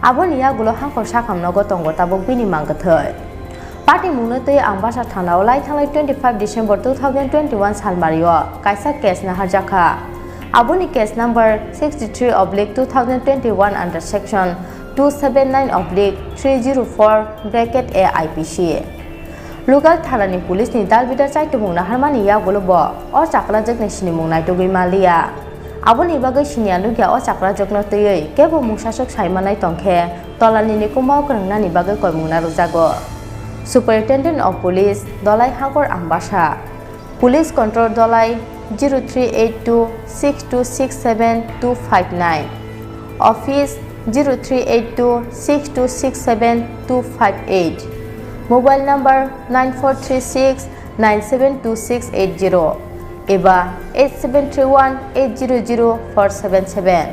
Aboni ya gulo hangkor sakhamnogo tongo tabok bini mangkathai Party mungno tei ambasa thanao lai thanglai 25 December 2021 salmario kaisa case na harjakha Aboni case number 63/2021 under section 279/304 (A IPC. Local Thanani Police ni dalbidar chai tumung na harmani ya golobo o chakra jakne sinimung nai togui malia. Aboni bagai sinialu gya o chakra jakno teyei kebo mungsasok saimanai tongkhe tolani ni kumau kerengnani bagai koimung na rujago. Superintendent of Police Dolai Hangkor Ambasa Police Control Dolai 0382626729 Office 0382626728 Mobile number 9436972680 eba 8731800477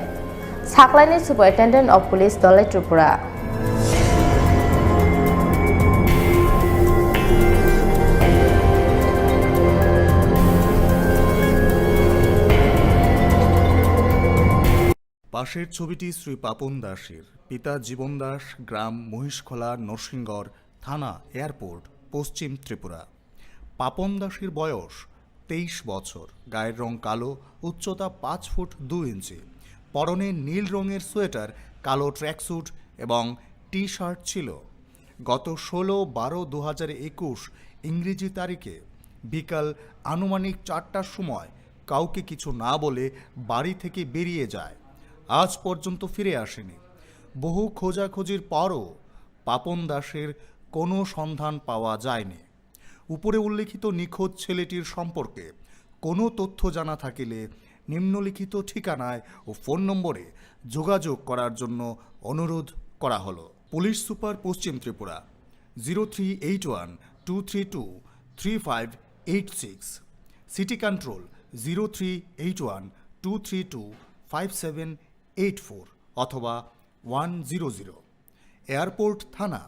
Saklani Superintendent of Police Dolai Tripura পাশের ছবিটি শ্রী পাপন দাসের পিতা জীবন দাস গ্রাম মহিষখোলা নরসিংগড় থানা airport পশ্চিম ত্রিপুরা পাপন দাসের বয়স 23 বছর গায়ের রং কালো উচ্চতা 5 ফুট 2 ইঞ্চি পরনে নীল রঙের সোয়েটার কালো ট্র্যাকস্যুট এবং টি শার্ট ছিল গত 16/12/2021 ইংরেজি তারিখে বিকাল আনুমানিক 4টার সময় কাউকে কিছু না বলে বাড়ি থেকে বেরিয়ে যায় আজ পর্যন্ত ফিরে আসেনি বহু খোঁজাখুঁজির পরও পাপন দাসের কোনো সন্ধান পাওয়া যায়নি উপরে উল্লেখিত নিখোঁজ ছেলেটির সম্পর্কে কোনো তথ্য জানা থাকিলে নিম্নলিখিত ঠিকানায় ও ফোন নম্বরে যোগাযোগ করার জন্য অনুরোধ করা হলো পুলিশ সুপার পশ্চিম ত্রিপুরা 0381-232-3586 সিটি কন্ট্রোল 0381-232-5784 অথবা 100 এয়ারপোর্ট থানা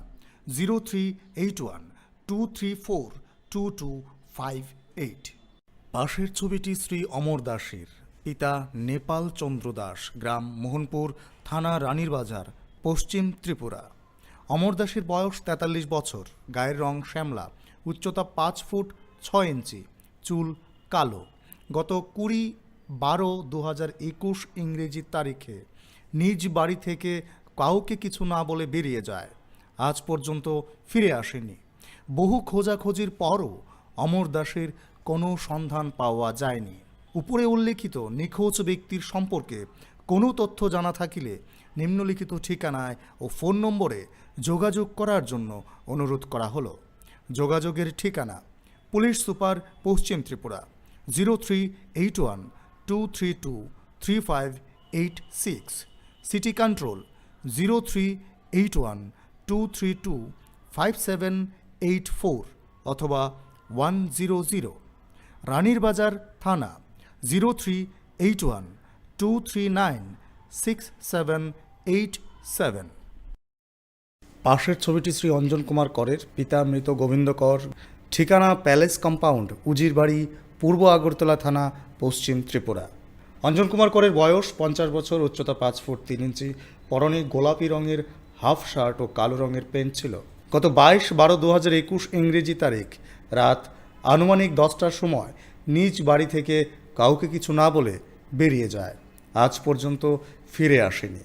0381-234-2258 পাশের ছবিটি শ্রী অমর দাসের পিতা নেপাল চন্দ্র দাস গ্রাম মোহনপুর থানা রানীর বাজার পশ্চিম ত্রিপুরা অমর দাসের বয়স 43 বছর গায়ের রং শ্যামলা উচ্চতা 5 ফুট 6 ইঞ্চি চুল কালো গত 20/12/2021 ইংরেজি তারিখে নিজ বাড়ি থেকে কাউকে কিছু না বলে বেরিয়ে যায় আজ পর্যন্ত ফিরে আসেনি বহু খোঁজাখুঁজির পরও অমর দাসের কোনো সন্ধান পাওয়া যায়নি উপরে উল্লেখিত নিখোঁজ ব্যক্তির সম্পর্কে কোনো তথ্য জানা থাকিলে নিম্নলিখিত ঠিকানায় ও ফোন নম্বরে যোগাযোগ করার জন্য অনুরোধ করা হলো যোগাযোগের ঠিকানা পুলিশ সুপার পশ্চিম ত্রিপুরা 0381-232-3586 সিটি কন্ট্রোল 0381-232-5784 অথবা 100 রানীর বাজার থানা 0381-239-6787 পাশের ছবিটি শ্রী অঞ্জন কুমার করের পিতা মৃত গোবিন্দ কর ঠিকানা প্যালেস কম্পাউন্ড উজিরবাড়ি পূর্ব আগরতলা থানা পশ্চিম ত্রিপুরা অঞ্জন কুমার করের বয়স 50 বছর উচ্চতা 5 ফুট 3 ইঞ্চি পরনে গোলাপি রঙের হাফ শার্ট ও কালো রঙের প্যান্ট ছিল গত 22/12/2021 ইংরেজি তারিখ রাত আনুমানিক 10টার সময় নিজ বাড়ি থেকে কাউকে কিছু না বলে বেরিয়ে যায়। আজ পর্যন্ত ফিরে আসেনি।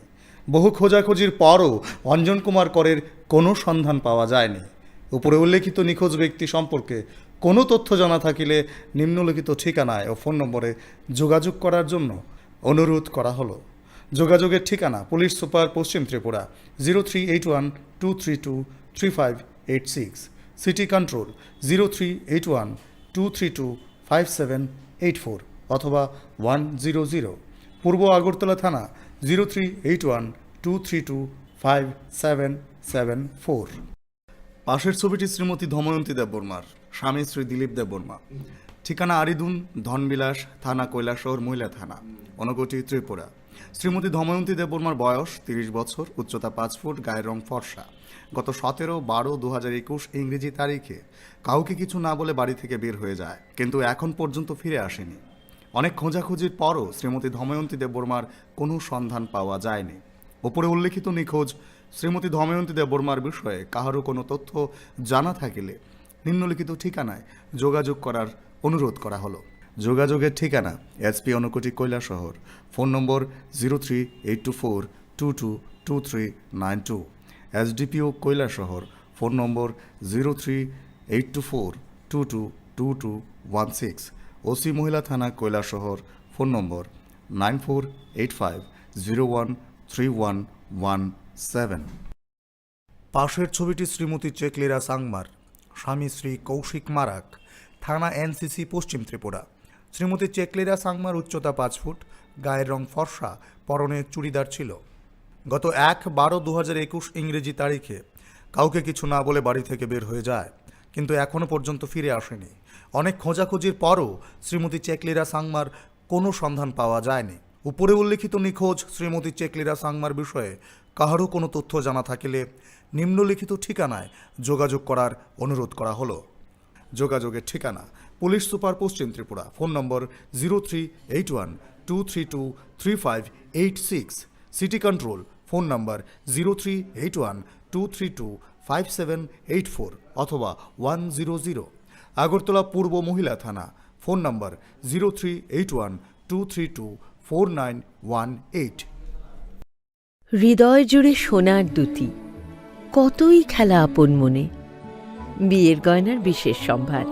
বহু খোঁজাখুঁজির পরও অঞ্জন কুমার করের কোনো সন্ধান পাওয়া যায়নি। উপরে উল্লেখিত নিখোঁজ ব্যক্তি সম্পর্কে কোনো তথ্য জানা থাকিলে নিম্নলিখিত ঠিকানায় ও ফোন নম্বরে যোগাযোগ করার জন্য অনুরোধ করা হলো। যোগাযোগের ঠিকানা পুলিশ সুপার পশ্চিম ত্রিপুরা 0381-232-3586, সিটি কন্ট্রোল 0381-232-5784 অথবা 100, পূর্ব আগরতলা থানা 0381-232-5774। পাশের ছবিটি শ্রীমতী ধময়ন্তী দেববর্মার, স্বামী শ্রী দিলীপ দেববর্মা। ঠিকানা আরিদুন, ধনবিলাস থানা, কৈলাসহর মহিলা থানা, ঊনকোটি, ত্রিপুরা। শ্রীমতী ধময়ন্তী দেববর্মার বয়স 30 বছর, উচ্চতা 5 ফুট, গায়ের রং ফর্সা। গত 17/12/2021 ইংরেজি তারিখে কাউকে কিছু না বলে বাড়ি থেকে বের হয়ে যায়, কিন্তু এখন পর্যন্ত ফিরে আসেনি। অনেক খোঁজাখুঁজির পরও শ্রীমতী ধময়ন্তী দেববর্মার কোনো সন্ধান পাওয়া যায়নি। উপরে উল্লেখিত নিখোঁজ শ্রীমতী ধময়ন্তী দেববর্মার বিষয়ে কাহারও কোনো তথ্য জানা থাকিলে নিম্নলিখিত ঠিকানায় যোগাযোগ করার অনুরোধ করা হলো। যোগাযোগের ঠিকানা এসপি ঊনকোটি, কৈলাসহর, ফোন নম্বর 0382422392, এসডিপিও কৈলাসহর, ফোন নম্বর 0382422216, ওসি মহিলা থানা, কৈলাসহর, ফোন নম্বর 9485013117। পাশের ছবিটি শ্রীমতী চেকলিরা সাংমার, স্বামী শ্রী কৌশিক মারাক, থানা এনসিসি, পশ্চিম ত্রিপুরা। শ্রীমতী চেকলিরা সাংমার উচ্চতা 5 ফুট, গায়ের রং ফর্সা, পরনে চুড়িদার ছিল। গত 1/12/2021 ইংরেজি তারিখে কাউকে কিছু না বলে বাড়ি থেকে বের হয়ে যায়, কিন্তু এখনও পর্যন্ত ফিরে আসেনি। অনেক খোঁজাখুঁজির পরও শ্রীমতী চেকলিরা সাংমার কোনো সন্ধান পাওয়া যায়নি। উপরে উল্লেখিত নিখোঁজ শ্রীমতী চেকলিরা সাংমার বিষয়ে কাহারও কোনো তথ্য জানা থাকিলে নিম্নলিখিত ঠিকানায় যোগাযোগ করার অনুরোধ করা হলো। যোগাযোগের ঠিকানা পুলিশ সুপার পশ্চিম ত্রিপুরা, ফোন নম্বর 0381-232-3586, সিটি কন্ট্রোল, ফোন নম্বর 0381-232-5784 অথবা 100, আগরতলা পূর্ব মহিলা থানা, ফোন নম্বর 0381-232-4918। হৃদয় জুড়ে সোনার দুটি, কতই খেলা আপন মনে, বিয়ের গয়নার বিশেষ সম্ভার।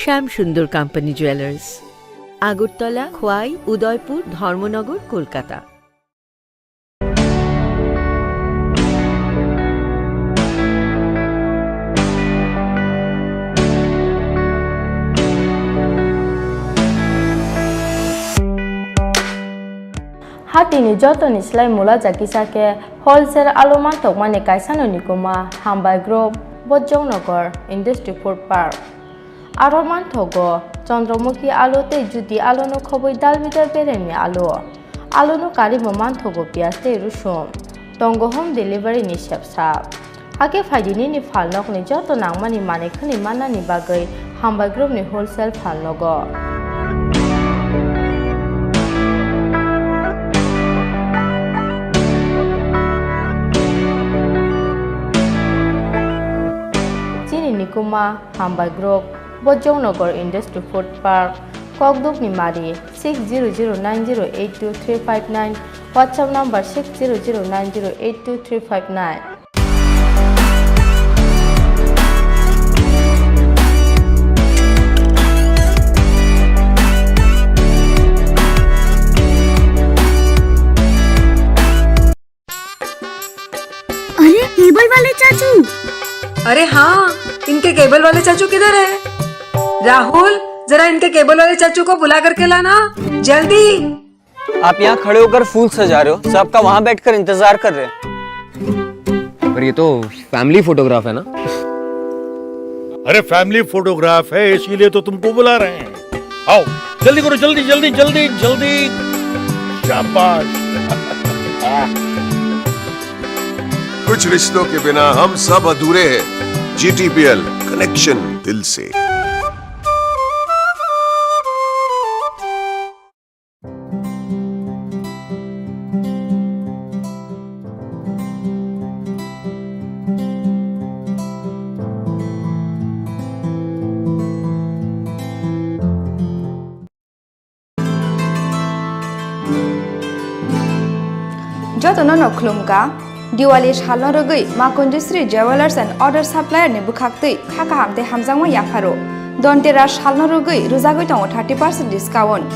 শ্যাম সুন্দর company jewellers, Agartala, Khowai, Udaipur, Dharmanagar, Kolkata. Hatini jotoni slai mula jakisake wholesale aloma tokmani kaisano nikuma Hambai Group, Bojongnagar Industry Food Park. Aroman thogo Chandramukhi alu te juti alu no khoboi dalbidar beremi alu no karibo man thogo pias te rusum tongo home delivery ni shepsap age faidini ni falnok ni joto nangmani mane khani manani bagai Hambai Group ni wholesale falnogo. Chini Khorang Hambai Group, Bojongnagar Industry Food Park, Kokduk Nimari 6009082359, WhatsApp number 6009082359. अरे cable वाले चाचू, अरे हाँ, इनके cable वाले चाचू किधर है? राहुल, जरा इनके केबल वाले चाचू को बुला करके लाना जल्दी। आप यहाँ खड़े होकर फूल सजा रहे हो, सबका वहाँ बैठकर इंतजार कर रहे हैं। पर ये तो फैमिली फोटोग्राफ है ना? अरे फैमिली फोटोग्राफ है, इसीलिए तो तुमको बुला रहे हैं। आओ जल्दी करो, जल्दी जल्दी जल्दी जल्दी। शाबाश। कुछ रिश्तों के बिना हम सब अधूरे हैं। GTPL, कनेक्शन दिल से। যতন নখলুমকা দিওয়ালি সালন রগৈ মা কঞ্জুশ্রী জুয়েলার্স এন্ড অর্ডার সাপ্লায়ার নি বুখাক্তৈ খাকা হামতে হামজাংমা ইয়াফারো দন্তেরা সালন রগৈ রুজাগৈ দङ 30% ডিসকাউন্ট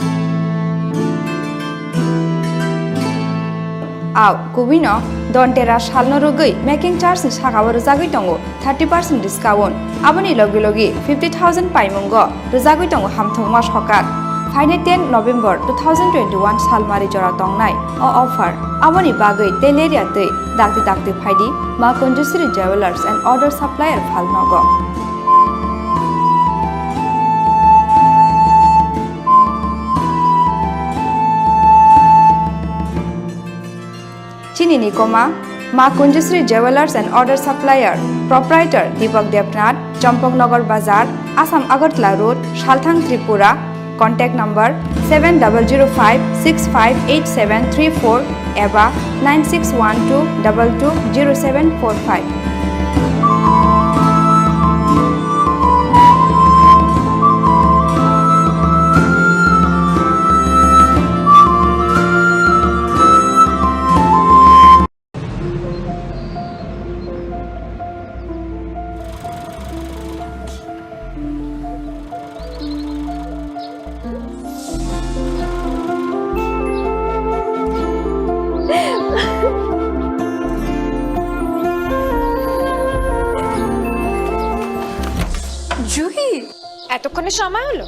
आव गुबिनो दन्टेरा सालनो रुगै मेकिंग चार्ज नि सागाव रुजागै दङ 30% डिसकाउन्ट आबनि लगे लगे 50,000 पाइमुंग रुजागै दङ हामथंमा सकात फाइने 10 नभेम्बर 2021 सालमारि जरा दंनाय अ अफार आबनि बागै तेलेरिया दै दागति दागति फाइदि मा Kanjushree jewellers and order supplier फालनग Chini Khorang Ma Kundusri Jewelers and Order Supplier, Proprietor Deepak Devnath, Champaknagar Bazar, Assam Agartala Road, Salbrumni Tripura. Contact number 7005658734 eba 9612220745. Juhi এতক্ষণে সময় হলো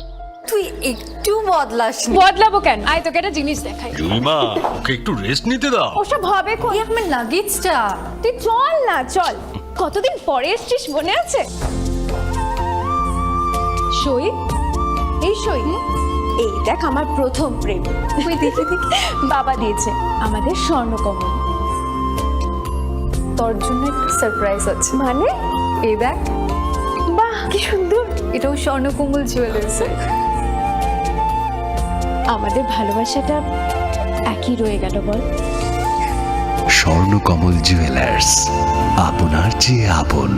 তুই একটু বদলাসনি বদলাবো কেন আয় তোকে একটা জিনিস দেখাই জুইমা ওকে একটু রেস্ট নিতে দাও ওসব হবে কই আমার লাগেজটা তুই চল না চল কতদিন পরে এসেছিস মনে আছে সই এই সই এই দেখ আমার প্রথম প্রেম তুই দেখে বাবা দিয়েছে আমাদের স্বর্ণকমল তোর জন্য একটা সারপ্রাইজ আছে মানে এই দেখ বাহ কি সুন্দর এটাও স্বর্ণকমল জুয়েলার্স আমাদের ভালোবাসাটা একই রয়ে গেল বল স্বর্ণকমল জুয়েলার্স আপনার চেয়ে আপন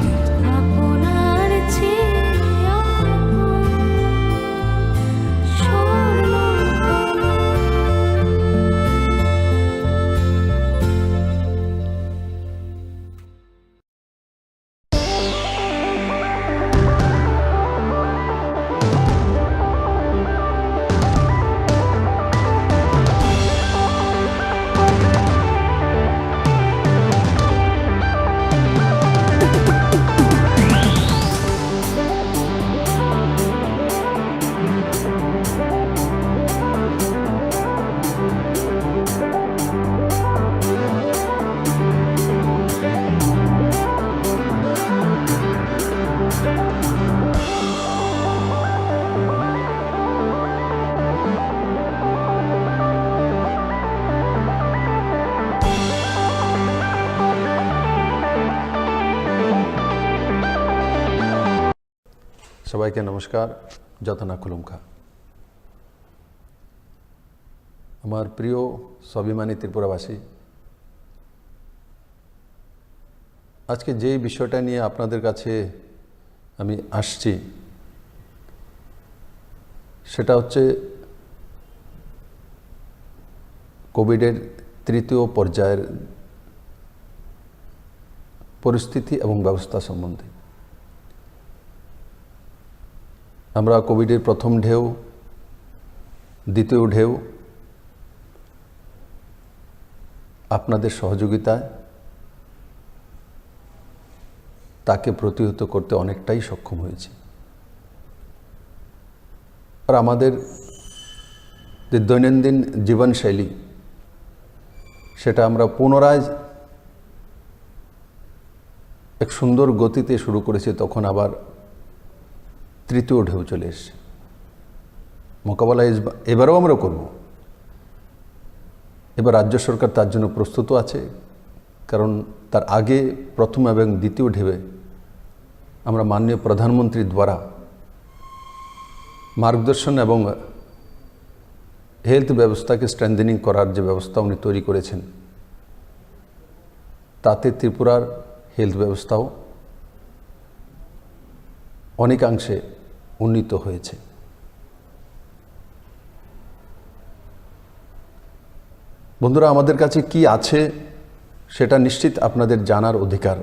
সবাইকে নমস্কার যতনা খুলুমখা আমার প্রিয় স্বাভিমানী ত্রিপুরাবাসী আজকে যে বিষয়টা নিয়ে আপনাদের কাছে আমি আসছি সেটা হচ্ছে কোভিডের তৃতীয় পর্যায়ের পরিস্থিতি এবং ব্যবস্থা সম্বন্ধে আমরা কোভিডের প্রথম ঢেউ দ্বিতীয় ঢেউ আপনাদের সহযোগিতায় তাকে প্রতিহত করতে অনেকটাই সক্ষম হয়েছি আর আমাদের যে দৈনন্দিন জীবনশৈলী সেটা আমরা পুনরায় এক সুন্দর গতিতে শুরু করেছি তখন আবার তৃতীয় ঢেউ চলে এসছে মোকাবেলা এবারও আমরা করব এবার রাজ্য সরকার তার জন্য প্রস্তুত আছে কারণ তার আগে প্রথম এবং দ্বিতীয় ঢেউয়ে আমরা মাননীয় প্রধানমন্ত্রীর দ্বারা মার্গদর্শন এবং হেলথ ব্যবস্থাকে স্ট্রেংথেনিং করার যে ব্যবস্থা উনি তৈরি করেছেন তাতে ত্রিপুরার হেলথ ব্যবস্থাও অনেকাংশে উন্নীত হয়েছে বন্ধুরা আমাদের কাছে কি আছে সেটা নিশ্চিত আপনাদের জানার অধিকার।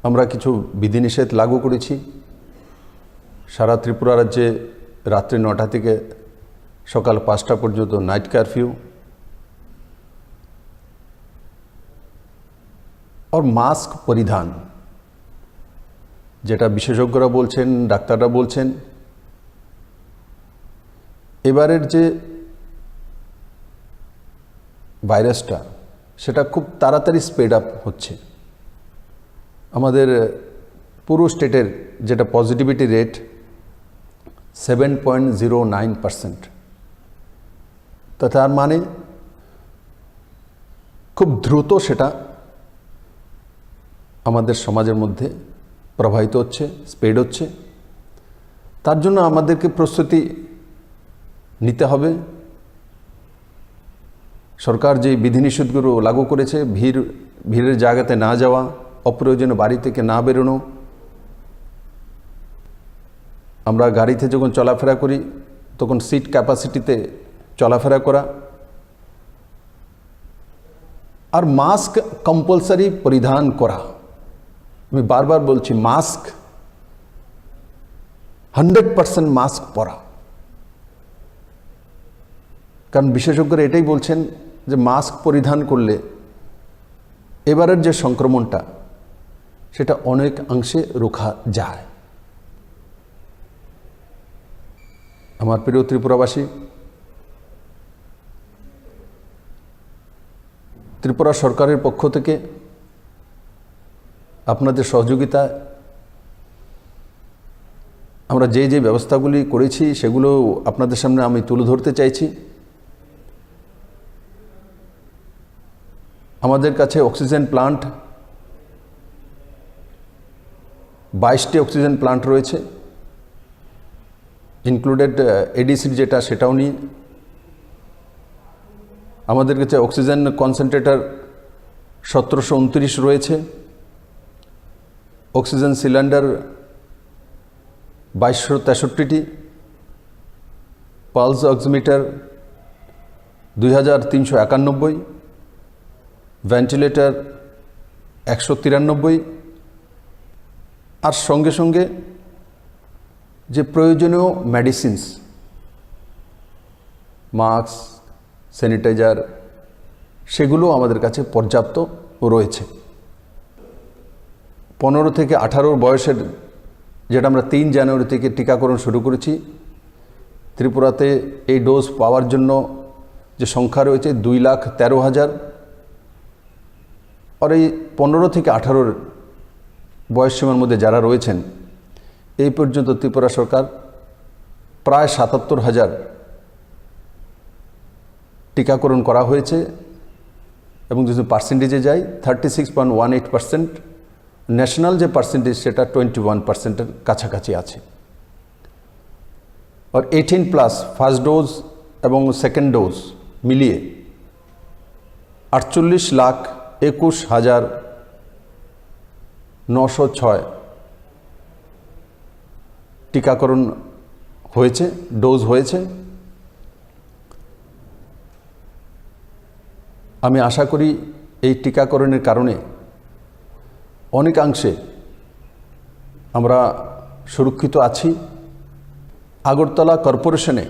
আমরা কিছু বিধিনিষেধ লাগু করেছি। সারা ত্রিপুরা রাজ্যে রাত্রি 9টা থেকে সকাল 5টা পর্যন্ত নাইট কারফিউ और মাস্ক পরিধান, যেটা বিশেষজ্ঞরা বলছেন, ডাক্তাররা বলছেন, এবারের যে ভাইরাসটা সেটা খুব তাড়াতাড়ি স্প্রেড আপ হচ্ছে। আমাদের পুরো স্টেটের যেটা পজিটিভিটি রেট 7.09%, তা তার মানে খুব দ্রুত সেটা আমাদের সমাজের মধ্যে প্রবাহিত হচ্ছে, স্প্রেড হচ্ছে। তার জন্য আমাদেরকে প্রস্তুতি নিতে হবে। সরকার যে বিধিনিষেধগুলো লাগু করেছে, ভিড়ের জায়গাতে না যাওয়া, অপ্রয়োজনীয় বাড়ি থেকে না বেরোনো, আমরা গাড়িতে যখন চলাফেরা করি তখন সিট ক্যাপাসিটিতে চলাফেরা করা, আর মাস্ক কম্পালসারি পরিধান করা। আমি বারবার বলছি, মাস্ক 100% মাস্ক পরা। কারণ বিশেষজ্ঞরা এটাই বলছেন যে মাস্ক পরিধান করলে এবারের যে সংক্রমণটা সেটা অনেক অংশে রোখা যায়। আমার প্রিয় ত্রিপুরাবাসী, ত্রিপুরা সরকারের পক্ষ থেকে আপনাদের সহযোগিতা আমরা যে যে ব্যবস্থাগুলি করেছি সেগুলো আপনাদের সামনে আমি তুলে ধরতে চাইছি। আমাদের কাছে অক্সিজেন প্লান্ট 22টি অক্সিজেন প্লান্ট রয়েছে, ইনক্লুডেড এডিসি যেটা সেটাও নিয়ে। আমাদের কাছে অক্সিজেন কনসেন্ট্রেটর 1729 রয়েছে, অক্সিজেন সিলিন্ডার 2263টি, পালস অক্সিমিটার 2391, ভেন্টিলেটর 193, আর সঙ্গে সঙ্গে যে প্রয়োজনীয় মেডিসিনস, মাস্ক, স্যানিটাইজার, সেগুলো আমাদের কাছে পর্যাপ্ত রয়েছে। 15 থেকে 18 বয়সের, যেটা আমরা 3 জানুয়ারি থেকে টিকাকরণ শুরু করেছি, ত্রিপুরাতে এই ডোজ পাওয়ার জন্য যে সংখ্যা রয়েছে 2,13,000। আর এই 15 থেকে 18 বয়স সীমার মধ্যে যারা রয়েছেন, এই পর্যন্ত ত্রিপুরা সরকার প্রায় 77,000 টিকাকরণ করা হয়েছে। এবং যদি পার্সেন্টেজে যাই 36.18%, ন্যাশনাল যে পার্সেন্টেজ সেটা 21%-এর কাছাকাছি আছে। আর 18+ ফার্স্ট ডোজ এবং সেকেন্ড ডোজ মিলিয়ে 48,21,906 টিকাকরণ হয়েছে, ডোজ হয়েছে। আমি আশা করি এই টিকাকরণের কারণে অনেকাংশে আমরা সুরক্ষিত আছি। আগরতলা কর্পোরেশনে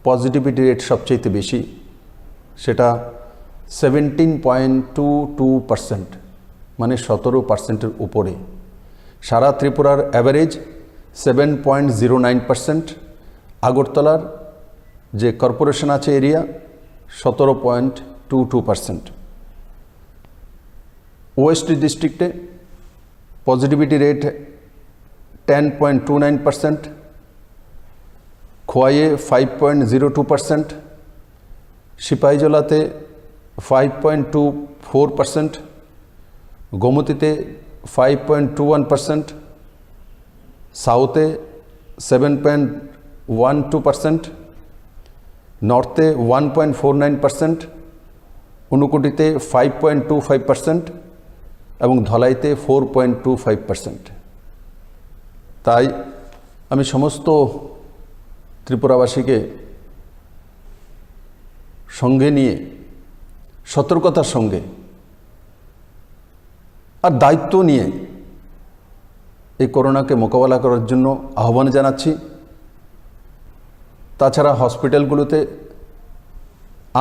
পজিটিভিটি রেট সবচেয়ে বেশি, সেটা 17.22%, মানে 17%-এর উপরে। সারা ত্রিপুরার অ্যাভারেজ 7.09%, আগরতলার যে কর্পোরেশন আছে এরিয়া 17.22%। ওয়েস্ট ডিস্ট্রিক্টে পজিটিভিটি রেট 10.29%, খোয়াইয়ে 5.02%, সিপাহীজলাতে 5.24%, গোমতীতে 5.21%, সাউথে 7.12%, নর্থে 1.49%, উনকোটিতে 5.25% এবং ধলাইতে 4.25%। তাই আমি সমস্ত ত্রিপুরাবাসীকে সঙ্গে নিয়ে সতর্কতার সঙ্গে আর দায়িত্ব নিয়ে এই করোনাকে মোকাবেলা করার জন্য আহ্বান জানাচ্ছি। তাছাড়া হসপিটালগুলোতে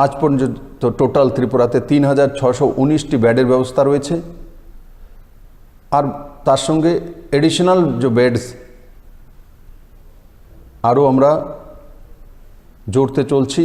আজ পর্যন্ত টোটাল ত্রিপুরাতে 3619টি বেডের ব্যবস্থা রয়েছে। আর তার সঙ্গে এডিশনাল যে বেডস আরও আমরা জোরতে চলছি।